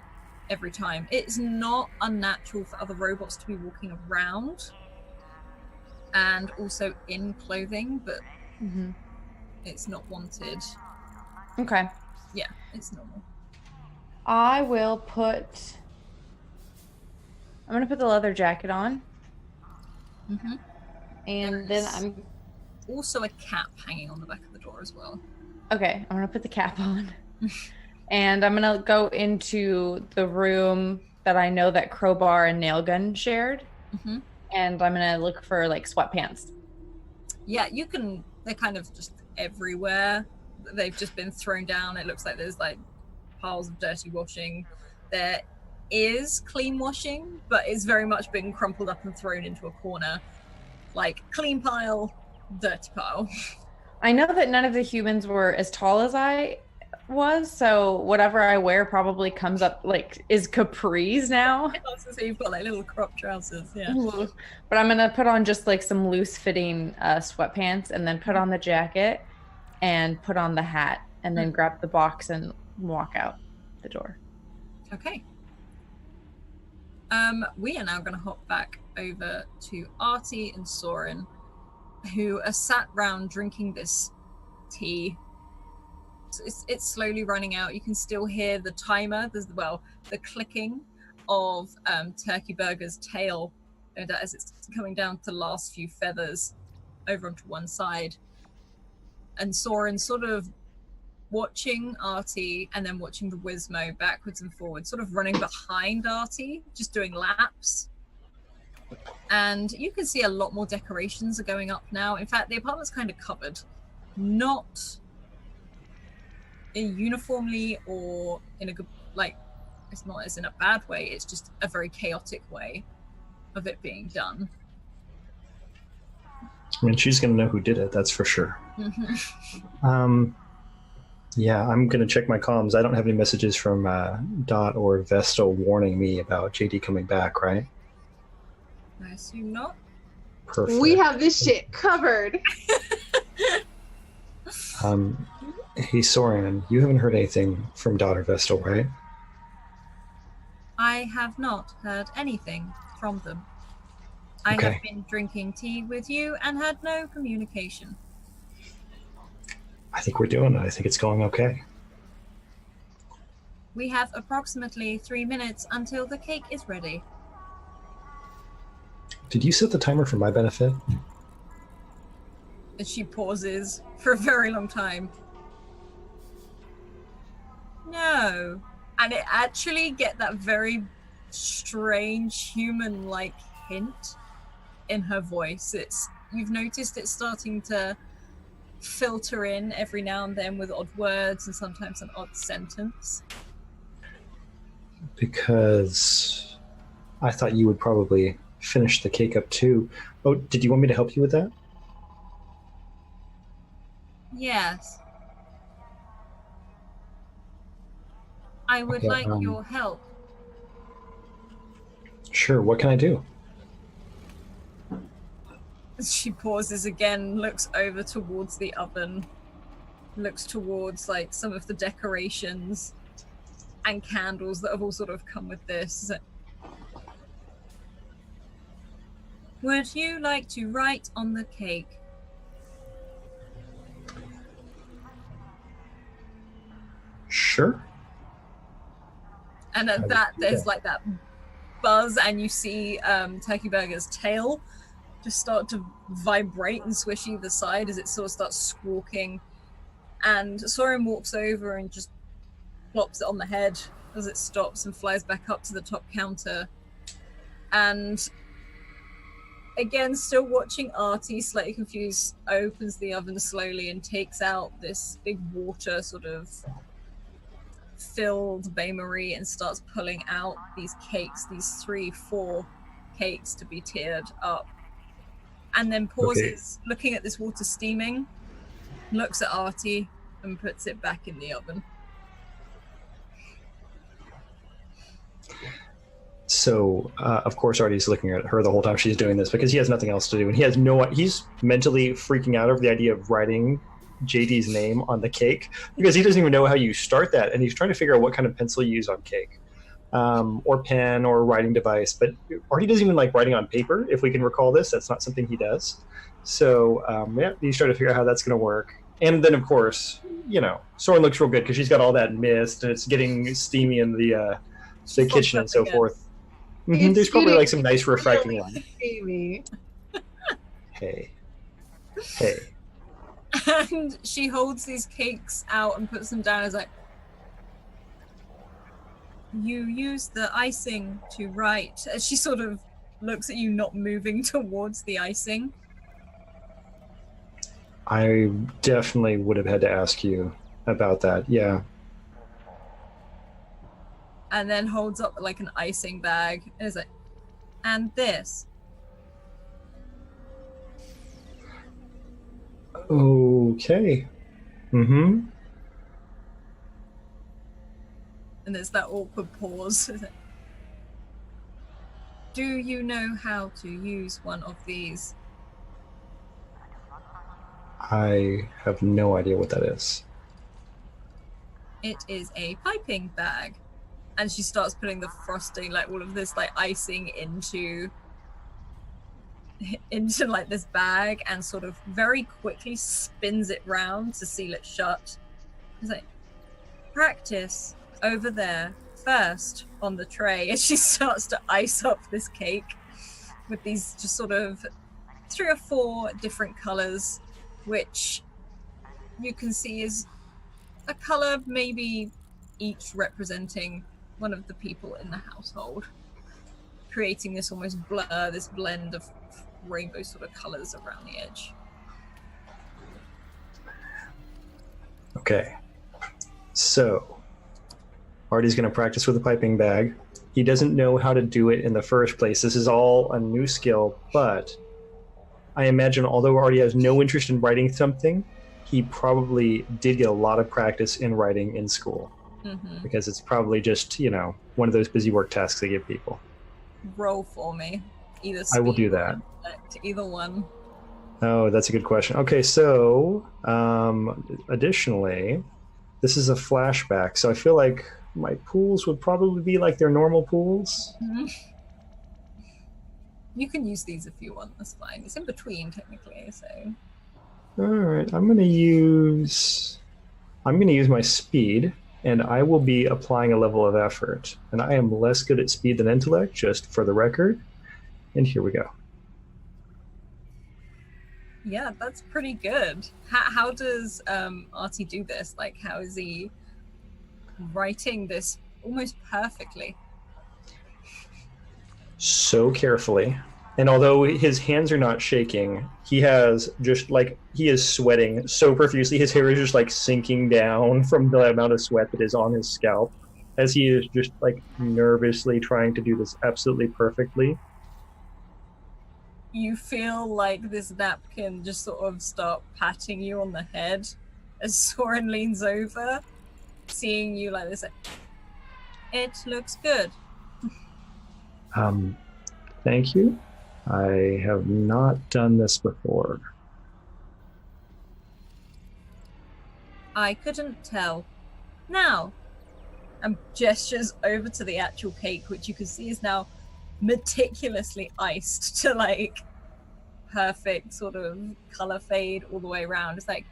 every time. It's not unnatural for other robots to be walking around and also in clothing, but it's not wanted. Okay. Yeah, it's normal. I'm gonna put the leather jacket on. And then I'm also a cap hanging on the back of the door as well. Okay, I'm gonna put the cap on. And I'm gonna go into the room that I know that Crowbar and Nailgun shared. And I'm gonna look for like sweatpants. Yeah, you can, they're kind of just everywhere. They've just been thrown down. It looks like there's like piles of dirty washing. There is clean washing, but it's very much been crumpled up and thrown into a corner. Like clean pile, dirty pile. I know that none of the humans were as tall as I was, so whatever I wear probably comes up like is capris now. So you've got like little crop trousers, yeah. But I'm gonna put on just like some loose fitting sweatpants and then put on the jacket and put on the hat and then grab the box and walk out the door. Okay. We are now going to hop back over to Artie and Soren, who are sat round drinking this tea. It's slowly running out. You can still hear the timer. The clicking of Turkey Burger's tail and as it's coming down to the last few feathers over onto one side. And Soren sort of watching Artie and then watching the Wizmo backwards and forwards, sort of running behind Artie, just doing laps. And you can see a lot more decorations are going up now. In fact, the apartment's kind of covered. Not uniformly or in a good, like, it's not as in a bad way, it's just a very chaotic way of it being done. I mean, she's going to know who did it, that's for sure. Yeah, I'm going to check my comms. I don't have any messages from Dot or Vestal warning me about JD coming back, right? I assume not. Perfect. We have this shit covered. Hey, Soren, you haven't heard anything from Dot or Vestal, right? I have not heard anything from them. I Okay. have been drinking tea with you and had no communication. I think we're doing it. I think it's going okay. We have approximately 3 minutes until the cake is ready. Did you set the timer for my benefit? And she pauses for a very long time. No. And it actually get that very strange human-like hint in her voice. You've noticed it's starting to filter in every now and then with odd words and sometimes an odd sentence. Because I thought you would probably finish the cake up too. Oh, did you want me to help you with that? Yes. I would Okay, like your help. Sure, what can I do? She pauses again, looks over towards the oven, looks towards like some of the decorations and candles that have all sort of come with this. Would you like to write on the cake? Sure. And at that, there's like that buzz, and you see Turkey Burger's tail just start to vibrate and swish either side as it sort of starts squawking. And Soren walks over and just plops it on the head as it stops and flies back up to the top counter. And again, still watching Artie, slightly confused, opens the oven slowly and takes out this big water sort of filled bain-marie and starts pulling out these cakes, these 3-4 cakes to be tiered up. And then pauses, looking at this water steaming, looks at Artie and puts it back in the oven. So, of course, Artie's looking at her the whole time she's doing this because he has nothing else to do, and he's mentally freaking out over the idea of writing JD's name on the cake because he doesn't even know how you start that, and he's trying to figure out what kind of pencil you use on cake, or pen or writing device. But Artie doesn't even like writing on paper, if we can recall this. That's not something he does. So, yeah, he's trying to figure out how that's going to work. And then, of course, Soren looks real good because she's got all that mist, and it's getting steamy in the kitchen and so forth. Mm-hmm. There's probably like some nice refracting light. Amy. Hey. And she holds these cakes out and puts them down as like, you use the icing to write. As she sort of looks at you not moving towards the icing. I definitely would have had to ask you about that, yeah. And then holds up like an icing bag and is like, and this. Okay. Mm-hmm. And there's that awkward pause. Do you know how to use one of these? I have no idea what that is. It is a piping bag. And she starts putting the frosting, like all of this like icing into like this bag and sort of very quickly spins it round to seal it shut. It's like, practice over there first on the tray as she starts to ice up this cake. with these just sort of 3 or 4 different colors, which you can see is a color maybe each representing one of the people in the household, creating this almost blur, this blend of rainbow sort of colors around the edge. Okay. So, Artie's going to practice with a piping bag. He doesn't know how to do it in the first place. This is all a new skill, but I imagine although Artie has no interest in writing something, he probably did get a lot of practice in writing in school. Because it's probably just, one of those busy work tasks they give people. Roll for me. Either I will do that. Either one. Oh, that's a good question. Okay, so additionally, this is a flashback, so I feel like my pools would probably be like their normal pools. You can use these if you want, that's fine. It's in between technically, so. Alright, I'm gonna use my speed, and I will be applying a level of effort. And I am less good at speed than intellect, just for the record. And here we go. Yeah, that's pretty good. How does Artie do this? Like, how is he writing this almost perfectly? So carefully. And although his hands are not shaking, he is sweating so profusely. His hair is just like sinking down from the amount of sweat that is on his scalp as he is just like nervously trying to do this absolutely perfectly. You feel like this napkin just sort of start patting you on the head as Soren leans over, seeing you like this. It looks good. Thank you. I have not done this before. I couldn't tell. Now, and gestures over to the actual cake, which you can see is now meticulously iced to like perfect sort of color fade all the way around. It's like,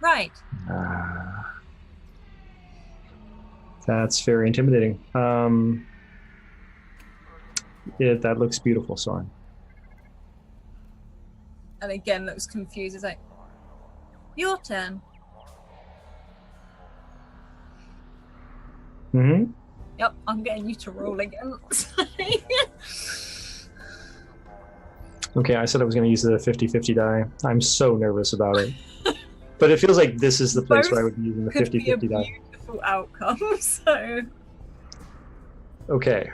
right. That's very intimidating. That looks beautiful, Soren. And again looks confused. It's like, your turn. Mm-hmm. Yep, I'm getting you to roll again. Okay, I said I was going to use the 50-50 die. I'm so nervous about it. But it feels like this is the place where I would be using the 50-50 die. Could be a beautiful outcome, so... Okay.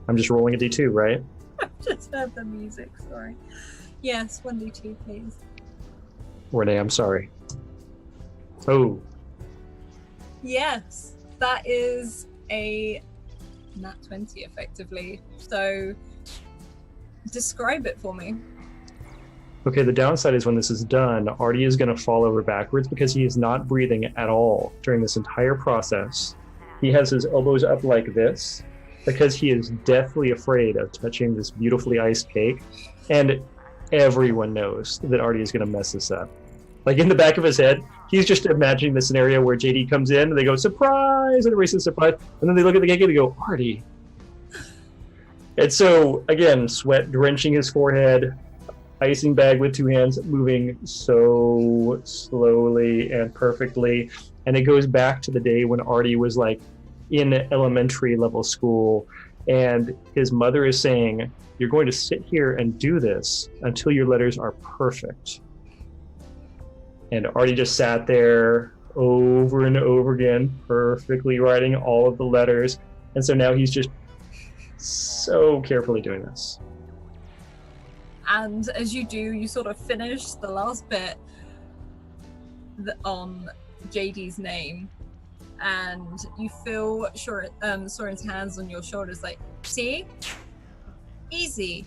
I'm just rolling a d2, right? I've just heard the music, sorry. Yes, 1d2, please. Renee, I'm sorry. Oh. Yes, that is a nat 20 effectively. So describe it for me. Okay, the downside is when this is done, Artie is going to fall over backwards because he is not breathing at all during this entire process. He has his elbows up like this because he is deathly afraid of touching this beautifully iced cake. And everyone knows that Artie is going to mess this up. Like in the back of his head, he's just imagining the scenario where JD comes in and they go, surprise! And everybody says surprise. And then they look at the cake and they go, Artie. And so, again, sweat drenching his forehead, icing bag with 2 hands, moving so slowly and perfectly. And it goes back to the day when Artie was like in elementary level school. And his mother is saying, you're going to sit here and do this until your letters are perfect. And Artie just sat there over and over again, perfectly writing all of the letters. And so now he's just so carefully doing this. And as you do, you sort of finish the last bit on JD's name. And you feel Soren's hands on your shoulders like, see? Easy.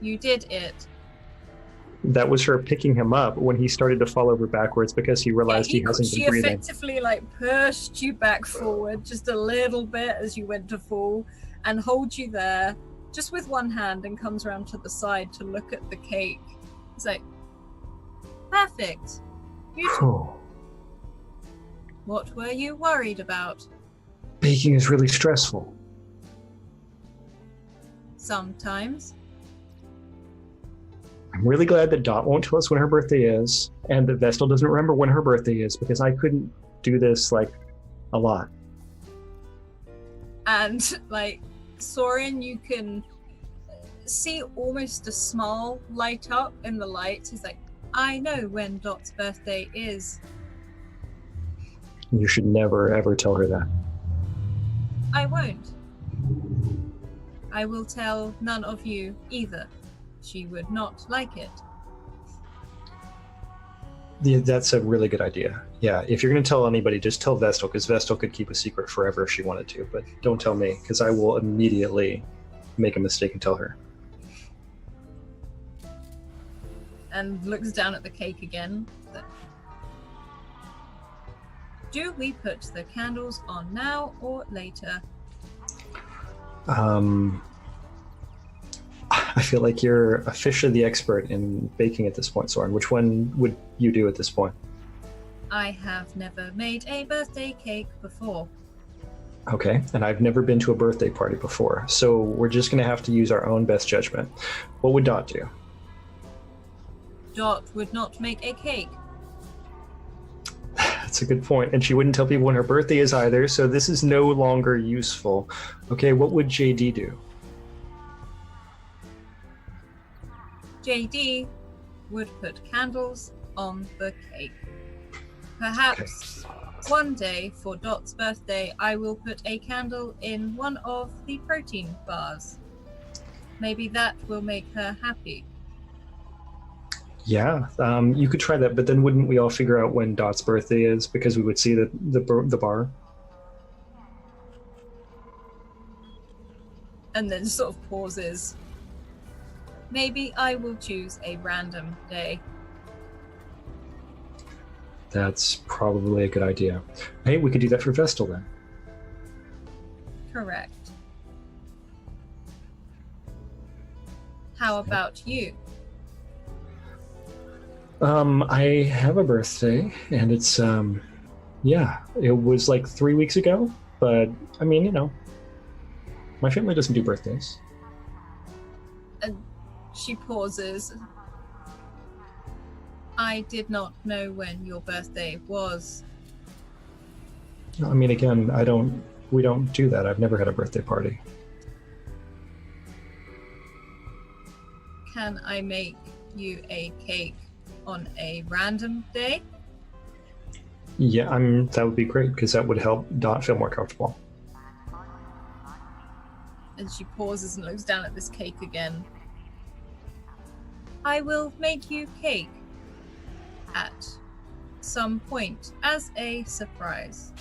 You did it. That was her picking him up when he started to fall over backwards because he realized he hasn't been breathing. She effectively like pushed you back forward just a little bit as you went to fall and hold you there just with one hand and comes around to the side to look at the cake. It's like, perfect. Beautiful. What were you worried about? Baking is really stressful. sometimes. I'm really glad that Dot won't tell us when her birthday is, and that Vestal doesn't remember when her birthday is, because I couldn't do this, like, a lot. And, like, Soren, you can see almost a smile light up in the light. He's like, I know when Dot's birthday is. You should never, ever tell her that. I won't. I will tell none of you either. She would not like it. Yeah, that's a really good idea. Yeah, if you're going to tell anybody, just tell Vestal, because Vestal could keep a secret forever if she wanted to, but don't tell me, because I will immediately make a mistake and tell her. And looks down at the cake again. Do we put the candles on now or later? I feel like you're officially the expert in baking at this point, Soren. Which one would you do at this point? I have never made a birthday cake before. Okay, and I've never been to a birthday party before, so we're just going to have to use our own best judgment. What would Dot do? Dot would not make a cake. That's a good point, and she wouldn't tell people when her birthday is either, so this is no longer useful. Okay, what would JD do? JD would put candles on the cake. Perhaps one day for Dot's birthday, I will put a candle in one of the protein bars. Maybe that will make her happy. Yeah, you could try that, but then wouldn't we all figure out when Dot's birthday is because we would see the bar? And then sort of pauses. Maybe I will choose a random day. That's probably a good idea. Hey, we could do that for Vestal then. Correct. How about you? I have a birthday, and it's, yeah, it was like 3 weeks ago, but, I mean, you know, my family doesn't do birthdays. And she pauses. I did not know when your birthday was. I mean, again, we don't do that. I've never had a birthday party. Can I make you a cake on a random day? Yeah, that would be great, because that would help Dot feel more comfortable. And she pauses and looks down at this cake again. I will make you cake at some point as a surprise.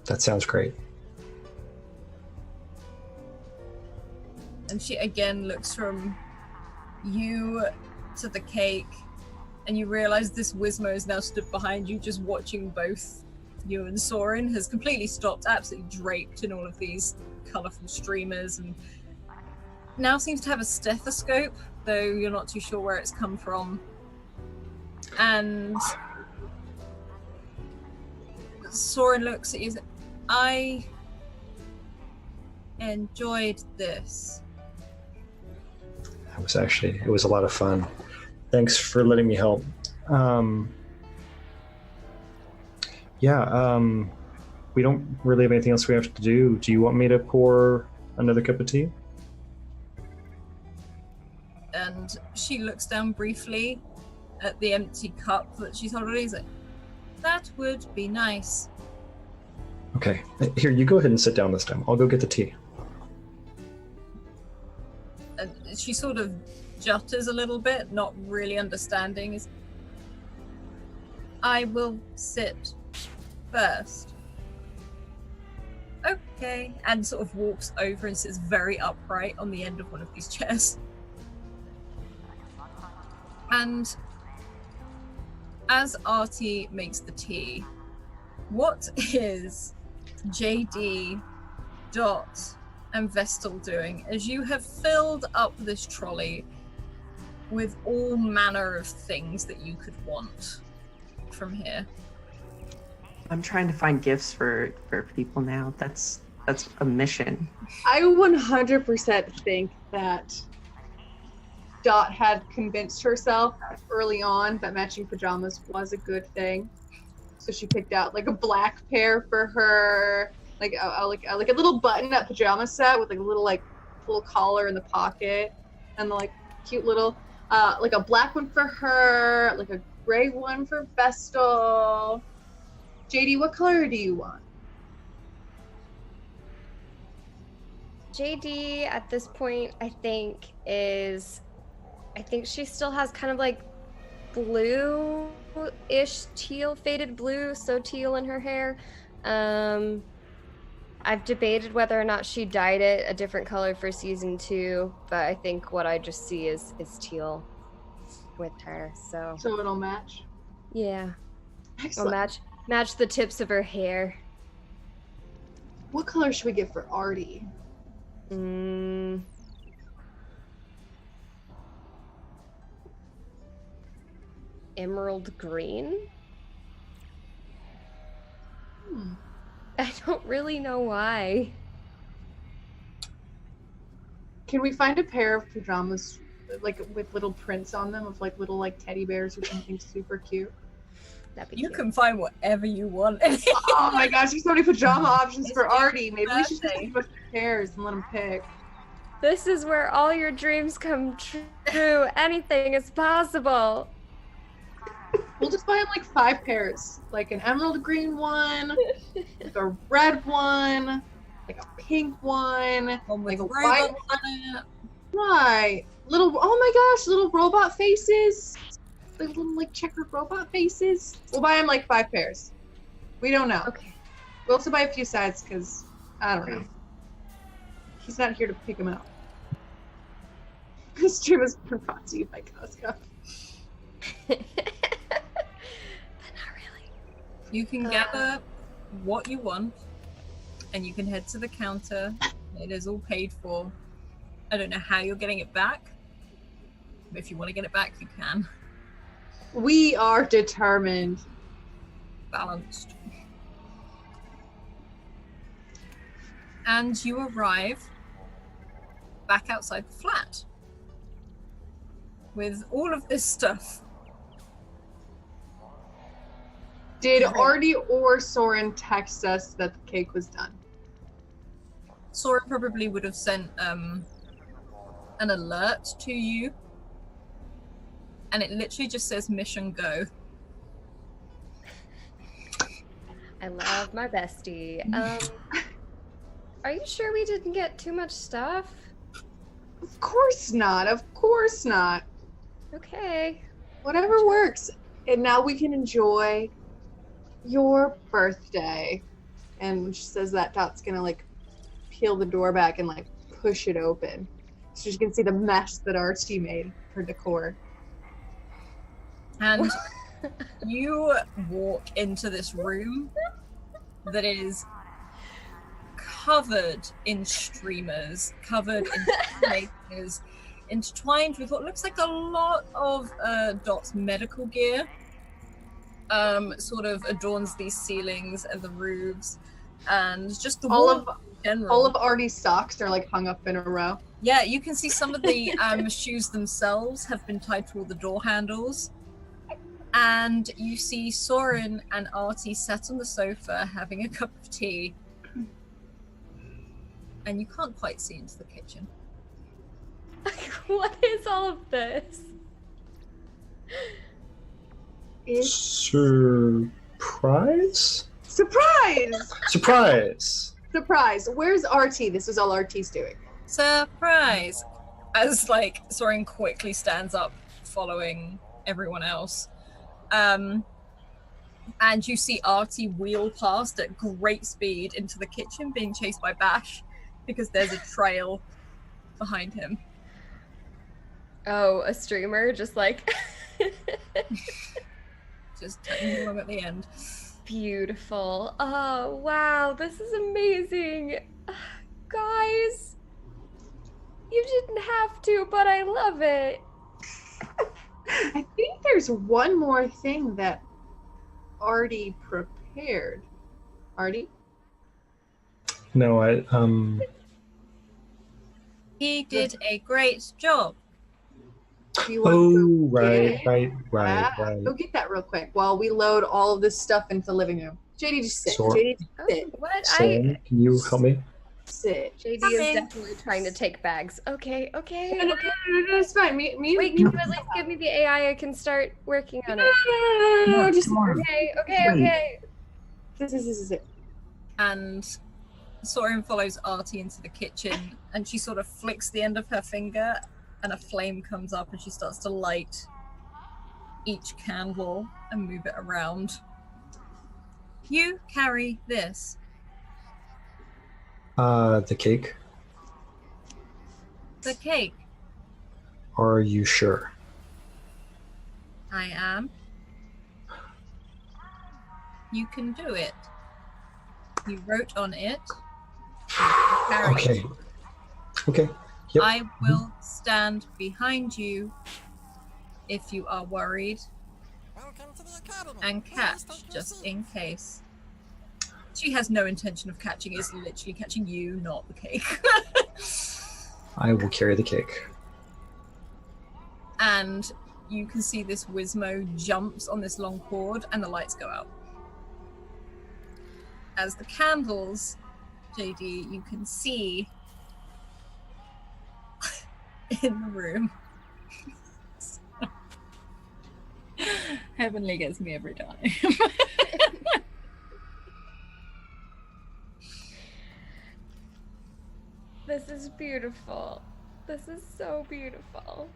That sounds great. And she again looks from you to the cake, and you realize this Wizmo is now stood behind you, just watching both you and Soren, has completely stopped, absolutely draped in all of these colourful streamers, and now seems to have a stethoscope, though you're not too sure where it's come from. And Soren looks at you and says, I enjoyed this. It was a lot of fun. Thanks for letting me help. We don't really have anything else we have to do. Do you want me to pour another cup of tea? And she looks down briefly at the empty cup that she's already like, that would be nice. Okay, here, you go ahead and sit down this time. I'll go get the tea. And she sort of jutters a little bit, not really understanding. I will sit first. Okay, and sort of walks over and sits very upright on the end of one of these chairs. And as Artie makes the tea, what is JD, Dot, and Vestal doing as you have filled up this trolley with all manner of things that you could want from here? I'm trying to find gifts for people now. That's That's a mission. I 100% think that Dot had convinced herself early on that matching pajamas was a good thing. So she picked out like a black pair for her, like a little button-up pajama set with like a little collar in the pocket, and like cute little like a black one for her, like a gray one for Vestal. JD, what color do you want? JD at this point, I think she still has kind of like blue-ish teal, faded blue, so teal in her hair. I've debated whether or not she dyed it a different color for season 2, but I think what I just see is teal with her. So it'll match. Yeah. Excellent. It'll match the tips of her hair. What color should we get for Artie? Emerald green? I don't really know why. Can we find a pair of pajamas like with little prints on them of like little like teddy bears or something super cute? That'd be You cute. can find whatever you want. Oh my gosh, there's so many pajama options for Artie. Maybe we should just give us pairs and let him pick. This is where all your dreams come true. Anything is possible. We'll just buy him like 5 pairs. Like an emerald green one, like a red one, like a pink one, One with like a robot white on it. Right. Oh my gosh, little robot faces. Like little like checkered robot faces. We'll buy him like 5 pairs. We don't know. Okay. We'll also buy a few sides because I don't know. He's not here to pick them out. This stream is brought to you by Costco. But not really. You can gather what you want, and you can head to the counter. It is all paid for. I don't know how you're getting it back, but if you want to get it back, you can. We are determined. Balanced. And you arrive back outside the flat with all of this stuff. Did Artie or Soren text us that the cake was done? Sora probably would have sent an alert to you, and it literally just says mission go. I love my bestie. Are you sure we didn't get too much stuff? Of course not. Of course not. Okay. Whatever works. And now we can enjoy your birthday. And when she says that, Dot's gonna like peel the door back and like push it open. So you can see the mess that Archie made for decor. And you walk into this room that is covered in streamers, covered in shoelaces, intertwined with what looks like a lot of Dot's medical gear. Sort of adorns these ceilings and the roofs, and just the all wall in general. All of Artie's socks are like hung up in a row. Yeah, you can see some of the shoes themselves have been tied to all the door handles. And you see Soren and Artie sat on the sofa having a cup of tea. And you can't quite see into the kitchen. What is all of this? Surprise? Surprise! Surprise! Surprise! Where's Artie? This is all Artie's doing. Surprise! As like Soren quickly stands up, following everyone else. And you see Artie wheel past at great speed into the kitchen, being chased by Bash, because there's a trail behind him. Oh, a streamer just like Just tagging along at the end. beautiful. Oh wow, this is amazing. Guys, you didn't have to, but I love it. I think there's one more thing that Artie prepared. Artie? No, He did a great job. Do you want to go right, get it? right. Go get that real quick while we load all of this stuff into the living room. JD, just sit. Sure. JD, just Oh, sit. what? Sam, can you help me? Sit. JD is Coming. definitely trying to take bags. Okay. No, it's fine. Me. Wait, can you at least give me the AI? I can start working on it. No, just Come on. Okay. This is it. And Soren follows Artie into the kitchen, and she sort of flicks the end of her finger, and a flame comes up, and she starts to light each candle and move it around. You carry this. The cake. The cake. Are you sure? I am. You can do it. You wrote on it. Carry Okay. it. Okay. Yep. I will stand behind you if you are worried, and catch just in case. She has no intention of catching. It's literally catching you, not the cake. I will carry the cake. And you can see this Wizmo jumps on this long cord, and the lights go out. As the candles, JD, you can see in the room. Heavenly gets me every time. This is beautiful. This is so beautiful.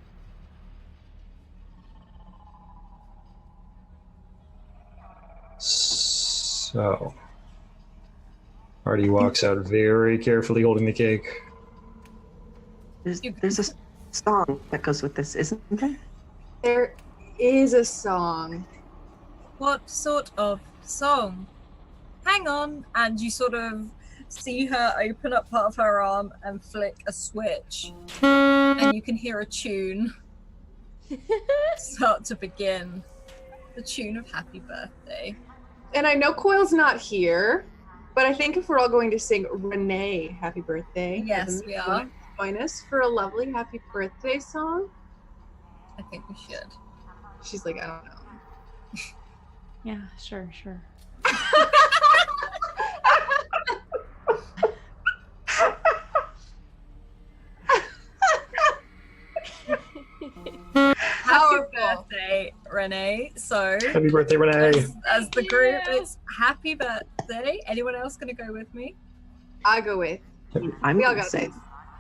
So, Artie walks out very carefully holding the cake. There's a song that goes with this, isn't there? There is a song. What sort of song? Hang on, and you sort of see her open up part of her arm and flick a switch, and you can hear a tune start to begin. The tune of Happy Birthday. And I know Coil's not here, but I think if we're all going to sing Renee Happy Birthday. Yes, we are. Join us for a lovely happy birthday song. I think we should. She's like, I don't know. Yeah, sure. Happy birthday, Renee. So, Happy birthday, Renee. as the group, it's happy birthday. Anyone else gonna go with me? I go with. I'm We all gonna gotta say. say.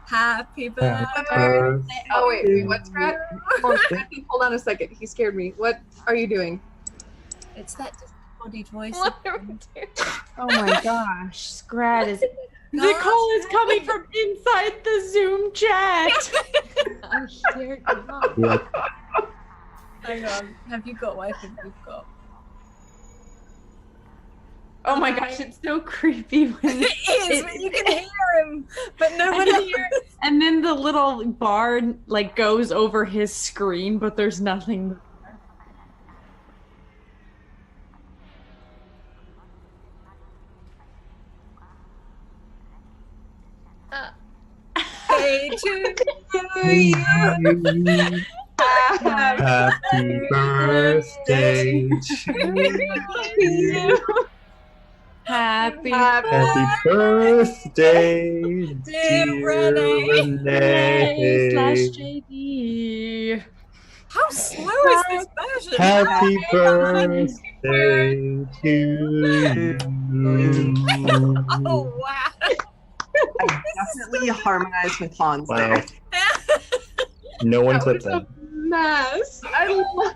Happy birthday. Oh wait, what's Scrat? Hold on a second. He scared me. What are you doing? It's that disembodied voice. What are we doing? Oh my gosh, Scrat is. God. Nicole is coming from inside the Zoom chat. I'm here. Come Yeah. Hang on. Have you got what I think we've got? Oh my gosh, it's so creepy when It is, but you can hear him, but no one hears. and then the little bar like goes over his screen, but there's nothing. Hey, to Happy birthday to you. Happy Happy birthday, Dear Renee. birthday slash Renee. JD. How slow is this version? Happy birthday to you. Oh wow! Definitely harmonize with Hans Wow. there. No one That clipped was that. a mess. I love.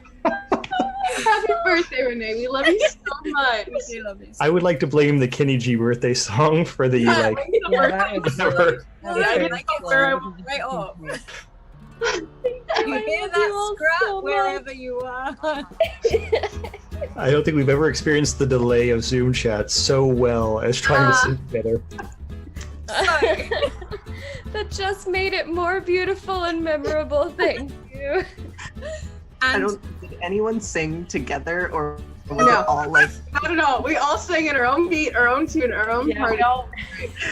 Happy birthday, Renee. We love you so much. We do love these. I would like to blame the Kenny G birthday song for the like. Yeah, that was Never. Yeah, like it right off. You hear that scrap wherever you are. I don't think we've ever experienced the delay of Zoom chat so well as trying to sing together. That just made it more beautiful and memorable. Thank you. I And don't. Did anyone sing together or Or was it all like I don't know. We all sang in our own beat, our own tune, our own party.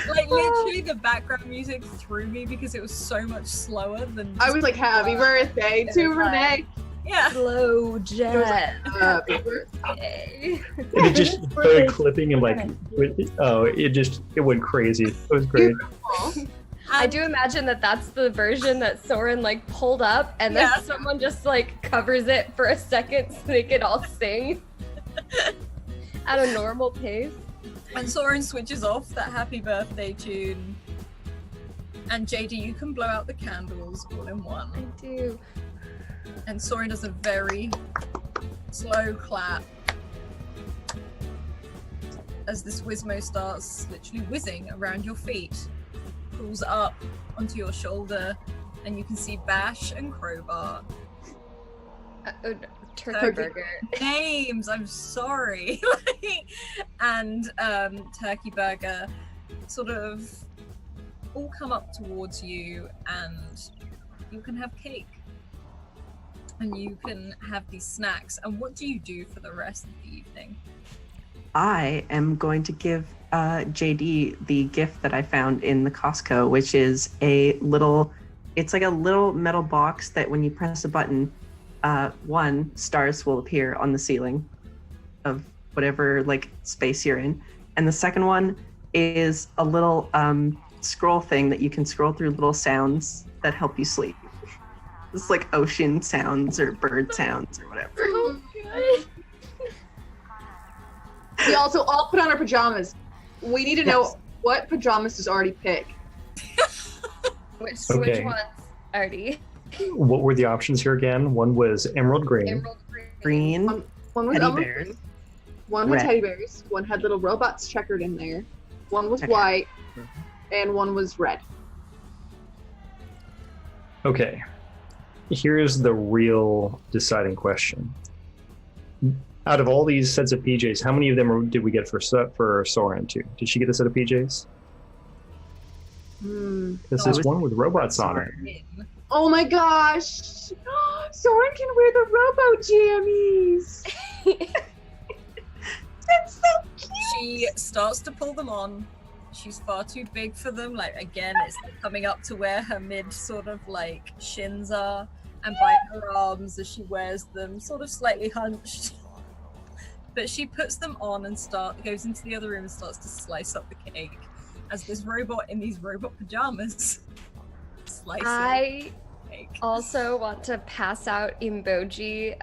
Like literally the background music threw me because it was so much slower than I was like, happy birthday to Renee. yeah. Slow It was jet. like, happy birthday. And it just started clipping and like, it went crazy. It was great. I do imagine that that's the version that Soren like pulled up, and then Yeah. someone just like covers it for a second so they can all sing at a normal pace. And Soren switches off that happy birthday tune. And JD, you can blow out the candles all in one. I do. And Soren does a very slow clap as this Wizmo starts literally whizzing around your feet, pulls up onto your shoulder, and you can see Bash and Crowbar. Turkey Turkey. burger. Names, I'm sorry. And Turkey Burger sort of all come up towards you, and you can have cake. And you can have these snacks. And what do you do for the rest of the evening? I am going to give JD the gift that I found in the Costco, which is it's like a little metal box that when you press a button, 1, stars will appear on the ceiling of whatever like space you're in. And the second one is a little scroll thing that you can scroll through little sounds that help you sleep. It's like ocean sounds or bird sounds or whatever. Oh, good. We also all put on our pajamas. We need to know what pajamas does Artie pick. Which Okay. ones, Artie? What were the options here again? One was emerald green. Emerald Green, One was teddy Elmo bears. Green, one had Red. teddy bears, one had little robots checkered in there, one was Okay. white, and one was red. Okay. Here's the real deciding question. Out of all these sets of PJs, how many of them did we get for Soren too? Did she get a set of PJs? Because No, there's one with robots on it. In. Oh my gosh! Soren can wear the robo jammies! That's so cute! She starts to pull them on. She's far too big for them. Like, again, it's coming up to where her mid sort of like shins are. And by her arms as she wears them, sort of slightly hunched. But she puts them on and goes into the other room and starts to slice up the cake. As this robot in these robot pajamas slices I cake. also want to pass out emoji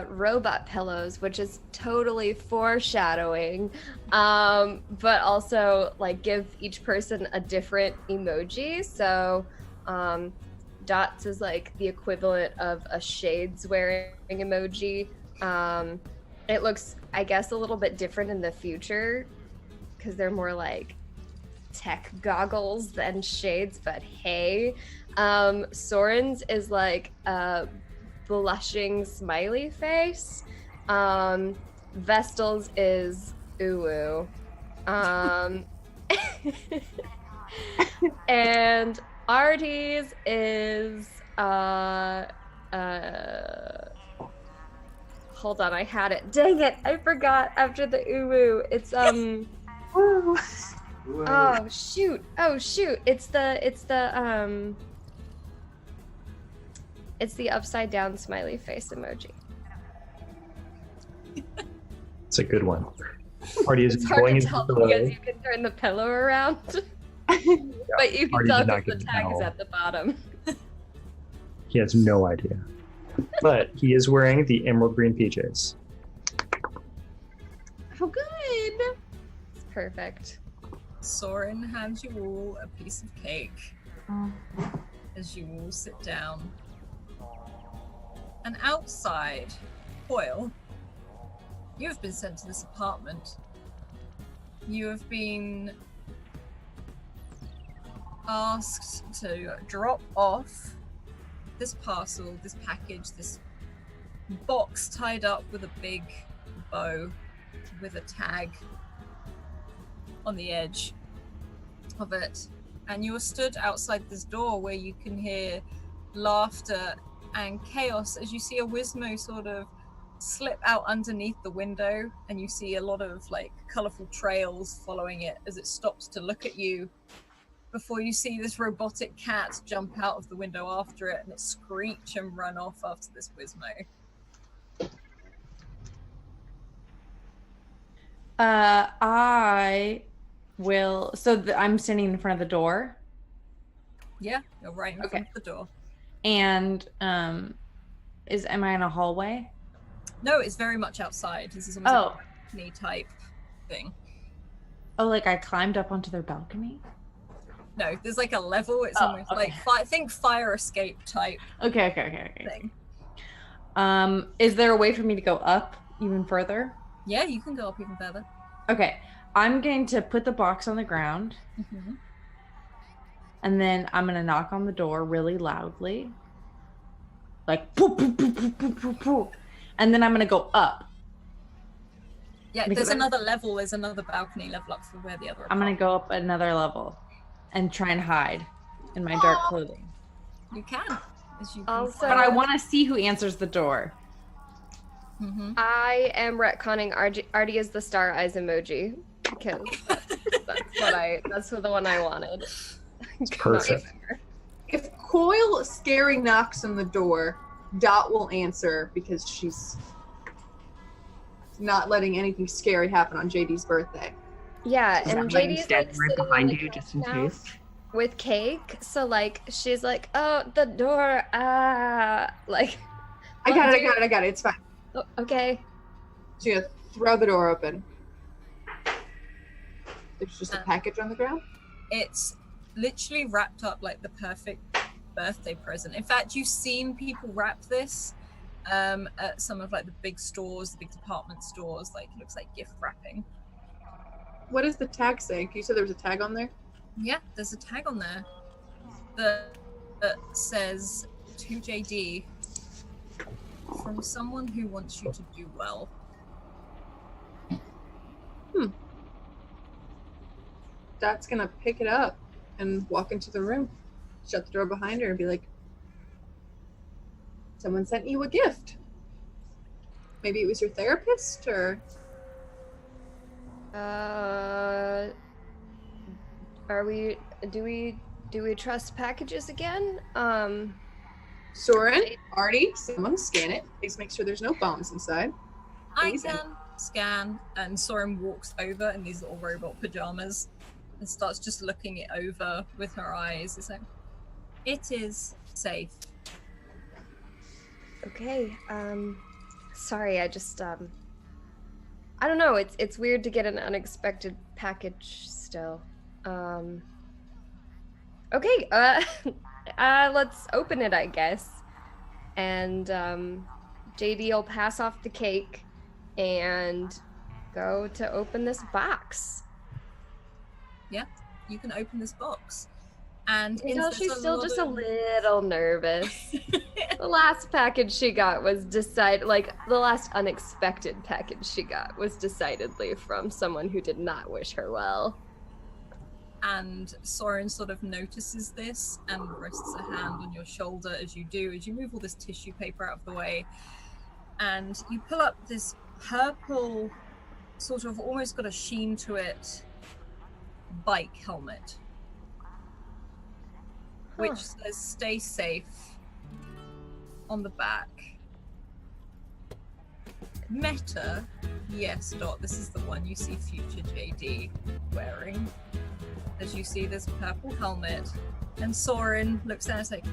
robot pillows, which is totally foreshadowing, but also like give each person a different emoji. So Dots is like the equivalent of a shades wearing emoji. It looks, I guess, a little bit different in the future because they're more like tech goggles than shades, but hey. Soren's is like a blushing smiley face. Vestal's is ooh. And Artie's is hold on, I had it. Dang it, I forgot after the ooh. It's oh shoot. It's the upside down smiley face emoji. It's a good one. Artie is It's hard going to into tell the because you can turn the pillow around. But you can Artie tell did not because the get the tag is towel. at the bottom. He has no idea. But he is wearing the emerald green PJs. How good! It's perfect. Soren hands you all a piece of cake as you all sit down. And outside, Hoyle, you have been sent to this apartment. You have been asked to drop off this parcel, this package, this box tied up with a big bow with a tag on the edge of it. And you're stood outside this door where you can hear laughter and chaos as you see a Wizmo sort of slip out underneath the window, and you see a lot of like colorful trails following it as it stops to look at you, before you see this robotic cat jump out of the window after it, and it screech and run off after this Wizmo. I will. So I'm standing in front of the door. Yeah, you're right in front of the door. And am I in a hallway? No, it's very much outside. This is almost like a balcony type thing. Oh, like I climbed up onto their balcony? No, there's like a level. It's almost like I think fire escape type. Okay. Thing. Is there a way for me to go up even further? Yeah, you can go up even further. Okay, I'm going to put the box on the ground, and then I'm going to knock on the door really loudly, like poof, poof, poof, poof, poof, poof, poof. And then I'm going to go up. Yeah, there's another level. There's another balcony level up from where the other. I'm going to go up another level and try and hide in my dark clothing. You can. Also, but I want to see who answers the door. I am retconning Artie is the star eyes emoji because that's the one I wanted. Perfect. If Coil scary knocks on the door, Dot will answer because she's not letting anything scary happen on JD's birthday. Yeah, and JD is like right behind you just in case. With cake, so like she's like, oh, the door, like. I got it. It's fine. Oh, okay. She's gonna throw the door open. There's just a package on the ground. It's literally wrapped up like the perfect birthday present. In fact, you've seen people wrap this at some of like the big stores, the big department stores. Like it looks like gift wrapping. What does the tag say? You said there was a tag on there? Yeah, there's a tag on there that says to JD, from someone who wants you to do well. Dot's gonna pick it up and walk into the room, shut the door behind her, and be like, someone sent you a gift. Maybe it was your therapist, or... Do we trust packages again? Soren, Artie, someone scan it. Please make sure there's no bombs inside. I can scan, and Soren walks over in these little robot pajamas and starts just looking it over with her eyes. It's like, it is safe. Okay. Sorry, I just I don't know. It's weird to get an unexpected package still. Okay. Let's open it, I guess. And JD will pass off the cake and go to open this box. Yeah, you can open this box. And she's still just a little nervous. The last package she got was the last unexpected package she got was decidedly from someone who did not wish her well. And Soren sort of notices this and rests a hand on your shoulder as you move all this tissue paper out of the way. And you pull up this purple, sort of almost got a sheen to it, bike helmet. Which says stay safe on the back. Meta, yes, Dot, this is the one you see future JD wearing. As you see this purple helmet, and Soren looks down and is like,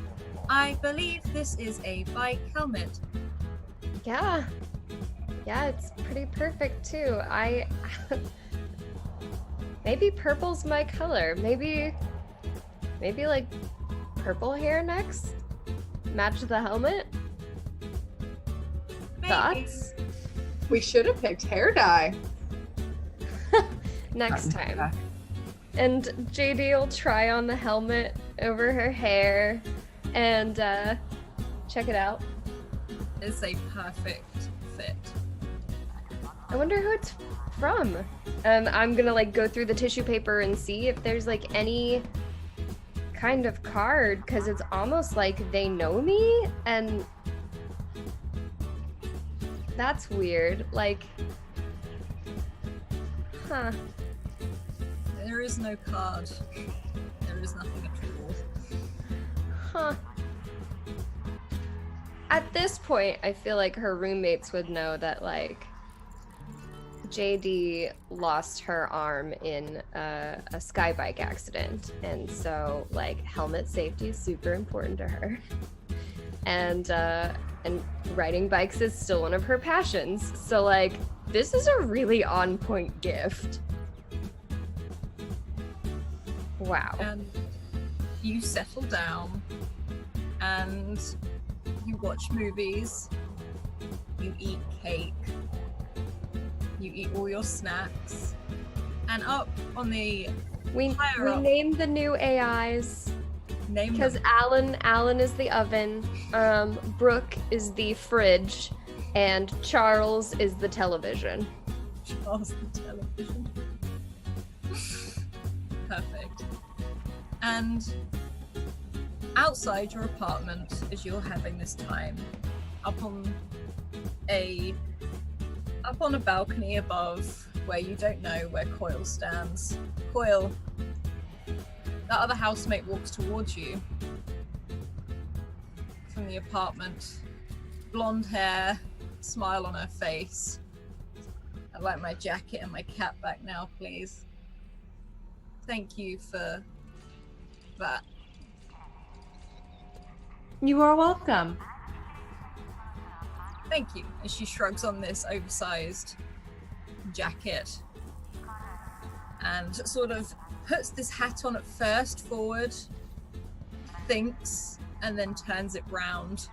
I believe this is a bike helmet. Yeah, it's pretty perfect too. Maybe purple's my color. Maybe like purple hair next? Match the helmet? Maybe. Thoughts? We should have picked hair dye. Next time. And JD will try on the helmet over her hair and check it out. It's a perfect fit. I wonder who it's from. I'm gonna like go through the tissue paper and see if there's like any kind of card, because it's almost like they know me, and That's weird. Like, huh. There is no card. There is nothing at all. Huh. At this point, I feel like her roommates would know that, like, JD lost her arm in a sky bike accident, and so, like, helmet safety is super important to her. And riding bikes is still one of her passions. So, like, this is a really on-point gift. Wow. And you settle down and you watch movies, you eat cake, you eat all your snacks, and up on the We named the new AIs because Alan is the oven, Brooke is the fridge, and Charles is the television. Charles the television. Perfect. And outside your apartment, as you're having this time, up on a balcony above, where you don't know where Coil stands. Coil, that other housemate walks towards you from the apartment. Blonde hair, smile on her face. I'd like my jacket and my cap back now, please. Thank you for that. You are welcome. Thank you. And she shrugs on this oversized jacket and sort of puts this hat on at first forward, thinks, and then turns it round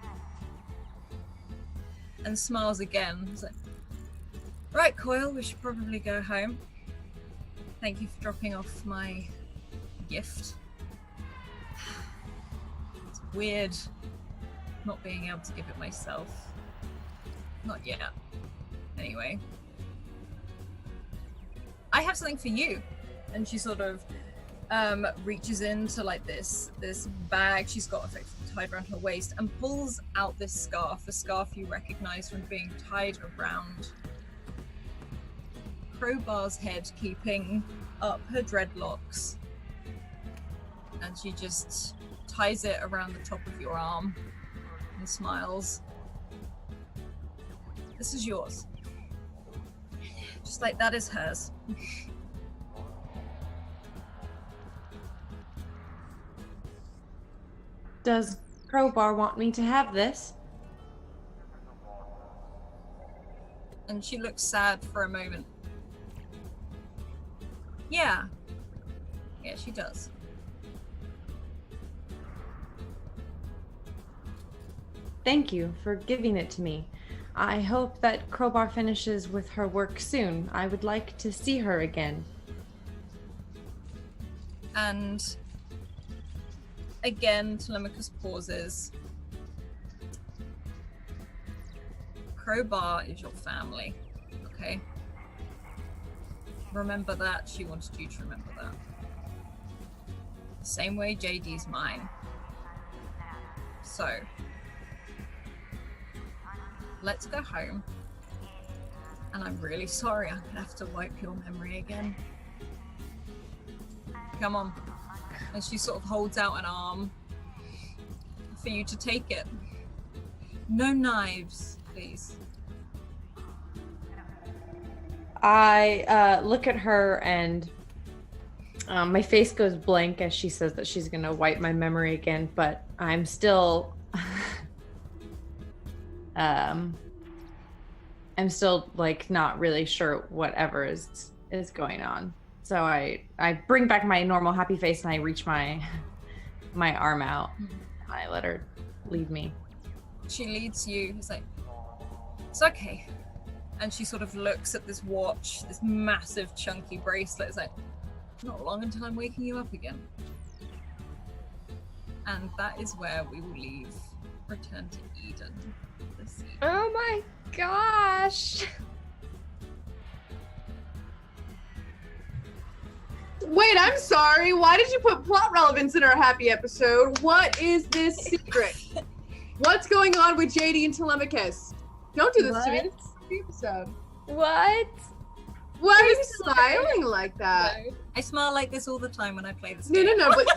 and smiles again. It's like, right, Coil, we should probably go home. Thank you for dropping off my gift. It's weird not being able to give it myself. Not yet. Anyway. I have something for you. And she sort of reaches into like this bag she's got tied around her waist and pulls out this scarf, a scarf you recognize from being tied around Crowbar's head, keeping up her dreadlocks. And she just ties it around the top of your arm and smiles. This is yours. Just like that is hers. Does Crowbar want me to have this? And she looks sad for a moment. Yeah. Yeah, she does. Thank you for giving it to me. I hope that Crowbar finishes with her work soon. I would like to see her again. And again, Telemachus pauses. Crowbar is your family, okay? Remember that. She wanted you to remember that. The same way JD's mine. So, let's go home. And I'm really sorry I'm gonna have to wipe your memory again. Come on. And she sort of holds out an arm for you to take it. No knives, please. I look at her and my face goes blank as she says that she's gonna wipe my memory again, but I'm still I'm still like not really sure whatever is going on. So I bring back my normal happy face and I reach my arm out and I let her lead me. She leads you. It's like, it's okay. And she sort of looks at this watch, this massive chunky bracelet. It's like, not long until I'm waking you up again. And that is where we will leave. Return to Eden this evening. Oh my gosh. Wait, I'm sorry. Why did you put plot relevance in our happy episode? What is this secret? What's going on with JD and Telemachus? Don't do this to me. What? This is the episode. What? Why are you smiling like that? I smile like this all the time when I play this No, game. no, no. But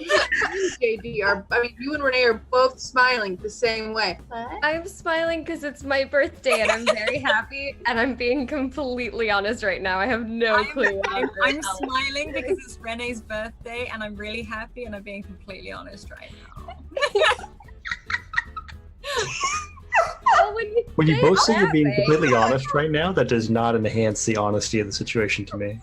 you and JD are. I mean, you and Renee are both smiling the same way. I'm smiling because it's my birthday and I'm very happy, and I'm being completely honest right now. I have no clue. I'm smiling because it's Renee's birthday and I'm really happy and I'm being completely honest right now. Well, When you say both it say you're that being way- completely honest right now, that does not enhance the honesty of the situation to me.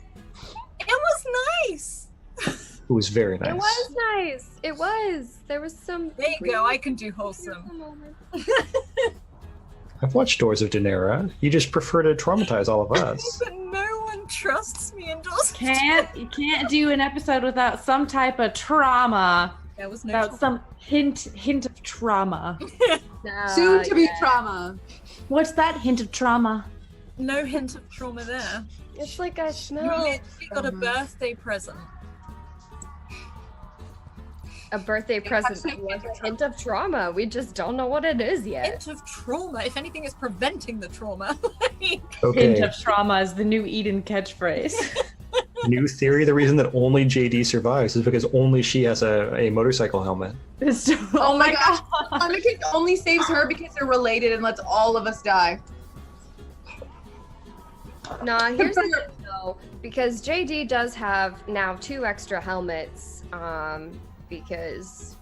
It was nice. It was very nice. It was nice. It was. There was some. There you go. I can do wholesome. I've watched Doors of Daenerys. You just prefer to traumatize all of us. But no one trusts me in Doors. You can't do an episode without some type of trauma. There was no Without some hint of trauma. Soon to be Yeah. trauma. What's that hint of trauma? no hint of trauma there. It's like I You smell literally got a birthday present. a birthday present with a hint of trauma. We just don't know what it is yet. Hint of trauma. If anything, it's preventing the trauma. Hint Okay, of trauma is the new Eden catchphrase. new theory. The reason that only JD survives is because only she has a motorcycle helmet. Oh my gosh. Anakin only saves her because they're related and lets all of us die. Nah, here's the thing though, because JD does have now 2 extra helmets, because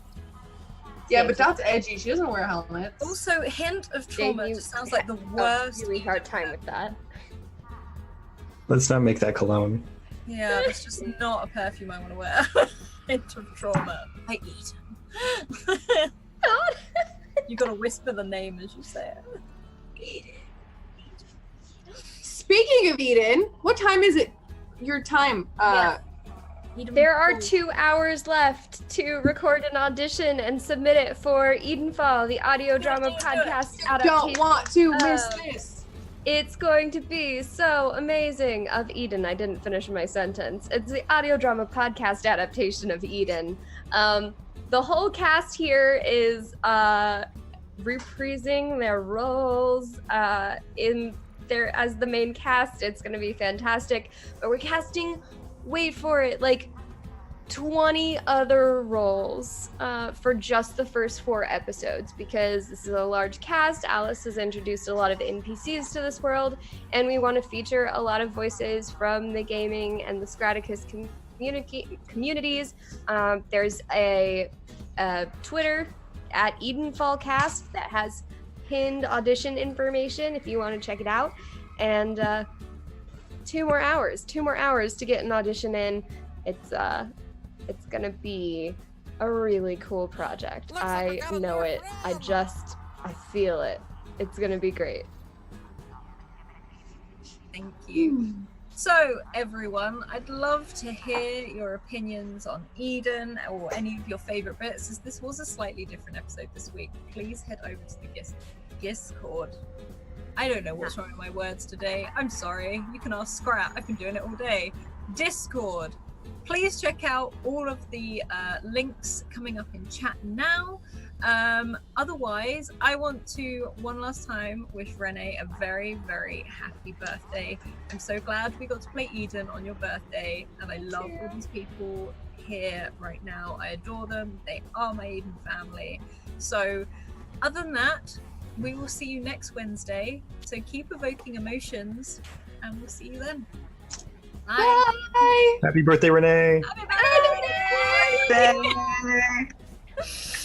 Yeah, but Dot's edgy. She doesn't wear helmets. Also, hint of trauma you just sounds like the a worst. really hard time with that. Let's not make that cologne. Yeah, that's just not a perfume I want to wear. Hint of trauma. I eat. You gotta whisper the name as you say it. Speaking of Eden, what time is it? Your time. There are 2 hours left to record an audition and submit it for Edenfall, the audio drama podcast adaptation. Don't want to miss Um, this. It's going to be so amazing. Of Eden, I didn't finish my sentence. It's the audio drama podcast adaptation of Eden. The whole cast here is reprising their roles in there as the main cast. It's going to be fantastic. But we're casting, wait for it, like 20 other roles for just the first 4 episodes, because this is a large cast. Alice has introduced a lot of NPCs to this world, and we want to feature a lot of voices from the gaming and the Scratticus communities. There's a Twitter at Edenfallcast that has pinned audition information if you want to check it out. And 2 more hours to get an audition in. It's gonna be a really cool project. I know it. I feel it. It's gonna be great. Thank you. So, everyone, I'd love to hear your opinions on Eden or any of your favorite bits. As this was a slightly different episode this week, please head over to the Discord. I don't know what's wrong with my words today. I'm sorry. You can ask Scrat. I've been doing it all day. Discord. Please check out all of the links coming up in chat now. Otherwise, I want to one last time wish Renee a very, very happy birthday. I'm so glad we got to play Eden on your birthday, and I love all these people here right now. I adore them. They are my Eden family. So, other than that, we will see you next Wednesday. So keep evoking emotions, and we'll see you then. Bye. Bye. Happy birthday, Renee! Happy birthday! Bye.